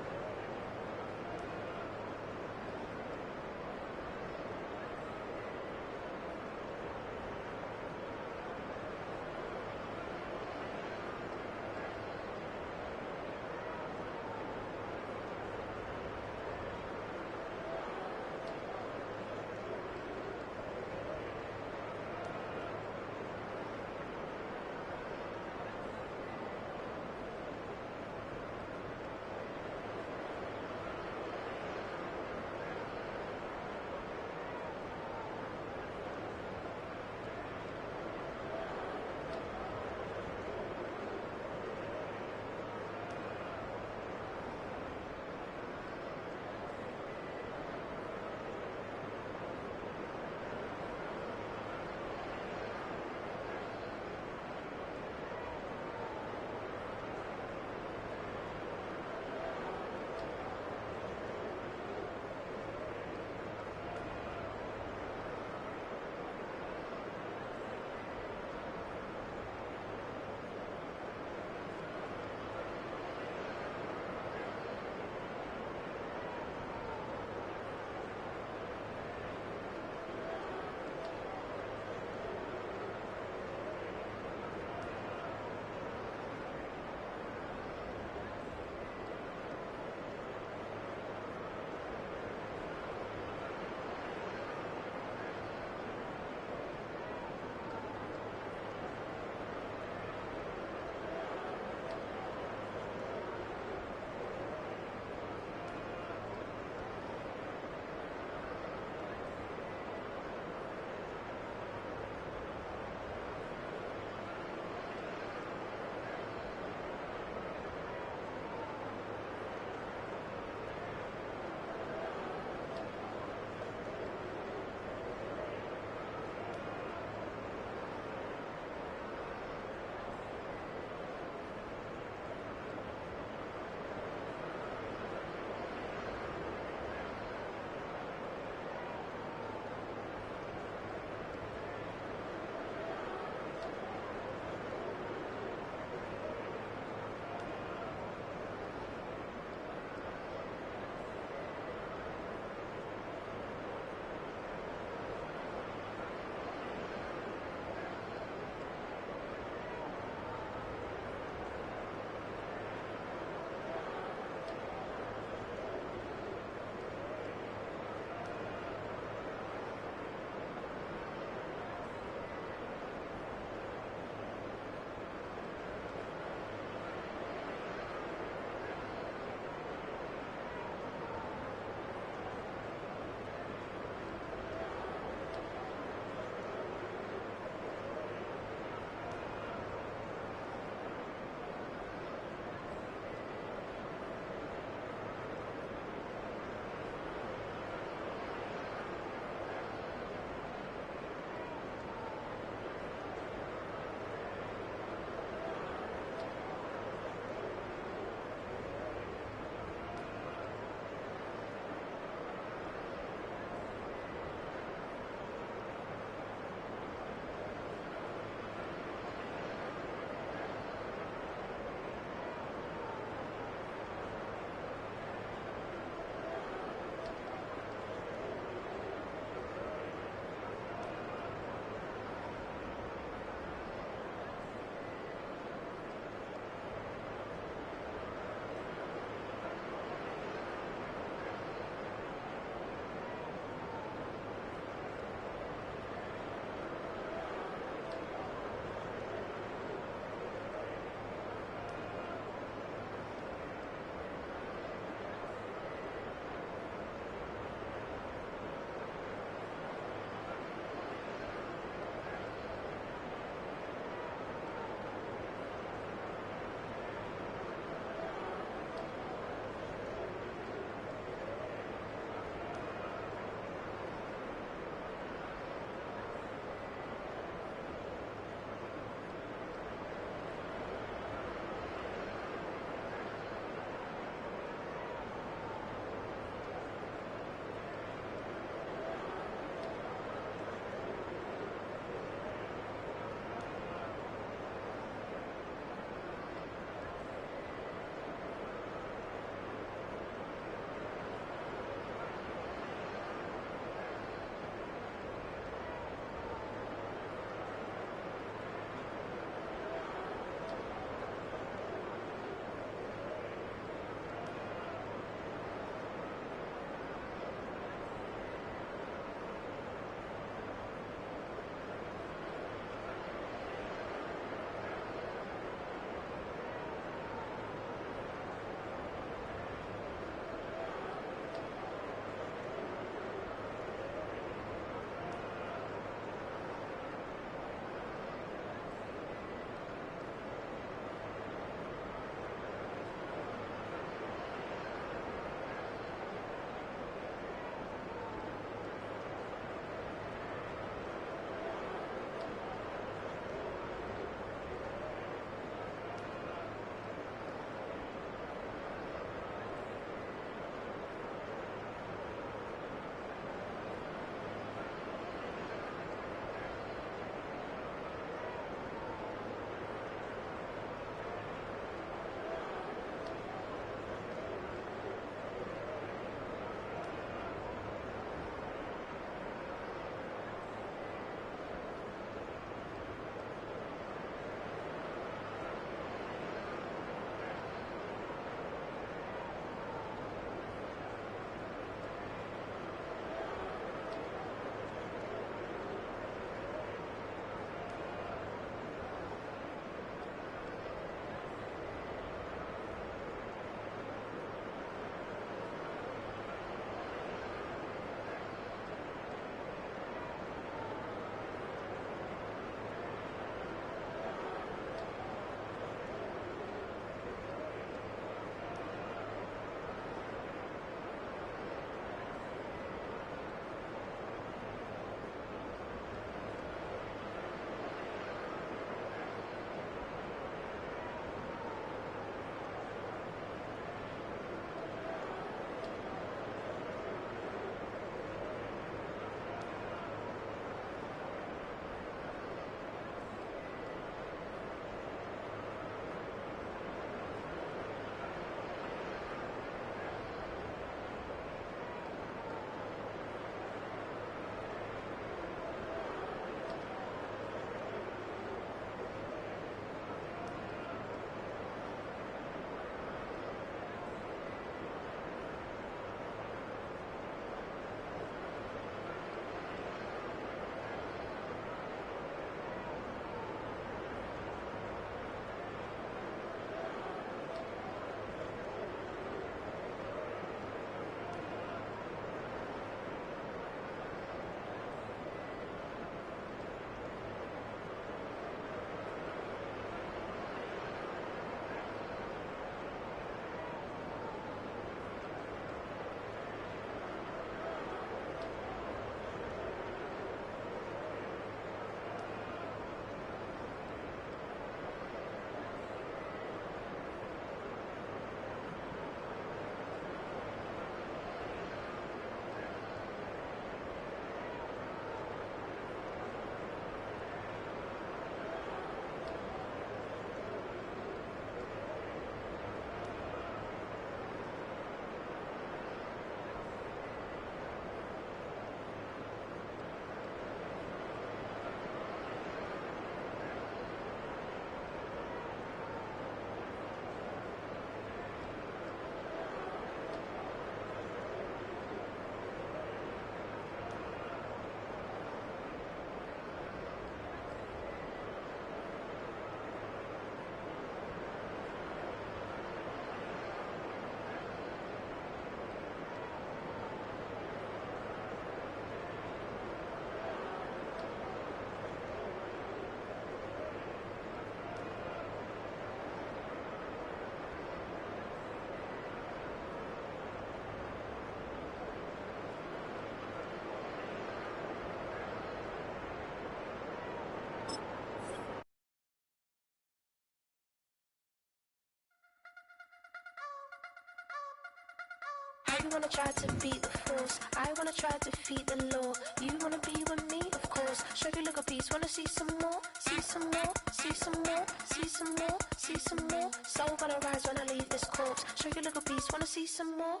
You wanna try to beat the force, I wanna try to defeat the law. You wanna be with me, of course. Show you look a piece, wanna see some more, see some more, see some more, see some more, see some more. Soul gonna rise when I leave this corpse. Show you look a piece, wanna see some more.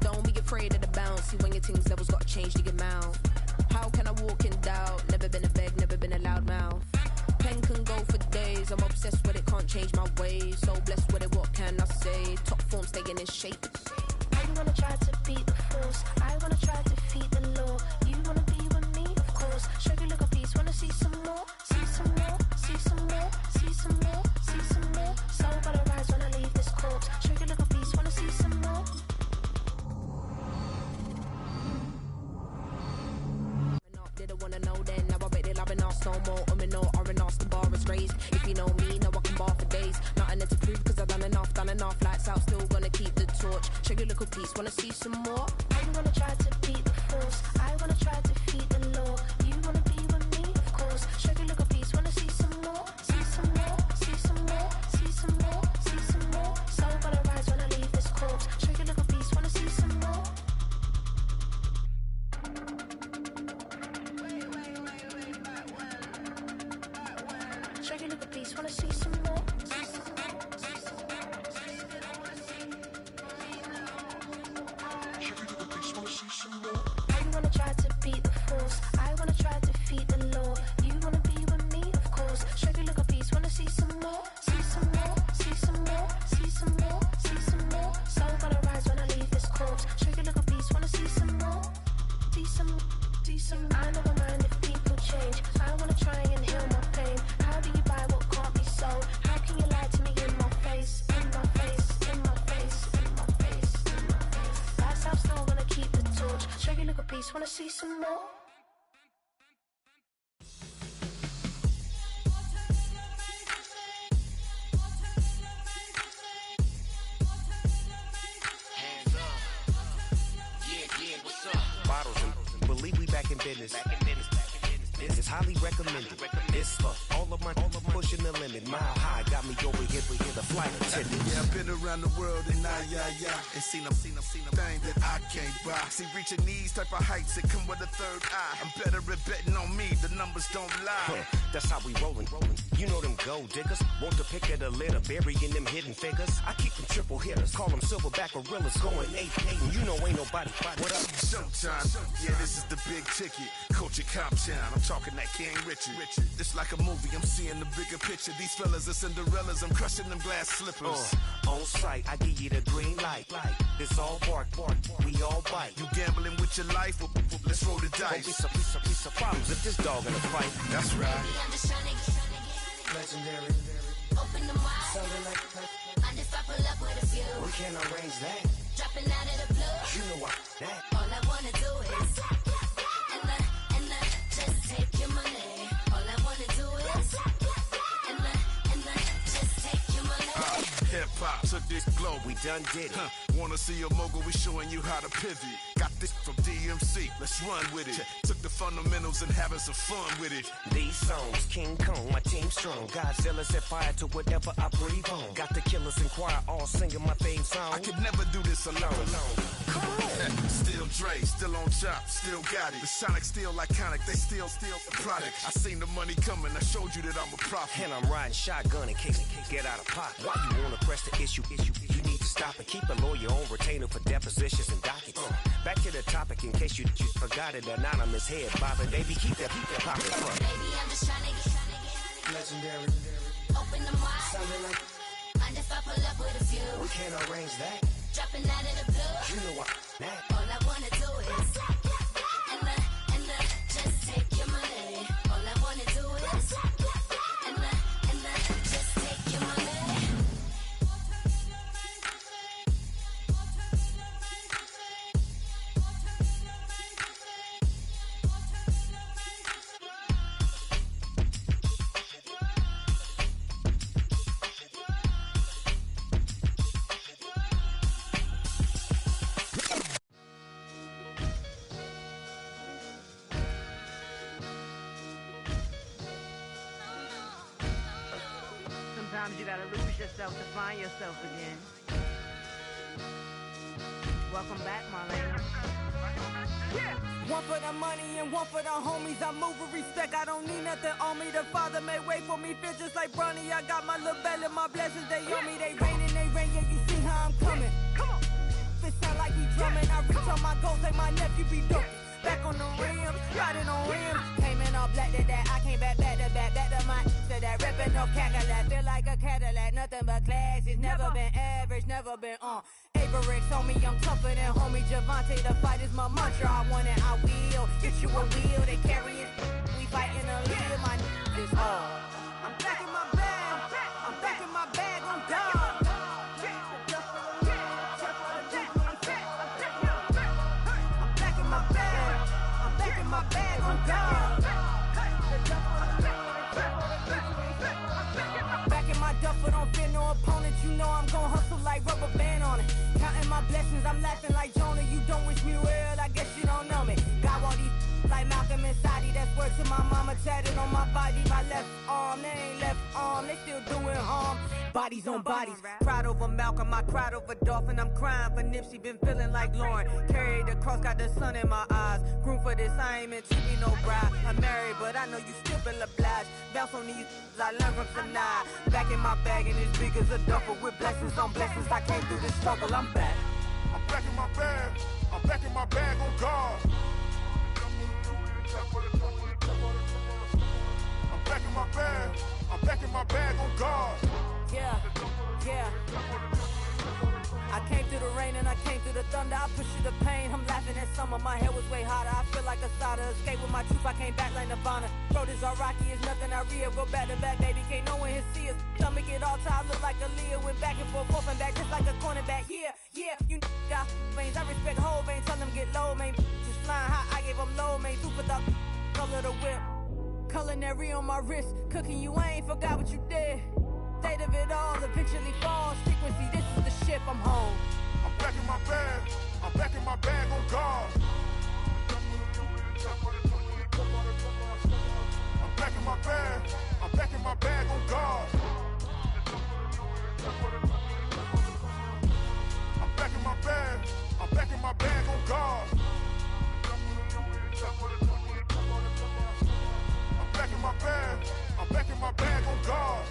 Don't be afraid of the bounce. See when your things levels got changed to your mouth. How can I walk in doubt? Never been a beg, never been a loud mouth. Pen can go for days. I'm obsessed with it, can't change my ways. So blessed with it, what can I say? Top form staying in shape. You wanna try to beat the force, I wanna try to defeat the law. You wanna be with me, of course. Show you look a piece, wanna see some more, see some more, see some more, see some more, see some more. Soul gonna rise when I leave this corpse. Show you look a piece, wanna see some more. Didn't wanna know then, now I bet they're loving us no more. I'm in no R&R, the bar is raised. If you know me, now I can bar for days. Nothing there to prove, cause I've done enough. Lights out, still gonna keep the torch. Show you a little piece, wanna see some more? You wanna try to beat the force, I wanna try to defeat the law. You wanna be with me, of course. Show you a little piece, wanna see some more, see some more, see some more, see some more, see some more. Soul gonna rise when I leave this corpse. Show you a little piece, wanna see some more. Show you a little piece, wanna see some more. You wanna try to beat the force, I wanna try to defeat the law. You wanna be with me, of course. Show you look a piece, wanna see some more, see some more, see some more, see some more, see some more. Soul gonna rise when I leave this corpse. Show you look a piece, wanna see some more, see some, see some. I never mind if people change. I wanna try and heal my pain. How do you buy what can't be sold? How can you lie to me in my face, in my face, in my face, in my face, in my face? That's how still gonna keep the torch. Show you look a piece, wanna see some more. Bottles and believe we back in business. It's highly recommended. It's for all of my pushing the limit. Mile high got me over here the flight attendant. Yeah, I've been around the world and and seen them thing that I can't buy. See, reaching these type of heights, it come with a third eye. I'm better at betting on me, the numbers don't lie. That's how we rollin'. You know them gold diggers. Want to pick at a litter, burying them hidden figures. I keep them triple hitters, call them silverback gorillas, going 8-8, and you know ain't nobody. What up? Showtime. Yeah, this is the big ticket. Culture Cop Town. I'm talking that King Richard. It's like a movie, I'm seeing the bigger picture. These fellas are Cinderellas, I'm crushing them glass slippers. On sight, I give you the green light. It's all bark, we all bite. You gambling with your life? Let's roll the dice. Don't be piece of problems if this dog in a fight. That's right. I'm just trying to get legendary. Open the mind. Something like I just I pull up with a few. We can't arrange that. Dropping out of the blue. You know what? That. All I wanna do is and just take your money. All I wanna do is and just take your money. Hip hop took this globe. We done did it. Wanna see a mogul? We showing you how to pivot. Got this from DMC. Let's run with it. Took the fundamentals and having some fun with it. These songs, King Kong, my team strong. Godzilla set fire to whatever I breathe on. Got the killers in choir all singing my theme song. I could never do this alone. Come on. Still Dre, still on top, still got it. The Sonic still iconic, they still the product. I seen the money coming, I showed you that I'm a prophet. And I'm riding shotgun in case get out of pocket. Why you wanna press the issue? You need to stop and keep a lawyer on retainer for depositions and dockets. Back to the topic in case you forgot it. Anonymous head bobbing, baby, keep that pocket front. Baby, I'm just trying to get legendary. Open the mind. Something like and if I pull up with a few. We can't arrange that. Dropping out of the blue. You know what? That. All I wanna do is and just take your money. All I wanna do is and just take your money. Sometimes you gotta lose yourself to find yourself again. Welcome back, Marlene. One for the money and one for the homies. I move with respect, I don't need nothing on me. The Father may wait for me, feel just like Bronny. I got my little belly, my blessings, they on me. They rain, yeah, you see how I'm coming. Come on. This sound like he drumming. I reach on my goals like my nephew be dope. Back on the rims, riding on rims. Came in all black to that, I came back to my to that ripping no Cadillac. Feel like a Cadillac, nothing but class. It's never been average, never been on. Average on me, I'm tougher than homie Javante. The fight is my mantra, I want it, I will. Get you a wheel, they carry it. We fighting a lead, my is all. I'm back in my bag, I'm back in my bag on God. My bag on God. Back in my duffel, don't fear no opponent. You know I'm gon' hustle like rubber band on it. Counting my blessings, I'm laughing like Jonah. You don't wish me well, I guess you don't know me. Got all these like Malcolm and Sadie. That's words to my mama tatted on my body. My left arm, they ain't left arm, they still doing harm. Bodies on bodies, cried over Malcolm, I cried over Dolphin. I'm crying for Nipsey, been feeling like Lauren. Carried the cross, got the sun in my eyes. Groom for this, I ain't meant to be no bride. I'm married, but I know you still feel obliged. Bounce on these, I learned from Sanaa. Back in my bag, and it's big as a duffel. With blessings on blessings, I came through this struggle, I'm back. I'm back in my bag, I'm back in my bag on God. I'm back in my bag, I'm back in my bag on God. Yeah. I came through the rain and I came through the thunder. I pushed through the pain, I'm laughing at summer. My head was way hotter, I feel like a solder. Escape with my truth, I came back like Nirvana. Throat is all rocky, it's nothing I real. Go back to back, baby, can't no one here see us. Stomach it all tied, look like a Leah. Went back and forth and back, just like a cornerback. Yeah, you got veins, I respect whole veins. Tell them get low, man. Just flying high, I gave them low, man. Super the color the whip. Culinary on my wrist, cooking you, I ain't forgot what you did. State of it all, eventually falls. Frequency, this is the ship, I'm home. I'm back in my bag, I'm back in my bag on God. I'm back in my bag, I'm back in my bag on God. I'm back in my bag, I'm back in my bag on God. I'm back in my bag, I'm back in my bag on God.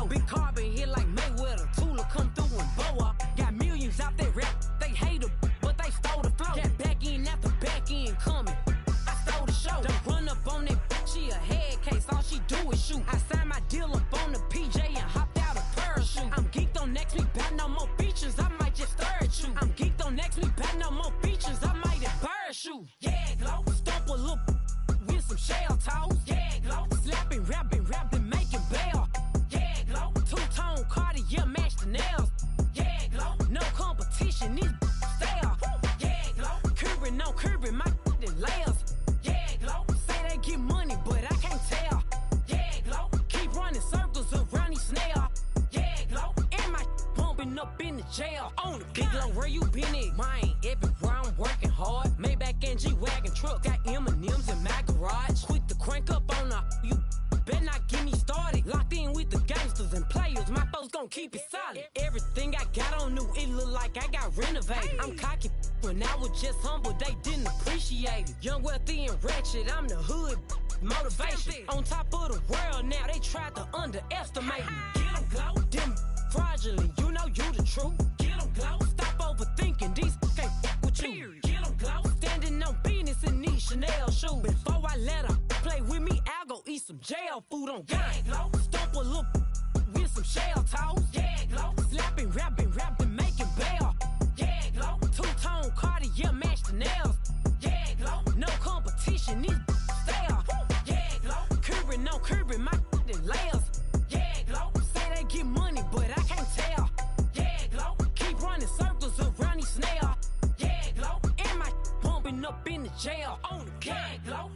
Big carbon here like Mayweather. Tula come through and blow up. Got millions out there rap. They hate her, but they stole the flow. Got back in after back end coming. I stole the show. Don't run up on that bitch. She a head case. All she do is shoot. I signed my deal up on the PJ and hopped out a parachute. I'm geeked on next week. Back no more features. I might just stir at you. I'm geeked on next week. Back no more features. I might embarrass you. Yeah, glow. Stomp a little with some shell toes. Yeah, glow. Slapping, rapping, making bail. Two-tone Cartier match the nails. Yeah, glow. No competition, these stale. Yeah, glow. Curbing, no curbing, my layers. Yeah, glow. Say they get money, but I can't tell. Yeah, glow. Keep running circles around these snails. Yeah, glow. And my bumping up in the jail. On the big glow, where you been at? Mine, everywhere I'm working hard. Maybach and G-Wagon truck. Got M&M's in my garage. Quick to crank up on you. Better not get me started. Locked in with the gangsters and players. My folks gon' keep it solid. Everything I got on new, it look like I got renovated. I'm cocky when I was just humble, they didn't appreciate it. Young, wealthy, and ratchet, I'm the hood motivation. On top of the world now, they tried to underestimate me. Get 'em, glow. Them fraudulent, you know you the truth. Get 'em, glow. Stop overthinking, these can't fuck with you. Get 'em, glow. Standing on business in these Chanel shoes. Before I let her play with me, I'll go eat some jail food on gang. Glow. Stomp a little with some shell toes. Yeah, glow. Slapping, rapping, making bail. Yeah, glow. Two-tone Cartier match the nails. Yeah, glow. No competition, these stale. Yeah, glow. Curbing, no curbing, my layers. Yeah, glow. Say they get money, but I can't tell. Yeah, glow. Keep running circles around these snails. Yeah, glow. And my bumping up in the jail. On the gang, glow.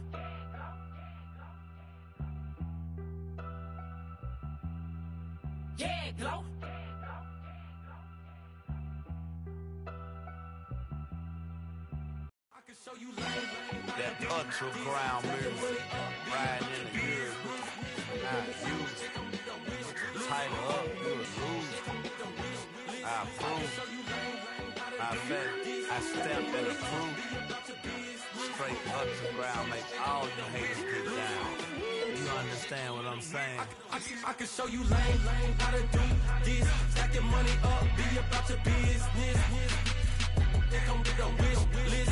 That ultra ground music, riding in the years, not used. Tighten up, you'll lose. I approve. I bet I step and approve. Straight ultra ground, make all you haters get down. You understand what I'm saying? I can show you lame, how to do this. Stacking money up, be about your business. They come with a wish list.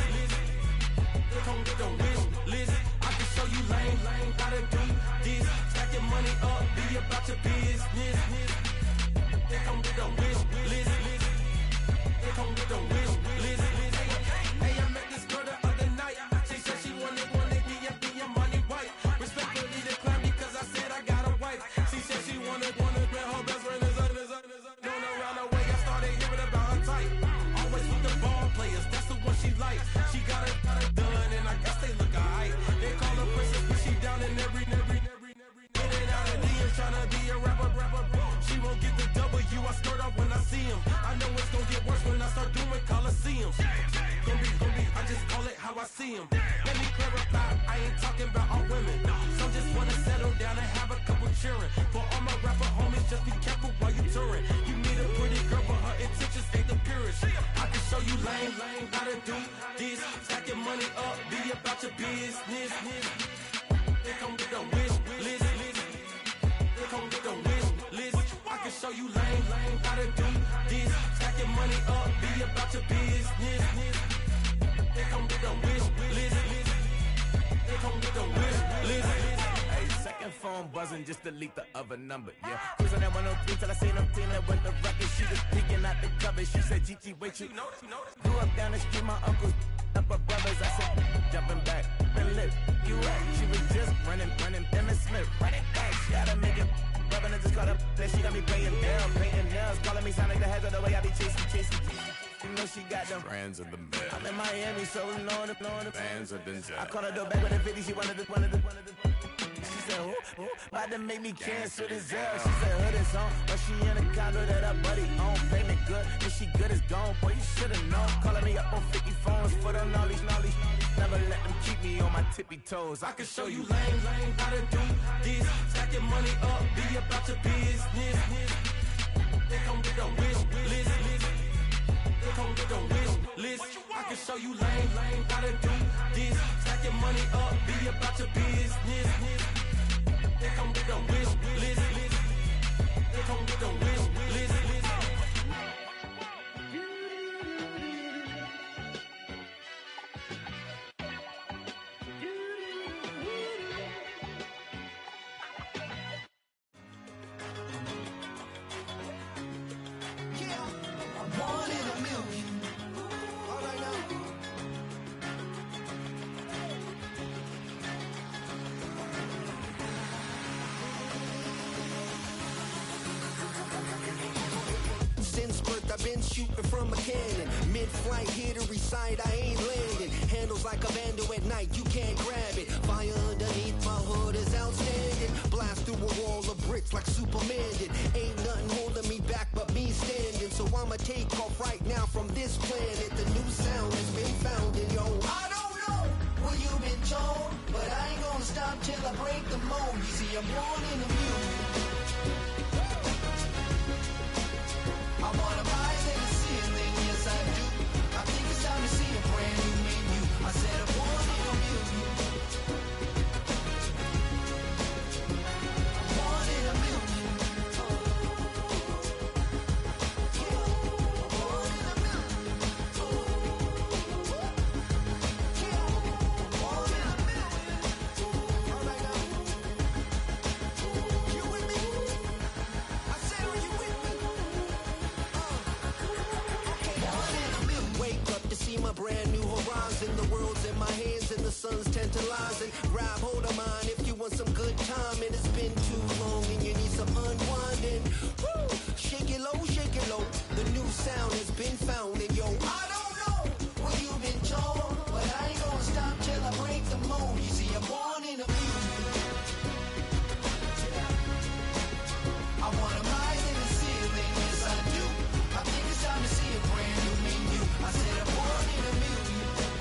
They come with a wish list. I can show you lame, how to do this. Stacking money up, be about your business. They come with a wish list. They come with a wish list. Hey, I met this girl the other night. She said she wanted me and be a money wife. Respectfully declined because I said I got a wife. She said she wanted where her best friend is known around the way. I started hearing about her type. Always with the ball players, that's the one she likes. She got it done, and I guess they look alright. They call her princess, but she down in every. In and out of DMs, tryna be a rapper. She won't get the W, I skirt up when I see him. I know it's gonna get worse when I start doing Coliseums. Gonna be, I just call it how I see him. Let me clarify, I ain't talking about all women. Some just wanna settle down and have a couple cheering. For all my rapper homies, just be careful while you touring. You meet a pretty girl, but her intentions ain't the purest. I can show you lame, how to do this. Stacking money up, be about your business. They come with a wish list. They come with a wish list. I can show you lame, how to do this. Stacking money up, be about your business. They come with a wish list. They come with a wish list. Hey, second phone buzzing, just delete the other number, yeah. Cruising at 103 till I seen them feeling with the record. She was peeking out the cover. She said, Gigi, wait, you grew up down the street, my uncles up her brothers. I said, jumping back, been lit. You right, she was just running, Emmett Smith, running back. She had to make it, rubbing and just caught up. Then she got me paying down, painting nails, calling me Sonic the Hedgehog, the way I be chasing. You know she got them Strands of the bed. I'm in Miami, so knowing the Bands of Denzel. I called her door back with a 50, she wanted the. She said, who? About to make me cancel this L. She said, hood is on, but she in a condo that her buddy own. Payment good, if she good is gone. Boy, you should've known. Calling me up on 50 phones, foot on all these. Never let them keep me on my tippy toes. I can show you lame, how to do this. Stacking money up, be about your business. They come with a wish list. They come with a wish list. I can show you lame, how to do this. Stacking money up, be about your business. They come with a wish list. They come with a wish list. I've been shooting from a cannon. Mid-flight, here to recite, I ain't landing. Handles like a vandal at night, you can't grab it. Fire underneath my hood is outstanding. Blast through a wall of bricks like Superman did. Ain't nothing holding me back but me standing. So I'ma take off right now from this planet. The new sound has been found in yo. I don't know what you've been told, but I ain't gonna stop till I break the mold. You see, I'm born in the music. I wanna rise in the ceiling, yes I do. I think it's time to see a brand new menu. I said I'm born in the music. I'm born in the music. Born in the music. Born in the music. All right now. You with me? I said, are you with me? Wake up to see my brand new horizon. The world's in my hands and the sun's tantalizing. Grab hold of mine if you want some good time. And it's been too long and you need some unwinding. Woo! Shake it low. The new sound has been found. And yo, I don't know what you've been told, but I ain't gonna stop till I break the mold. You see, I'm born in the music. I wanna rise in the ceiling, yes I do. I think it's time to see a brand new menu. I said I'm born in the music.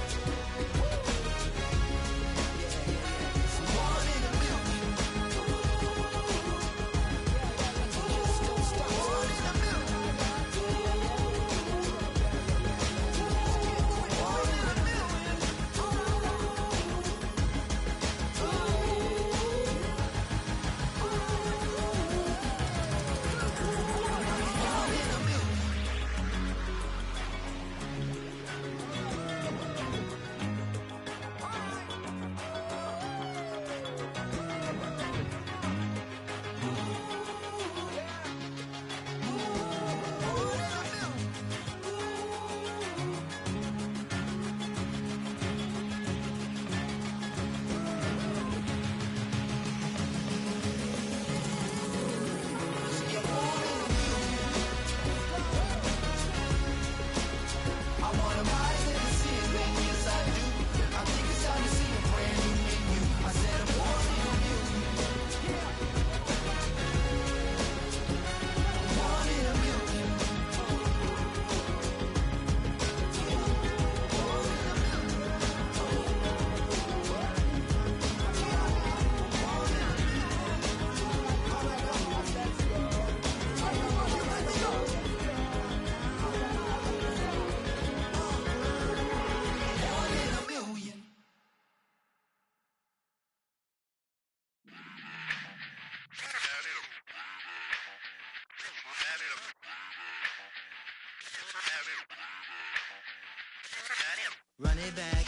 Run it back.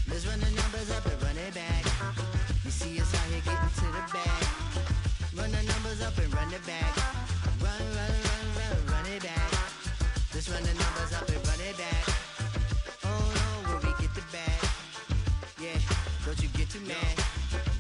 Let's run the numbers up and run it back. You see us out here getting to the bag. Run the numbers up and run it back. Run it back. Let's run the numbers up and run it back. Oh no, where we get the bag. Yeah, don't you get too mad.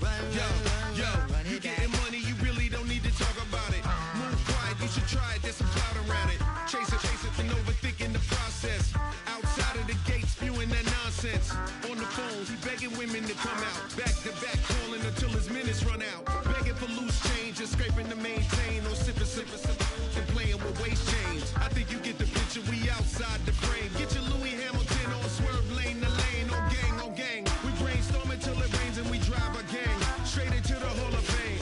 Run it back. You getting money, you really don't need to talk about it. Move quiet, you should try it, there's some cloud around it. Chase it, and overthinking the process. Outside of the gate, spewing that nonsense. On the phone, he begging women to come out. Back to back, calling until his minutes run out. Begging for loose change and scraping to maintain. Or sipping, and playing with waist chains. I think you get the picture, we outside the frame. Get your Louis Hamilton on swerve lane to lane. On gang. We brainstorm until it rains and we drive a gang. Straight into the Hall of Fame.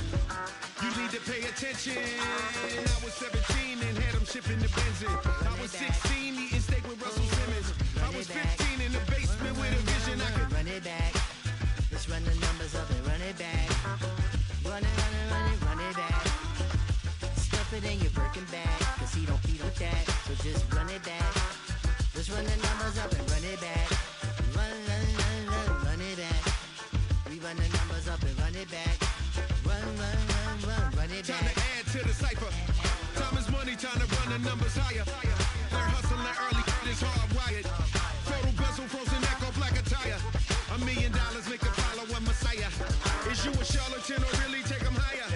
You need to pay attention. I was 17 and had them shipping the benzin. I was 16 eating steak with Russell Simmons. I was 15 in the basement with a vision. I could run it back. Let's run the numbers up and run it back. Run it back. Stuff it in your Birkin bag, cause he don't feed with that. So just run it back. Let's run the numbers up and run it back. Run it back. We run the numbers up and run it back. Run it back. Time to add to the cipher. Time is money, time to run the numbers higher. They're hustling early, it's hardwired. Total bezel, frozen echo, black attire. $1 million make a follow a messiah. Is you a charlatan or really take them higher?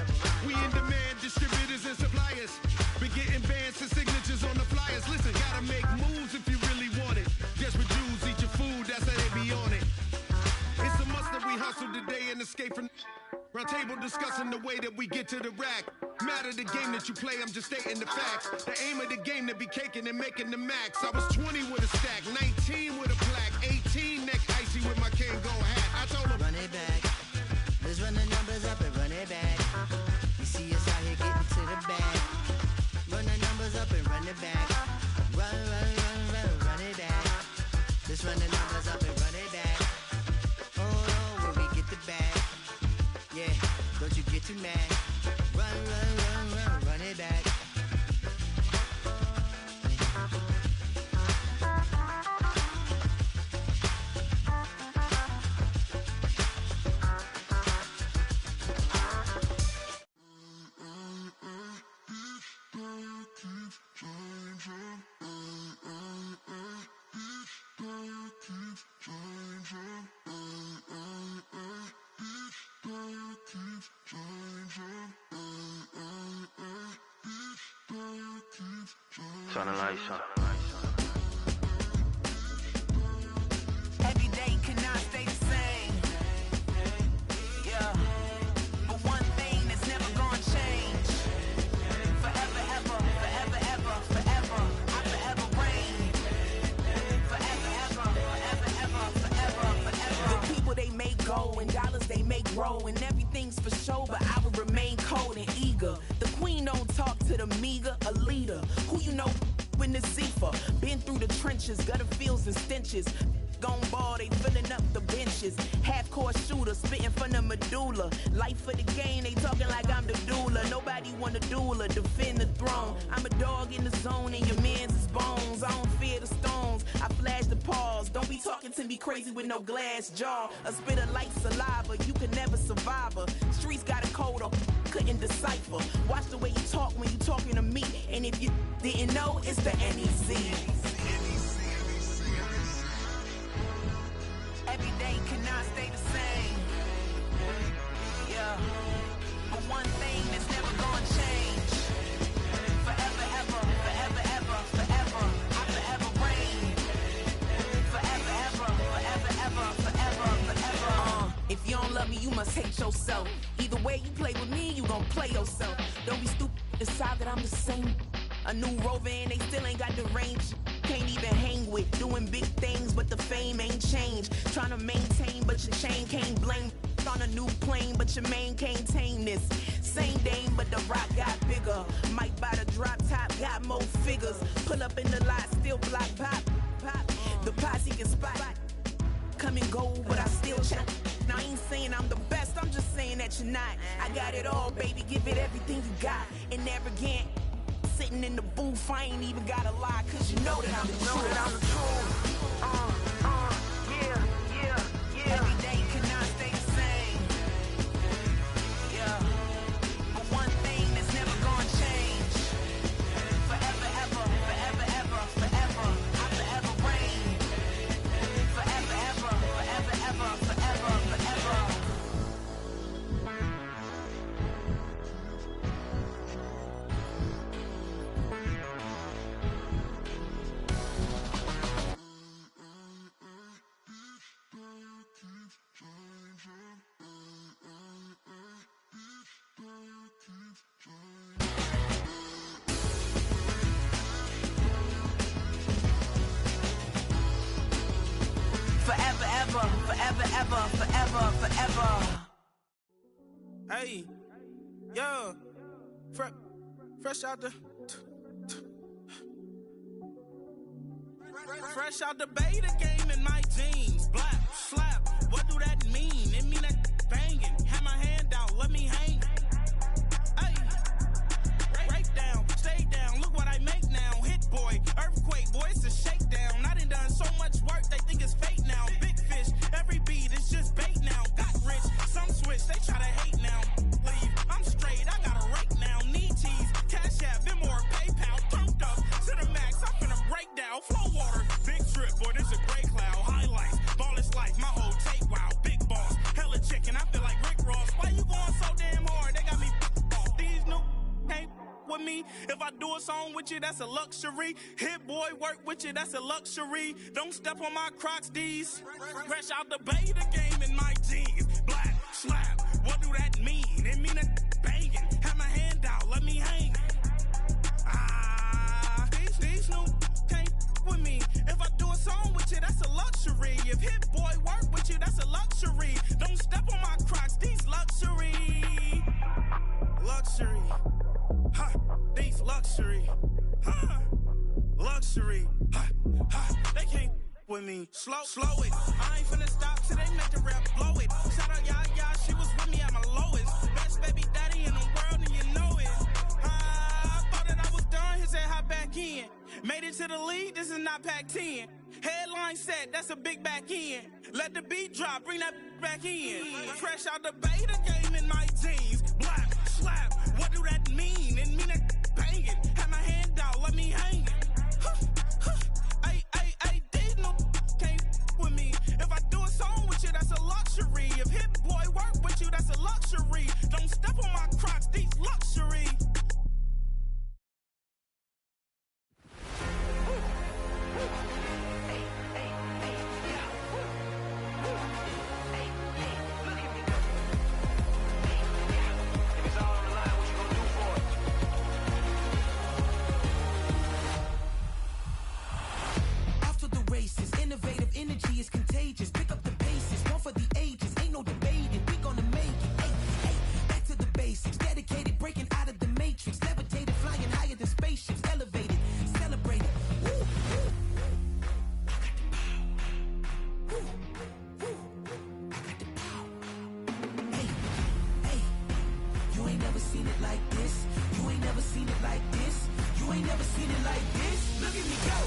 We in demand, distributors and suppliers. Been getting bands and signatures on the flyers. Listen, gotta make moves if you really want it. Desperate Jews eat your food, that's how they be on it. It's a must that we hustle today and escape from round table discussing the way that we get to the rack. Matter the game that you play, I'm just stating the facts. The aim of the game to be caking and making the max. I was 20 with a stack, 19 with a plaque, 18 neck icy with my Kango hat. I told him, run it back. Let's run the numbers up and run it back. You see us out here getting to the bag. Run the numbers up and run it back. Run it back. Let's run the numbers up and run it back. Oh no, where we get the bag. Yeah, don't you get too mad. Run it back. Turn the lights on. Every day cannot stay the same. Yeah. But one thing that's never gonna change. Forever, ever, forever, ever, forever. I forever reign. Forever, ever, forever, ever, forever, forever. The people they make go and dollars they make grow and everything's for show, but I will remain cold and eager. The queen don't talk to the meager, a leader. Who you know in the Zephyr? Been through the trenches, gutter fields and stenches. Gone ball, they filling up the benches. Half-court shooter, spitting from the medulla. Life for the game, they talking like I'm the doula. Nobody want a doula, defend the throne. I'm a dog in the zone and your man's is bones. I don't fear the stones, I flash the paws. Don't be talking to me crazy with no glass jaw. A spit of light saliva, you can never survive her. Streets got a code up, couldn't decipher. Watch the way you talk when you talking to me. And if you didn't know, it's the NEC. Every day cannot stay the same. Yeah. But one thing that's never gonna change. Forever, ever, forever, ever, forever. I forever reign. Forever, ever, forever, ever, forever, forever. If you don't love me, you must hate yourself. Either way you play with me, you gon' play yourself. Don't be stupid, decide that I'm the same. A new Rover and they still ain't got the range. Can't even hang with, doing big things, but the fame ain't changed. Trying to maintain, but your chain can't blame. On a new plane, but your main can't tame this. Same dame, but the rock got bigger. Might buy the drop top, got more figures. Pull up in the lot, still block pop. The posse can spot. Come and go, but I still check. Now I ain't saying I'm the best, I'm just saying that you're not. I got it all, baby, give it everything you got. And arrogant, sitting in the booth, I ain't even gotta lie, cause you know that I'm the truth. Every day cannot stay the same. Yeah. But one thing that's never gonna change. Forever, ever, forever, ever, forever. I forever reign. Forever, ever, forever, ever, forever, forever. Forever, ever, forever, ever, forever, forever. Hey, yo, fresh out the fresh out the beta game in my jeans. Black slap, what do that mean? It mean that banging. Have my hand out, let me hang. Hey, break down, stay down. Look what I make now. Hit boy, earthquake, boy, it's a shakedown. I done so much work, they think it's fake now. Big fish, every beat is just bait now. Got rich, some switch, they try to hate now. Leave, I'm straight, I got a rake now. Need cheese, cash app, Venmo or PayPal. Turned up to the max, I'm finna break down. Flow water, big trip, boy, this a gray cloud. Highlights, ball is life, my whole take, wow. Big boss, hella chicken, I feel like Rick Ross. Why you going so damn hard? They got me off. These new can't with me. If I do a song with you, that's a luxury. Hit boy, work with you, that's a luxury. Don't step on my Crocs, D's. Fresh out the beta game in my jeans. Black slap, what do that mean? It mean that banging. Have my hand out, let me hang. These new can't with me. If I do a song with you, that's a luxury. If hit boy work with you, that's a luxury. Don't step on my Crocs, these luxury. Luxury. Ha, these luxury. Ha, luxury. Ha, ha, they can't with me. Slow it. I ain't finna stop till they make the rap blow it. Shout out Yaya, she was with me at my lowest. Best baby daddy in the world and you know it. I thought that I was done, he said hop back in. Made it to the league, this is not Pac-10. Headline set, that's a big back end. Let the beat drop, bring that back in. Fresh out the beta game in my jeans. Black slap, what do that mean? It mean that banging. Have my hand out, let me hang. Ay, these no can't with me. If I do a song with you, that's a luxury. If hit boy work with you, that's a luxury. Don't step on my Crocs, these luxury. Innovative energy is contagious. Pick up the paces, one for the ages. Ain't no debating, we gonna make it. Hey, back to the basics. Dedicated, breaking out of the matrix. Levitated, flying higher than spaceships. Elevated, celebrated. Woo, woo. I got the power. Woo, woo. I got the power. Hey, you ain't never seen it like this. You ain't never seen it like this. You ain't never seen it like this. Look at me go.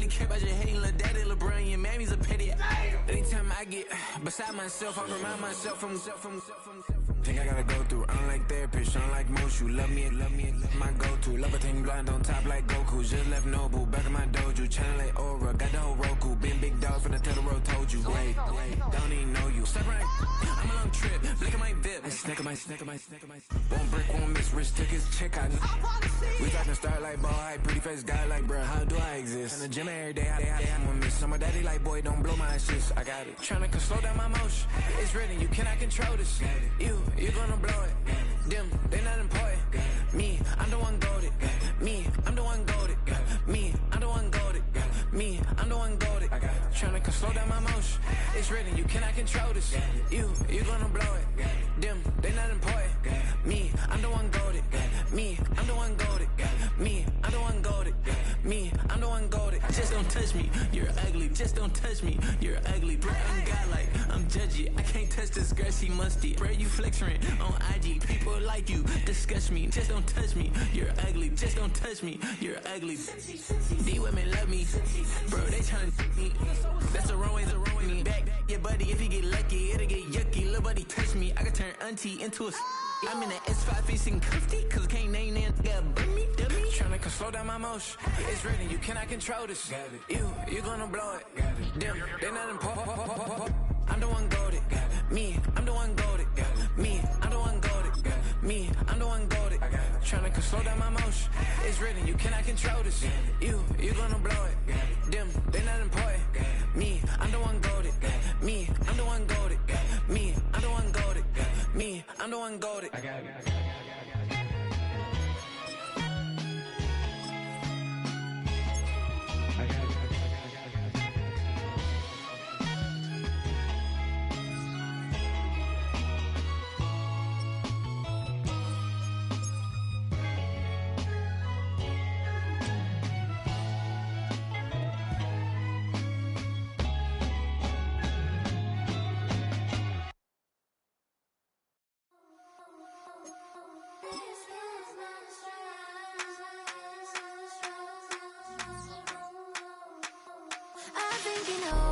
really care about your hating little daddy, LeBron. Your mammy's a petty. Anytime I get beside myself, I remind myself from. Think I gotta go through. I don't like therapist, I don't like most. You love me, my go-to. Love a team blind on top like Goku. Just left Noble, back in my dojo. Channel like Aura, got the whole Roku. Been big dog from the tell the road told you. Wait, don't even know you. Step right, I'm a long trip. Blick at my VIP. Snack of my. One brick, one miss. Rich took his check out. We talking start like ball high. Pretty face guy like, bruh, how do I exist? In the gym every day, I one miss. So my daddy like, boy, don't blow my assist. I got it. Tryna slow down my motion. It's written, you cannot control this. You gonna blow it. Them, they not important. Me, I'm the one goated. Me, I'm the one goated. Me, I'm the one goated. Me, I'm the one goated. Tryna slow down my motion. It's written, you cannot control this. You gonna blow it. Them, they not important. Me, I'm the one goated. Me, I'm the one goated. Me, I'm the one goated. Me, I'm the one goated. Just don't touch me, you're ugly. Just don't touch me, you're ugly. Bro, I'm godlike, I'm judgy. I can't touch this girl, she musty. Bro, you flexing on IG. People like you disgust me. Just don't touch me, you're ugly. Just don't touch me, you're ugly. These women love me, bro. They tryna me. That's the wrong way, me. Back your buddy, if you get lucky, it'll get yucky. Little buddy touch me, I can turn auntie into a. I'm in that S5 facing cuffy, cause I can't name that guy but me, dummy. Tryna slow down my motion. It's written, you cannot control this. You gonna blow it. Them, they not important. I'm the one goated. Me, I'm the one goated. Me, I'm the one goated. Me, I'm the one goated. Tryna slow down my motion. It's written, you cannot control this. You gonna blow it. Them, they not important. Me, I'm the one goated. Me, I'm the one goated. Me, I'm the one goated. Me, I'm the one goated. I got it. I'm thinking of